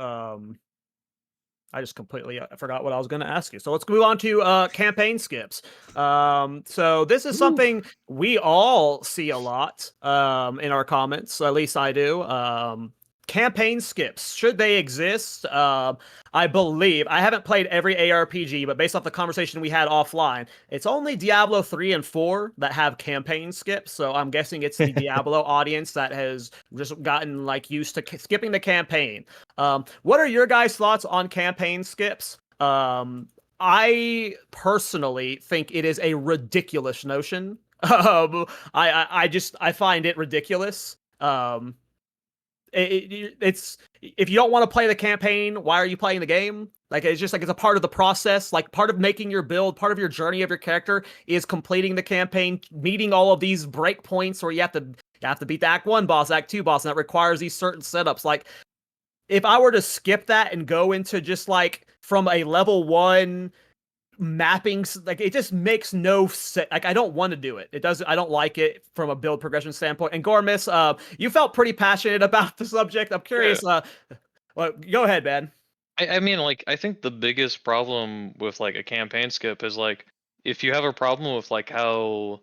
S1: I just completely forgot what I was going to ask you. So let's move on to campaign skips. So this is something we all see a lot in our comments. At least I do. Campaign skips, should they exist? I believe I haven't played every ARPG, but based off the conversation we had offline, it's only Diablo 3 and 4 that have campaign skips. So I'm guessing it's the Diablo audience that has just gotten like used to skipping the campaign. What are your guys' thoughts on campaign skips? I personally think it is a ridiculous notion. I find it ridiculous. It's if you don't want to play the campaign, why are you playing the game? Like it's just like it's a part of the process. Like part of making your build, part of your journey of your character is completing the campaign, meeting all of these breakpoints where you have to beat the Act 1 boss, Act 2 boss, and that requires these certain setups. Like if I were to skip that and go into just like from a level 1 mapping, like it just makes no sense. Like I don't want to do it. I don't like it from a build progression standpoint. And Gormis, you felt pretty passionate about the subject. I'm curious.
S2: Yeah.
S1: Well, go ahead, man.
S2: I mean, like, I think the biggest problem with like a campaign skip is like if you have a problem with like how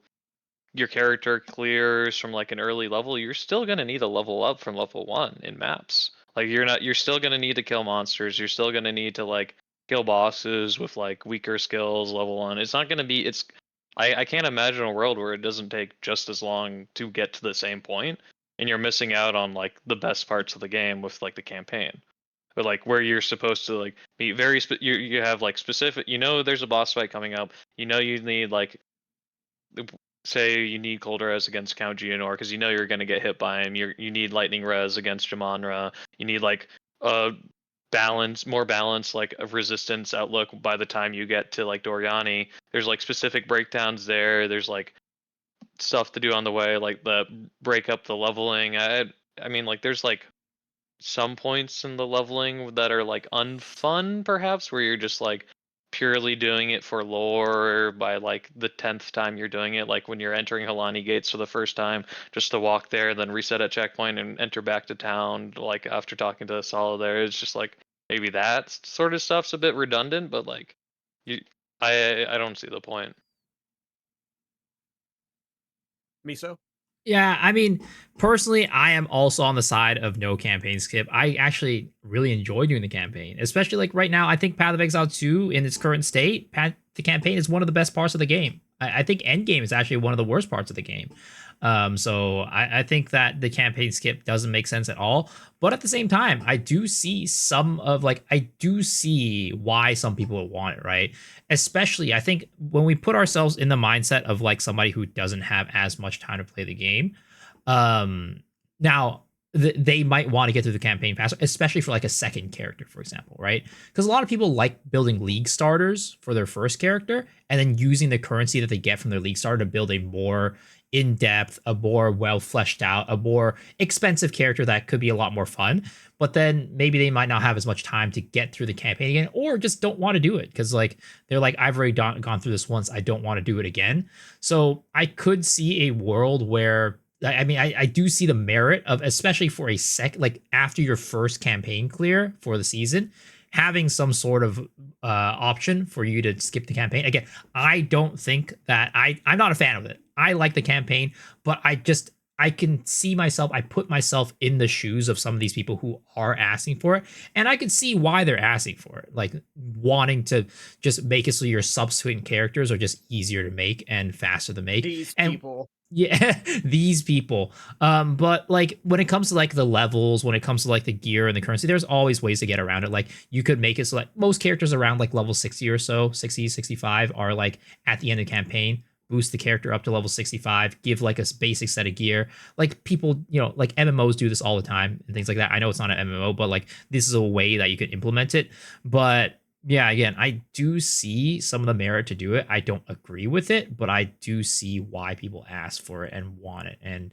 S2: your character clears from like an early level, you're still gonna need a level up from level 1 in maps. Like you're still gonna need to kill monsters. You're still gonna need to like kill bosses with like weaker skills level 1. It's not gonna be. I can't imagine a world where it doesn't take just as long to get to the same point, and you're missing out on like the best parts of the game with like the campaign. But like where you're supposed to like be very you have like specific, there's a boss fight coming up, you need like, say you need cold res against Count Geonor because you're going to get hit by him. You need lightning res against Jamanra. You need like more balance, like of resistance outlook by the time you get to like Doriani. There's like specific breakdowns there. There's like stuff to do on the way, like the break up the leveling. I mean, like there's like some points in the leveling that are like unfun, perhaps, where you're just like purely doing it for lore by like the 10th time you're doing it, like when you're entering Halani Gates for the first time, just to walk there, then reset at checkpoint and enter back to town, like after talking to Sala there, it's just like maybe that sort of stuff's a bit redundant, but like you I don't see the point.
S1: Miso?
S3: Yeah, I mean, personally, I am also on the side of no campaign skip. I actually really enjoy doing the campaign, especially like right now. I think Path of Exile 2 in its current state, the campaign is one of the best parts of the game. I think Endgame is actually one of the worst parts of the game. So I think that the campaign skip doesn't make sense at all. But at the same time, I do see why some people would want it, right? Especially, I think when we put ourselves in the mindset of like somebody who doesn't have as much time to play the game, now they might want to get through the campaign faster, especially for like a second character, for example, right? Because a lot of people like building league starters for their first character and then using the currency that they get from their league starter to build a more in-depth, a more well fleshed out, a more expensive character that could be a lot more fun. But then maybe they might not have as much time to get through the campaign again, or just don't want to do it because like they're like, I've already gone through this once, I don't want to do it again. So I could see a world where I mean, I do see the merit of, especially for a like after your first campaign clear for the season, having some sort of option for you to skip the campaign. Again, I don't think that I'm not a fan of it. I like the campaign, but I can see myself, I put myself in the shoes of some of these people who are asking for it, and I can see why they're asking for it. Like wanting to just make it so your subsequent characters are just easier to make and faster to make.
S1: These
S3: and
S1: people.
S3: Yeah, these people. But like when it comes to like the levels, when it comes to like the gear and the currency, there's always ways to get around it. Like you could make it so like most characters around like level 60 or so, 60, 65 are like at the end of the campaign, boost the character up to level 65, give like a basic set of gear. Like people, like MMOs do this all the time and things like that. I know it's not an MMO, but like this is a way that you could implement it. But yeah, again, I do see some of the merit to do it. I don't agree with it, but I do see why people ask for it and want it. And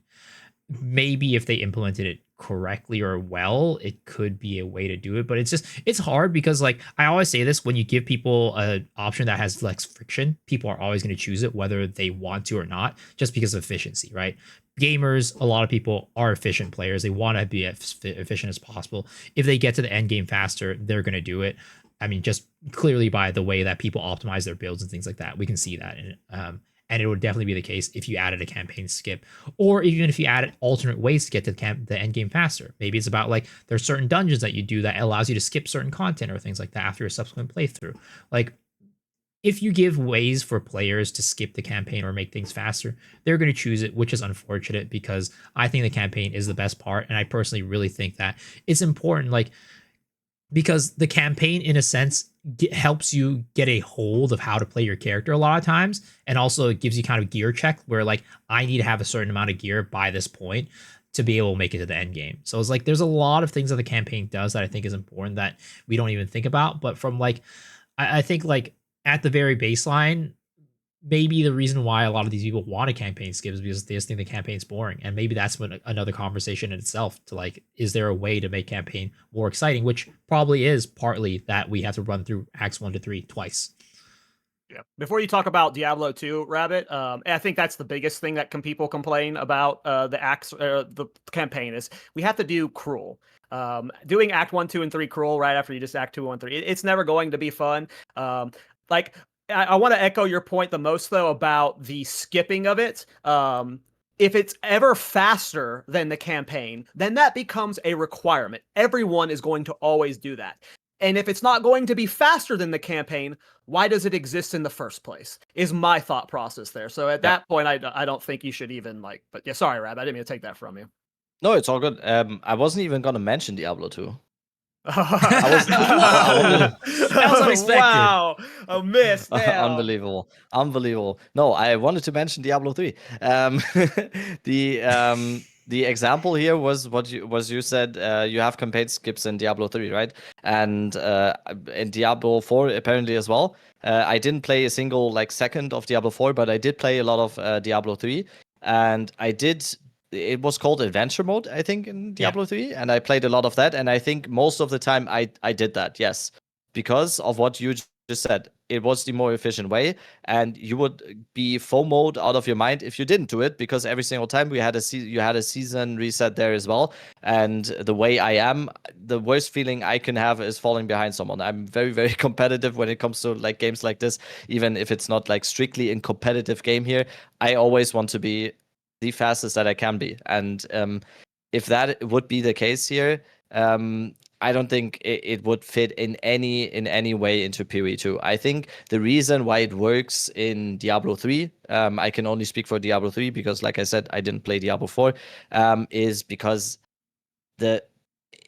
S3: maybe if they implemented it correctly or well, it could be a way to do it. But it's hard because like I always say this, when you give people an option that has less friction, people are always going to choose it whether they want to or not, just because of efficiency, right? Gamers, a lot of people are efficient players. They want to be as efficient as possible. If they get to the end game faster, they're going to do it. I mean, just clearly by the way that people optimize their builds and things like that, we can see that. And it would definitely be the case if you added a campaign skip, or even if you added alternate ways to get to the end game faster. Maybe it's about like there's certain dungeons that you do that allows you to skip certain content or things like that after a subsequent playthrough. Like if you give ways for players to skip the campaign or make things faster, they're going to choose it, which is unfortunate because I think the campaign is the best part. And I personally really think that it's important, like, because the campaign in a sense helps you get a hold of how to play your character a lot of times, and also it gives you kind of gear check where like I need to have a certain amount of gear by this point to be able to make it to the end game. So it's like there's a lot of things that the campaign does that I think is important that we don't even think about. But from like I think like at the very baseline, maybe the reason why a lot of these people want a campaign skip is because they just think the campaign's boring. And maybe that's when another conversation in itself to like, is there a way to make campaign more exciting? Which probably is partly that we have to run through acts 1 to 3 twice.
S1: Yeah. Before you talk about Diablo 2, Rabbit, I think that's the biggest thing that people complain about the campaign is we have to do cruel. Doing Act 1, 2, and 3 cruel right after you just Act 2, 1, 3, it's never going to be fun. Like I want to echo your point the most though about the skipping of it. If it's ever faster than the campaign, then that becomes a requirement. Everyone is going to always do that. And if it's not going to be faster than the campaign, why does it exist in the first place? Is my thought process there. So at that point, I don't think you should even like. But yeah, sorry, Rab, I didn't mean to take that from you.
S4: No, it's all good. I wasn't even gonna mention Diablo 2.
S3: That was unexpected.
S1: Wow, a miss.
S4: Unbelievable. No, I wanted to mention Diablo 3. The example here was what you said. You have campaign skips in Diablo 3, right? And in Diablo 4 apparently as well. I didn't play a single like second of Diablo 4, but I did play a lot of Diablo 3, and I did. It was called adventure mode, I think, in Diablo 3, and I played a lot of that, and I think most of the time I did that, yes, because of what you just said, it was the more efficient way, and you would be FOMO'd out of your mind if you didn't do it, because every single time you had a season reset there as well. And the way I am, the worst feeling I can have is falling behind someone. I'm very, very competitive when it comes to like games like this, even if it's not like strictly in competitive game here. I always want to be the fastest that I can be, and if that would be the case here, I don't think it would fit in any way into PoE 2. I think the reason why it works in Diablo 3, I can only speak for Diablo 3 because, like I said, I didn't play Diablo 4, is because it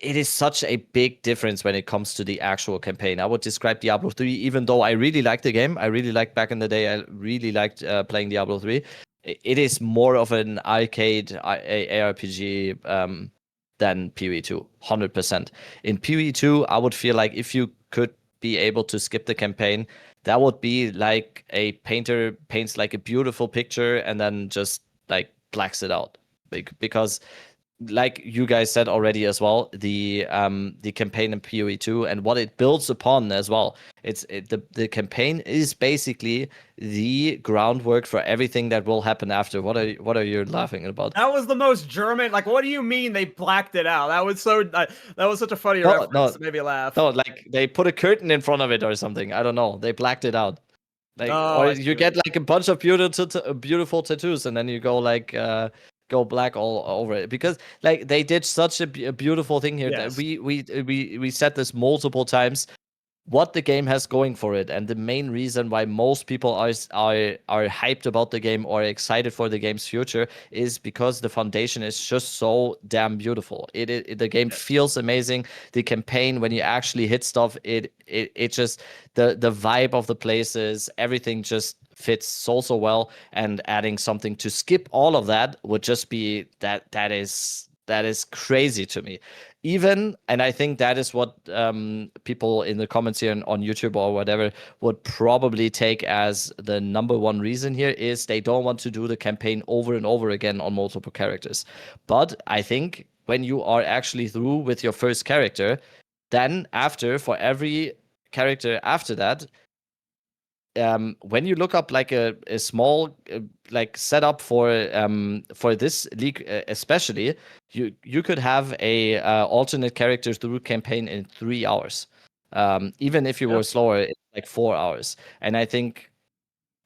S4: is such a big difference when it comes to the actual campaign. I would describe Diablo 3, even though I really liked the game, I really liked back in the day, I really liked playing Diablo 3. It is more of an arcade ARPG than PoE 2, 100%. In PoE 2, I would feel like if you could be able to skip the campaign, that would be like a painter paints like a beautiful picture and then just like blacks it out. Because like you guys said already as well, the campaign in PoE 2 and what it builds upon as well. The campaign is basically the groundwork for everything that will happen after. What are you laughing about?
S1: That was the most German. Like, what do you mean they blacked it out? That was such a funny
S4: No,
S1: reference.
S4: no.
S1: It made me laugh.
S4: No, like they put a curtain in front of it or something. I don't know. They blacked it out. Like,
S1: Oh,
S4: or
S1: I see
S4: you
S1: what
S4: get
S1: you
S4: like a bunch of beautiful tattoos, and then you go like go black all over it, because like they did such a beautiful thing here.
S1: Yes.
S4: That we said this multiple times. What the game has going for it, and the main reason why most people are hyped about the game or excited for the game's future, is because the foundation is just so damn beautiful. The game feels amazing. The campaign, when you actually hit stuff, it just the vibe of the places, everything just fits so well. And adding something to skip all of that would just be that is crazy to me. Even, and I think that is what people in the comments here on YouTube or whatever would probably take as the number one reason here, is they don't want to do the campaign over and over again on multiple characters. But I think when you are actually through with your first character, then after, for every character after that, when you look up like a small like setup for this league especially, you could have a alternate character through campaign in 3 hours. Even if you were slower, it's like 4 hours. And I think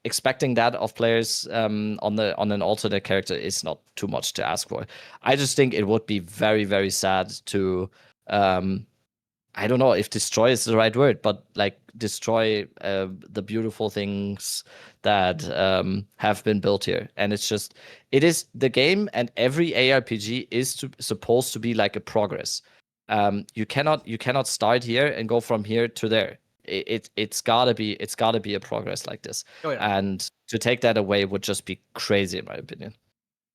S4: expecting that of players on an alternate character is not too much to ask for. I just think it would be very, very sad to I don't know if destroy is the right word, but like destroy the beautiful things that have been built here. And it is the game, and every ARPG is supposed to be like a progress. You cannot start here and go from here to there. It's gotta be a progress like this.
S1: Oh, yeah.
S4: And to take that away would just be crazy, in my opinion.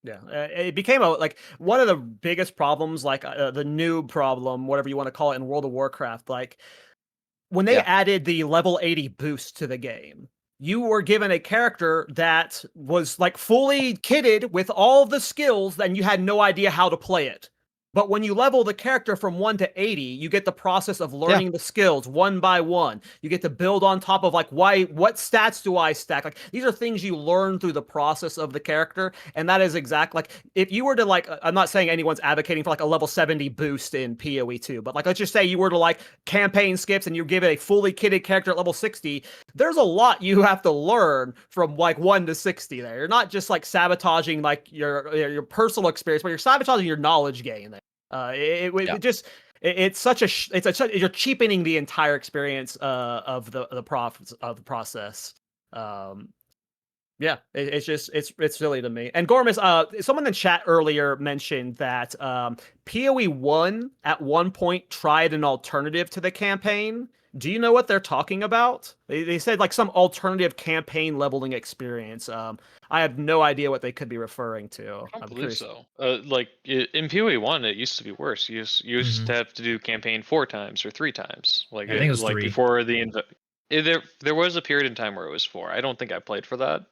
S1: Yeah, it became one of the biggest problems, like the noob problem, whatever you want to call it, in World of Warcraft. Like when they added the level 80 boost to the game, you were given a character that was like fully kitted with all the skills, and you had no idea how to play it. But when you level the character from 1 to 80, you get the process of learning the skills one by one. You get to build on top of like, what stats do I stack? Like, these are things you learn through the process of the character. And that is like, if you were to like, I'm not saying anyone's advocating for like a level 70 boost in PoE 2, but like, let's just say you were to like campaign skips and you give it a fully kitted character at level 60, there's a lot you have to learn from like 1 to 60 there. You're not just like sabotaging like your personal experience, but you're sabotaging your knowledge gain there. It's you're cheapening the entire experience of the process. It's silly to me. And Gormus, someone in the chat earlier mentioned that PoE 1 at one point tried an alternative to the campaign. Do you know what they're talking about? They said like some alternative campaign leveling experience. I have no idea what they could be referring to.
S2: I don't
S1: I'm
S2: believe
S1: curious.
S2: so. Like in PoE 1, it used to be worse. You used to have to do campaign 4 times or 3 times. Like
S3: I think it was
S2: like
S3: 3.
S2: before there was a period in time where it was 4. I don't think I played for that.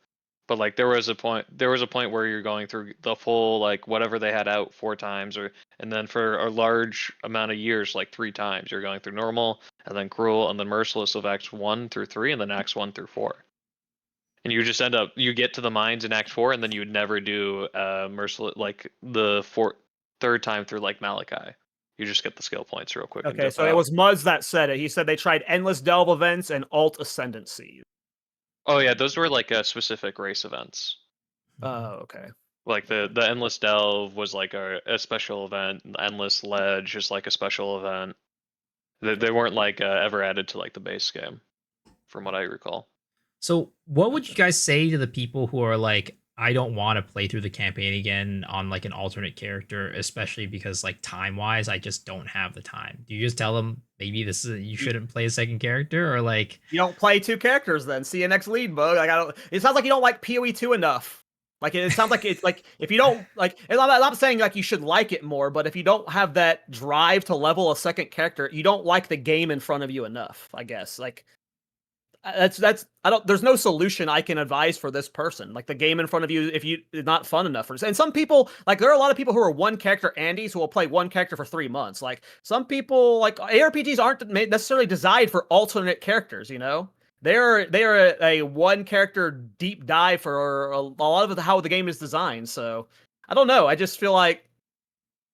S2: But like there was a point where you're going through the full like whatever they had out 4 times, and then for a large amount of years, like 3 times, you're going through normal and then cruel and then merciless of acts 1 through 3 and then acts 1 through 4. And you just you get to the mines in Act 4, and then you would never do merciless like the third time through like Malachi. You just get the skill points real quick.
S1: Okay, so it was Muzz that said it. He said they tried endless delve events and alt ascendancy.
S2: Oh yeah, those were like specific race events.
S1: Oh, okay.
S2: Like the endless delve was like a special event. The endless ledge is like a special event. They weren't like ever added to like the base game, from what I recall.
S3: So, what would you guys say to the people who are like, I don't want to play through the campaign again on like an alternate character, especially because like time wise, I just don't have the time. Do you just tell them maybe you shouldn't play a second character, or like
S1: you don't play 2 characters? Then see you next lead, bug. Like it sounds like you don't like POE 2 enough. Like it sounds like it's like if you don't like, I'm not saying like you should like it more, but if you don't have that drive to level a second character, you don't like the game in front of you enough. I guess like. That's I don't there's no solution I can advise for this person. Like the game in front of you, if you is not fun enough for, and some people, like there are a lot of people who are one character Andes who will play one character for 3 months. Like some people, like ARPGs aren't necessarily designed for alternate characters, you know? They're a one character deep dive for a lot of how the game is designed. So I don't know. I just feel like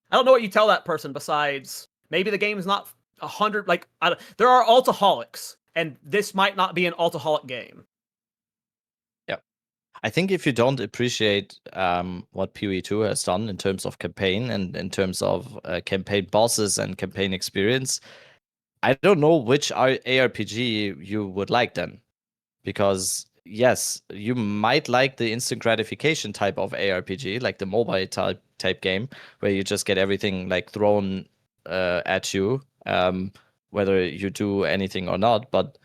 S1: I don't know what you tell that person besides maybe the game is not 100. Like there are altaholics. And this might not be an altaholic game.
S4: Yeah. I think if you don't appreciate what PoE 2 has done in terms of campaign and in terms of campaign bosses and campaign experience, I don't know which ARPG you would like then. Because, yes, you might like the instant gratification type of ARPG, like the mobile type game, where you just get everything like thrown at you. Whether you do anything or not, but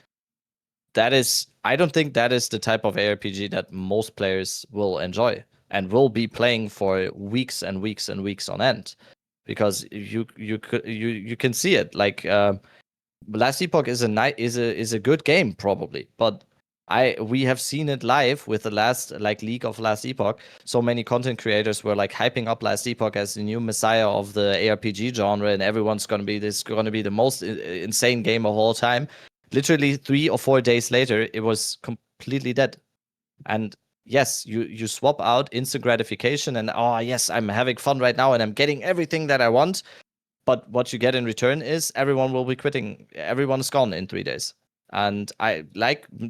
S4: I don't think that is the type of ARPG that most players will enjoy and will be playing for weeks and weeks and weeks on end, because you can see it. Like Last Epoch is a good game probably, but we have seen it live with the last like leak of Last Epoch. So many content creators were like hyping up Last Epoch as the new messiah of the ARPG genre, and everyone's gonna be the most insane game of all time. Literally 3 or 4 days later, it was completely dead. And yes, you swap out instant gratification and yes, I'm having fun right now and I'm getting everything that I want. But what you get in return is everyone will be quitting. Everyone's gone in 3 days. And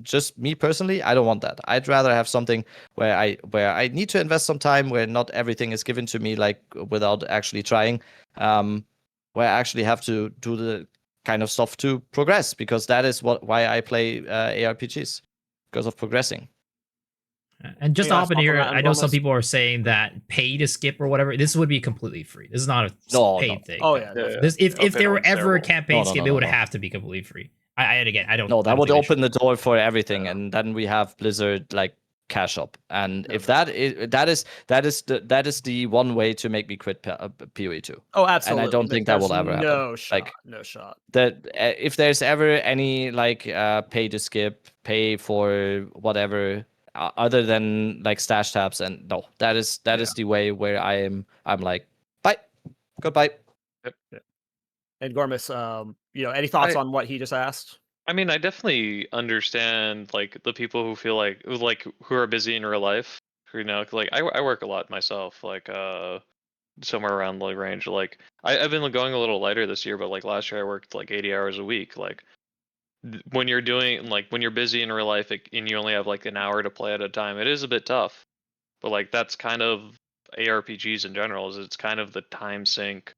S4: just me personally, I don't want that. I'd rather have something where I need to invest some time, where not everything is given to me like without actually trying, where I actually have to do the kind of stuff to progress, because that is why I play ARPGs, because of progressing.
S3: And just to hop in here, I know some people are saying that pay to skip or whatever. This would be completely free. This is not a paid thing.
S1: Oh yeah.
S3: This if there were ever a campaign skip, it would have to be completely free. I don't.
S4: No, that would open the door for everything, and then we have Blizzard like cash up. And if that is the one way to make me quit PoE 2.
S1: Oh, absolutely.
S4: And I don't think that will ever happen.
S1: No shot. No shot.
S4: That if there's ever any like pay to skip, pay for whatever other than like stash tabs, and no, that is the way where I'm like, bye, goodbye.
S2: Yep.
S1: And Gormus, any thoughts on what he just asked?
S2: I mean, I definitely understand like the people who feel like who are busy in real life. Like I work a lot myself, like somewhere around the range. Like I've been going a little lighter this year, but like last year I worked like 80 hours a week. Like when you're busy in real life and you only have like an hour to play at a time, it is a bit tough. But like that's kind of ARPGs in general. Is it's kind of the time sink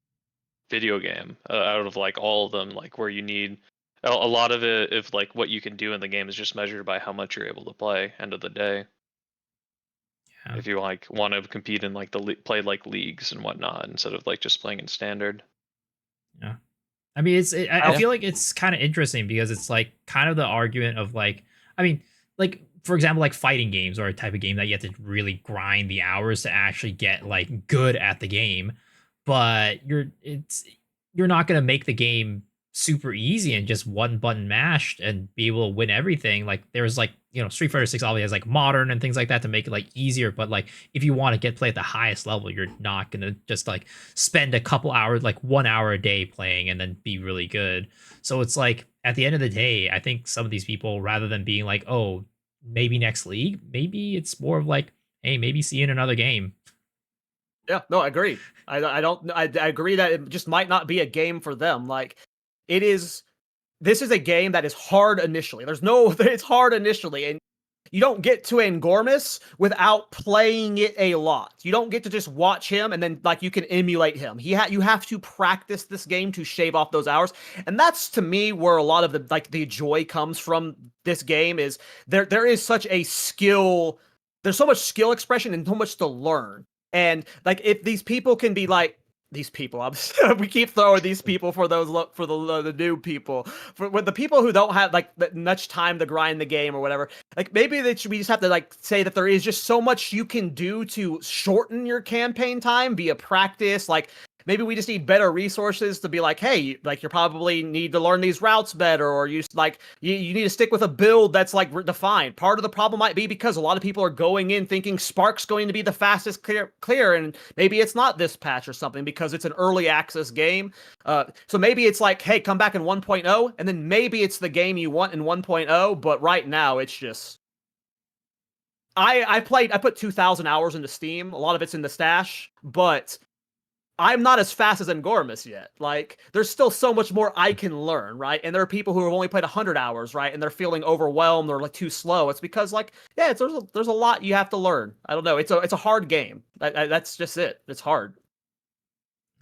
S2: video game out of like all of them, like where you need a lot of it. If like what you can do in the game is just measured by how much you're able to play end of the day. Yeah. If you like want to compete in like play like leagues and whatnot instead of like just playing in standard.
S3: Yeah. I mean, I feel like it's kind of interesting because it's like kind of the argument of like, I mean, like for example, like fighting games are a type of game that you have to really grind the hours to actually get like good at the game, but you're not going to make the game super easy and just one button mashed and be able to win everything. Like there's like, Street Fighter 6 obviously has like modern and things like that to make it like easier, but like if you want to play at the highest level, you're not gonna just like spend a couple hours, like 1 hour a day playing and then be really good. So it's like at the end of the day, I think some of these people, rather than being like, oh, maybe next league, maybe it's more of like, hey, maybe see you in another game.
S1: Yeah, no, I agree. I agree that it just might not be a game for them. Like this is a game that is hard initially. It's hard initially, and you don't get to Angormus without playing it a lot. You don't get to just watch him and then like you can emulate him. You have to practice this game to shave off those hours, and that's to me where a lot of the joy comes from. This game is there is such a skill. There's so much skill expression and so much to learn. And like if these people can be like. These people, we keep throwing these people for the new people, with the people who don't have like much time to grind the game or whatever. Like maybe we just have to like say that there is just so much you can do to shorten your campaign time via practice. Like maybe we just need better resources to be like, hey, like you probably need to learn these routes better, or you need to stick with a build that's like defined. Part of the problem might be because a lot of people are going in thinking Spark's going to be the fastest clear, and maybe it's not this patch or something because it's an early access game. So maybe it's like, hey, come back in 1.0, and then maybe it's the game you want in 1.0, but right now it's just. I put 2,000 hours into Steam. A lot of it's in the stash, but I'm not as fast as Angormus yet. Like, there's still so much more I can learn, right? And there are people who have only played 100 hours, right? And they're feeling overwhelmed or like too slow. It's because like, yeah, there's a lot you have to learn. I don't know. It's a hard game. That's just it. It's hard.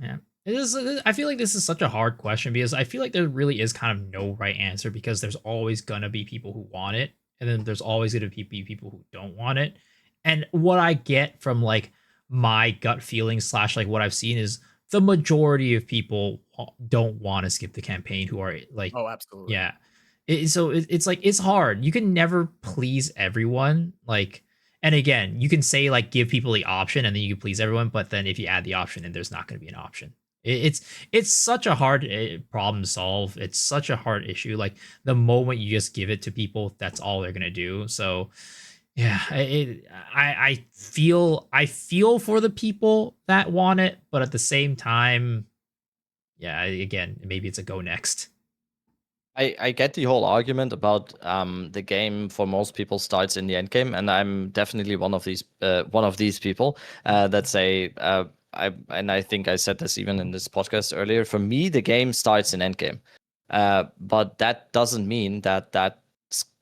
S3: Yeah. It is. I feel like this is such a hard question because I feel like there really is kind of no right answer because there's always gonna be people who want it, and then there's always gonna be people who don't want it. And what I get from like my gut feeling / like what I've seen is the majority of people don't want to skip the campaign who are like,
S1: oh, absolutely.
S3: Yeah. It's like, it's hard. You can never please everyone. Like, and again, you can say like, give people the option and then you can please everyone. But then if you add the option, then there's not going to be an option. It's such a hard problem to solve. It's such a hard issue. Like the moment you just give it to people, that's all they're going to do. So yeah, I feel for the people that want it, but at the same time, yeah, again, maybe it's a go next.
S4: I get the whole argument about the game for most people starts in the end game, and I'm definitely one of these people that say I think I said this even in this podcast earlier. For me, the game starts in end game, but that doesn't mean that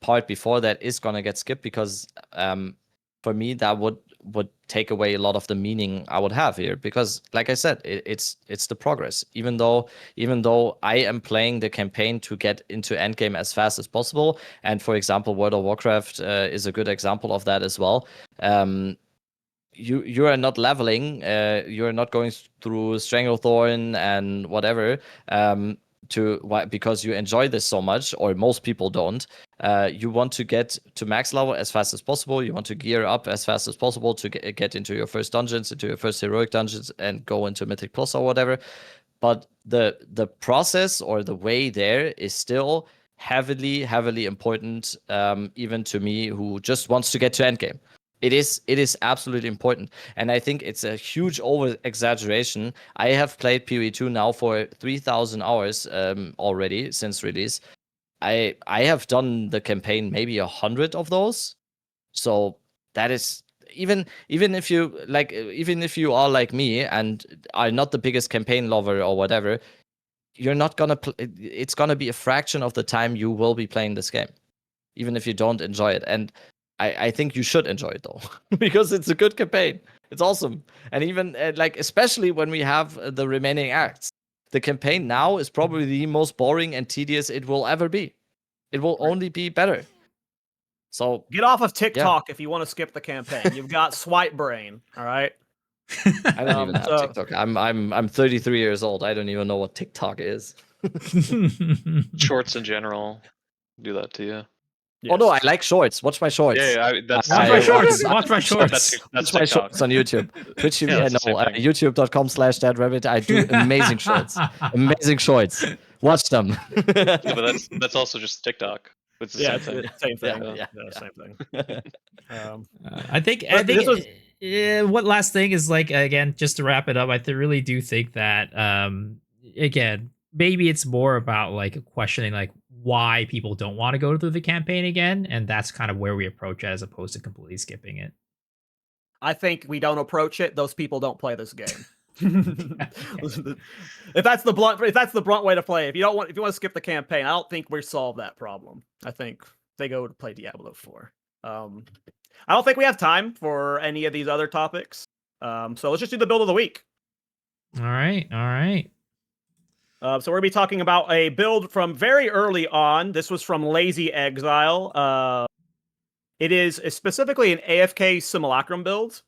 S4: part before that is gonna get skipped because for me that would take away a lot of the meaning I would have here, because like I said, it's the progress. Even though I am playing the campaign to get into endgame as fast as possible, and for example World of Warcraft is a good example of that as well. You are not leveling, you are not going through Stranglethorn and whatever because you enjoy this so much, or most people don't. You want to get to max level as fast as possible. You want to gear up as fast as possible to get into your first dungeons, into your first heroic dungeons, and go into Mythic Plus or whatever. But the process or the way there is still heavily important, even to me who just wants to get to endgame. It is absolutely important, and I think it's a huge over exaggeration. I have played POE 2 now for 3,000 hours already since release. I have done the campaign maybe 100 of those, so that is even if you are like me and are not the biggest campaign lover or whatever, you're not gonna. It's gonna be a fraction of the time you will be playing this game, even if you don't enjoy it. And I think you should enjoy it though, because it's a good campaign. It's awesome. And even especially when we have the remaining acts, the campaign now is probably the most boring and tedious it will ever be. It will only be better. So
S1: get off of TikTok if you want to skip the campaign. You've got swipe brain, all right?
S4: I don't even have TikTok. I'm 33 years old. I don't even know what TikTok is.
S2: Shorts in general do that to you.
S4: Yes. Oh no, I like shorts. Watch my shorts.
S3: Watch my shorts. Watch my shorts.
S2: That's
S4: my shorts on YouTube. Twitch TV, YouTube.com/DadRabbit. I do amazing shorts. Amazing shorts. Watch them.
S2: Yeah, but that's also just TikTok. It's the
S1: Yeah,
S2: same
S1: it's
S2: thing.
S1: the same thing.
S4: Yeah.
S1: Same thing.
S3: I think
S1: But this was-
S3: what last thing is like, again, just to wrap it up, really do think that again, maybe it's more about like questioning like why people don't want to go through the campaign again, and that's kind of where we approach it as opposed to completely skipping it.
S1: I think we don't approach it. Those people don't play this game. If that's the blunt way to play, if you want to skip the campaign, I don't think we solve that problem. I think they go to play Diablo 4. I don't think we have time for any of these other topics. So let's just do the build of the week.
S3: All right.
S1: So we're gonna be talking about a build from very early on. This was from Lazy Exile. It is specifically an AFK Simulacrum build.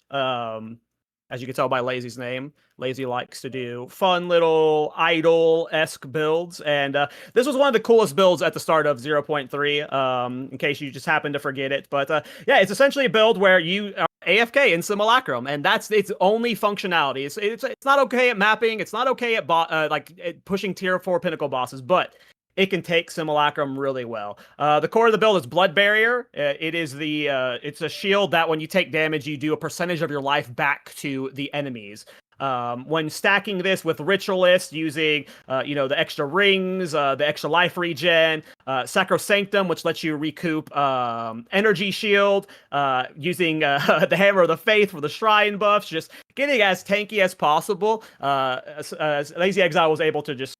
S1: As you can tell by Lazy's name, Lazy likes to do fun little idle-esque builds, and this was one of the coolest builds at the start of 0.3, in case you just happened to forget it. But yeah, it's essentially a build where you are AFK in Simulacrum, and that's its only functionality. It's not okay at mapping. It's not okay at pushing tier 4 Pinnacle bosses, but it can take Simulacrum really well. The core of the build is Blood Barrier. It's a shield that when you take damage, you do a percentage of your life back to the enemies. When stacking this with Ritualist, using the extra rings, the extra life regen, Sacrosanctum, which lets you recoup energy shield, using the Hammer of the Faith for the shrine buffs, just getting as tanky as possible. As Lazy Exile was able to just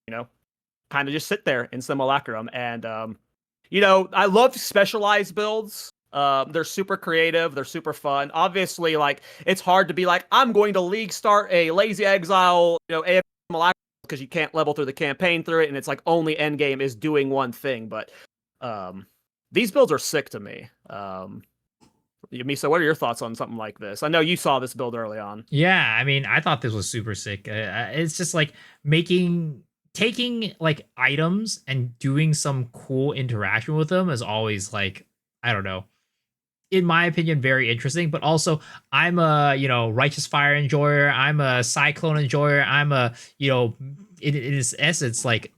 S1: kind of just sit there in Simulacrum. And, I love specialized builds. They're super creative. They're super fun. Obviously, like, it's hard to be like, I'm going to league start a Lazy Exile, AFK Simulacrum, because you can't level through the campaign through it. And it's like only endgame is doing one thing. But these builds are sick to me. Misa, what are your thoughts on something like this? I know you saw this build early on.
S3: Yeah, I mean, I thought this was super sick. It's just like taking like items and doing some cool interaction with them is always like, I don't know, in my opinion, very interesting. But also, I'm a righteous fire enjoyer. I'm a cyclone enjoyer. I'm a in its essence like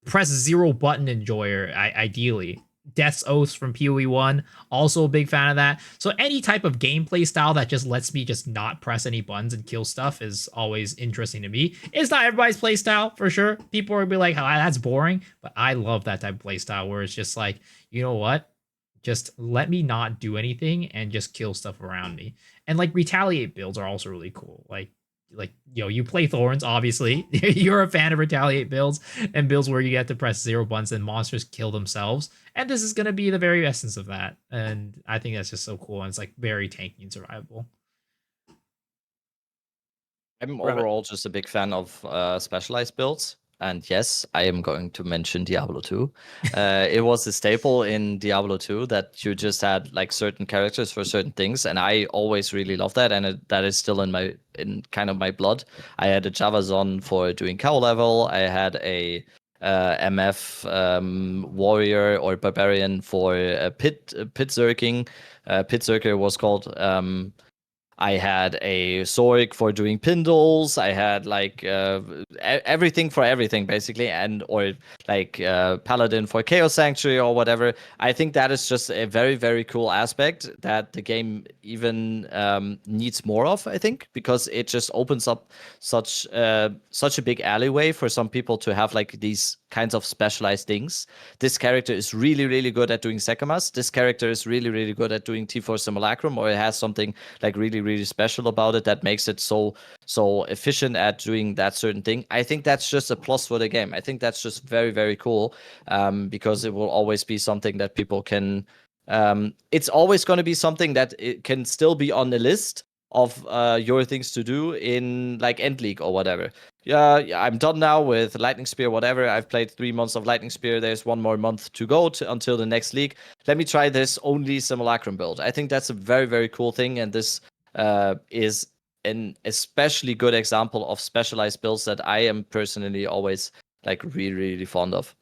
S3: press 0 button enjoyer. Ideally, Death's Oath from POE 1, also a big fan of that. So any type of gameplay style that just lets me just not press any buttons and kill stuff is always interesting to me. It's not everybody's play style, for sure. People will be like, oh, that's boring. But I love that type of play style where it's just like, you know what? Just let me not do anything and just kill stuff around me. And like retaliate builds are also really cool. Like you play Thorns, obviously. You're a fan of retaliate builds and builds where you get to press 0 buttons and monsters kill themselves. And this is going to be the very essence of that. And I think that's just so cool. And it's like very tanky and survivable.
S4: I'm overall just a big fan of specialized builds. And yes, I am going to mention Diablo 2. It was a staple in Diablo 2 that you just had like certain characters for certain things, and I always really loved that, and that is still in kind of my blood. I had a Javazon for doing cow level. I had a MF warrior or barbarian for pit zerking. Pit zerker was called. I had a Zorik for doing pindles. I had like everything for everything, basically, or like Paladin for Chaos Sanctuary or whatever. I think that is just a very, very cool aspect that the game even needs more of, I think, because it just opens up such a big alleyway for some people to have like these kinds of specialized things. This character is really, really good at doing Sekamas. This character is really, really good at doing T4 Simulacrum, or it has something like really, really special about it that makes it so efficient at doing that certain thing. I think that's just a plus for the game. I think that's just very, very cool, because it will always be something that people can. It's always going to be something that it can still be on the list of your things to do in like End League or whatever. Yeah, I'm done now with Lightning Spear, whatever. I've played 3 months of Lightning Spear. There's 1 more month to go until the next league. Let me try this only Simulacrum build. I think that's a very, very cool thing, and this is an especially good example of specialized builds that I am personally always like really, really fond of.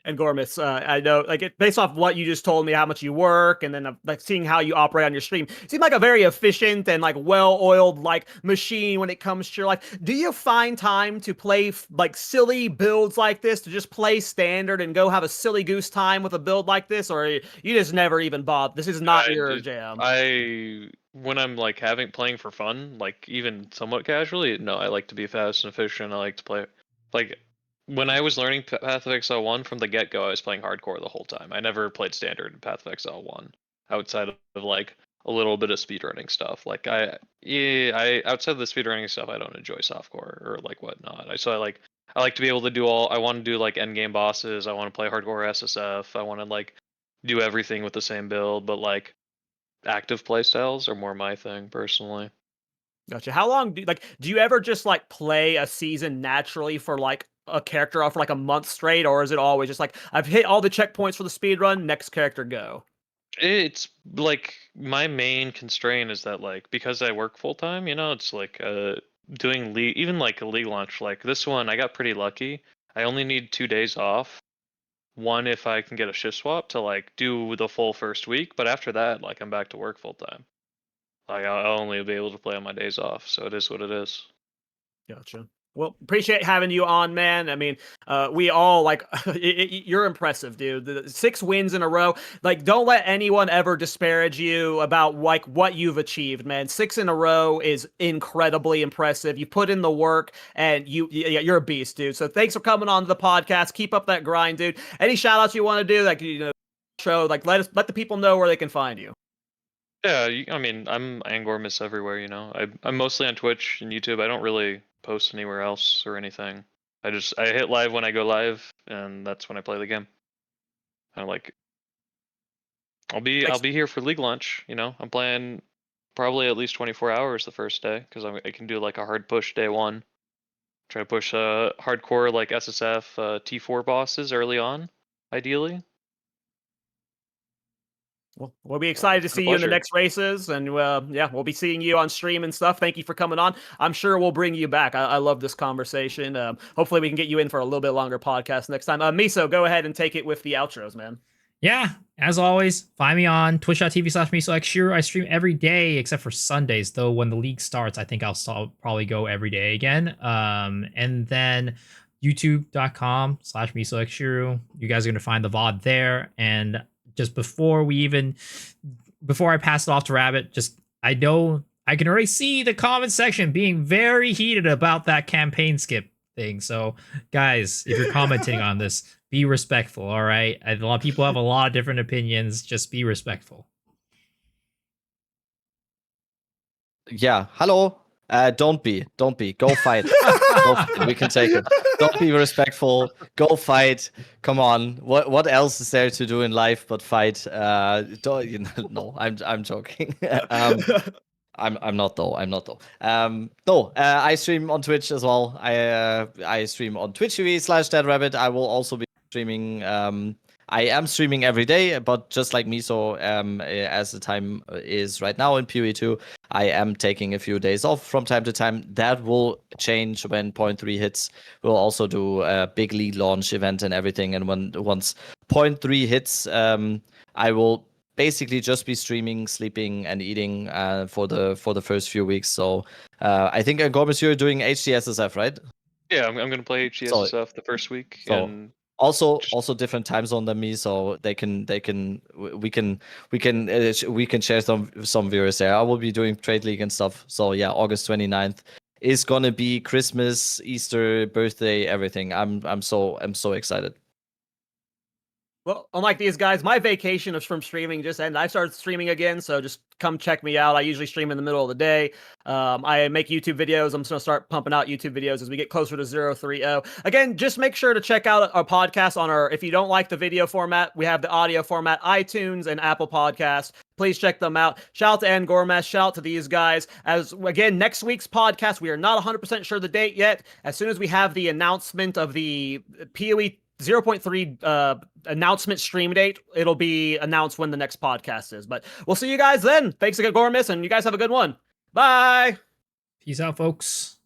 S1: And Gormis, I know, like, based off what you just told me, how much you work, and then like seeing how you operate on your stream, you seem like a very efficient and like well-oiled like machine when it comes to your life. Do you find time to play like silly builds like this, to just play standard and go have a silly goose time with a build like this, or you just never even bother? This is not your jam.
S2: When I'm like playing for fun, like even somewhat casually, no, I like to be fast and efficient. I like to play like when I was learning Path of Exile 1 from the get-go, I was playing hardcore the whole time. I never played standard in Path of Exile 1 outside of like a little bit of speedrunning stuff. Like I outside of the speedrunning stuff, I don't enjoy softcore or like whatnot. I like to be able to do I want to do like endgame bosses. I want to play hardcore SSF. I want to like do everything with the same build, but like active playstyles are more my thing personally.
S1: Gotcha. How long do you ever just like play a season naturally for like a character off for like a month straight, or is it always just like I've hit all the checkpoints for the speed run, next character go?
S2: It's like my main constraint is that like because I work full time, it's like doing league, even like a league launch like this one, I got pretty lucky. I only need 2 days off. One if I can get a shift swap to like do the full first week, but after that, like I'm back to work full time. Like I'll only be able to play on my days off, so it is what it is.
S1: Gotcha. Well, appreciate having you on, man. I mean, we all like you're impressive, dude. The 6 wins in a row. Like, don't let anyone ever disparage you about like what you've achieved, man. 6 in a row is incredibly impressive. You put in the work, and you're a beast, dude. So thanks for coming on to the podcast. Keep up that grind, dude. Any shout outs you want to do, like show, like let the people know where they can find you.
S2: Yeah, I mean, I'm Angormus everywhere, I'm mostly on Twitch and YouTube. I don't really post anywhere else or anything. I hit live when I go live, and that's when I play the game. I like I'll be here for League launch, I'm playing probably at least 24 hours the first day because I can do like a hard push day 1. Try to push hardcore like SSF T4 bosses early on, ideally.
S1: Well, we'll be excited to see you in the next races, and we'll be seeing you on stream and stuff. Thank you for coming on. I'm sure we'll bring you back. I love this conversation. Hopefully we can get you in for a little bit longer podcast next time. Miso, go ahead and take it with the outros, man.
S3: Yeah, as always, find me on twitch.tv/MisoXshiro. I stream every day except for Sundays, though when the league starts, I think I'll probably go every day again. And then youtube.com/MisoXshiro. You guys are going to find the VOD there. And just before I pass it off to Rabbit, I know I can already see the comment section being very heated about that campaign skip thing. So guys, if you're commenting on this, be respectful, all right? A lot of people have a lot of different opinions. Just be respectful.
S4: Yeah, hello. Don't be. Go fight. Go fight. We can take it. Don't be respectful. Go fight. Come on. What else is there to do in life but fight? No, I'm joking. I'm not though. No, I stream on Twitch as well. I stream on Twitch TV/DeadRabbit. I will also be streaming. I am streaming every day, but just like Miso, as the time is right now in POE 2, I am taking a few days off from time to time. That will change when Point 3 hits. We'll also do a big league launch event and everything. And once Point 3 hits, I will basically just be streaming, sleeping, and eating for the first few weeks. So I think Gormis, you're doing HDSSF, right?
S2: Yeah, I'm gonna play HDSSF the first week.
S4: So
S2: and
S4: also different time zone than me, so we can share some viewers there. I will be doing Trade League and stuff. So yeah, August 29th is gonna be Christmas, Easter, birthday, everything. I'm so excited.
S1: Well, unlike these guys, my vacation from streaming just ended. I started streaming again, so just come check me out. I usually stream in the middle of the day. I make YouTube videos. I'm just going to start pumping out YouTube videos as we get closer to 030. Again, just make sure to check out our podcast on if you don't like the video format, we have the audio format, iTunes and Apple Podcasts. Please check them out. Shout out to Angormas. Shout out to these guys. As again, next week's podcast, we are not 100% sure the date yet. As soon as we have the announcement of the POE 0.3 announcement stream date, it'll be announced when the next podcast is. But we'll see you guys then. Thanks again, Gormis, and you guys have a good one. Bye.
S3: Peace out, folks.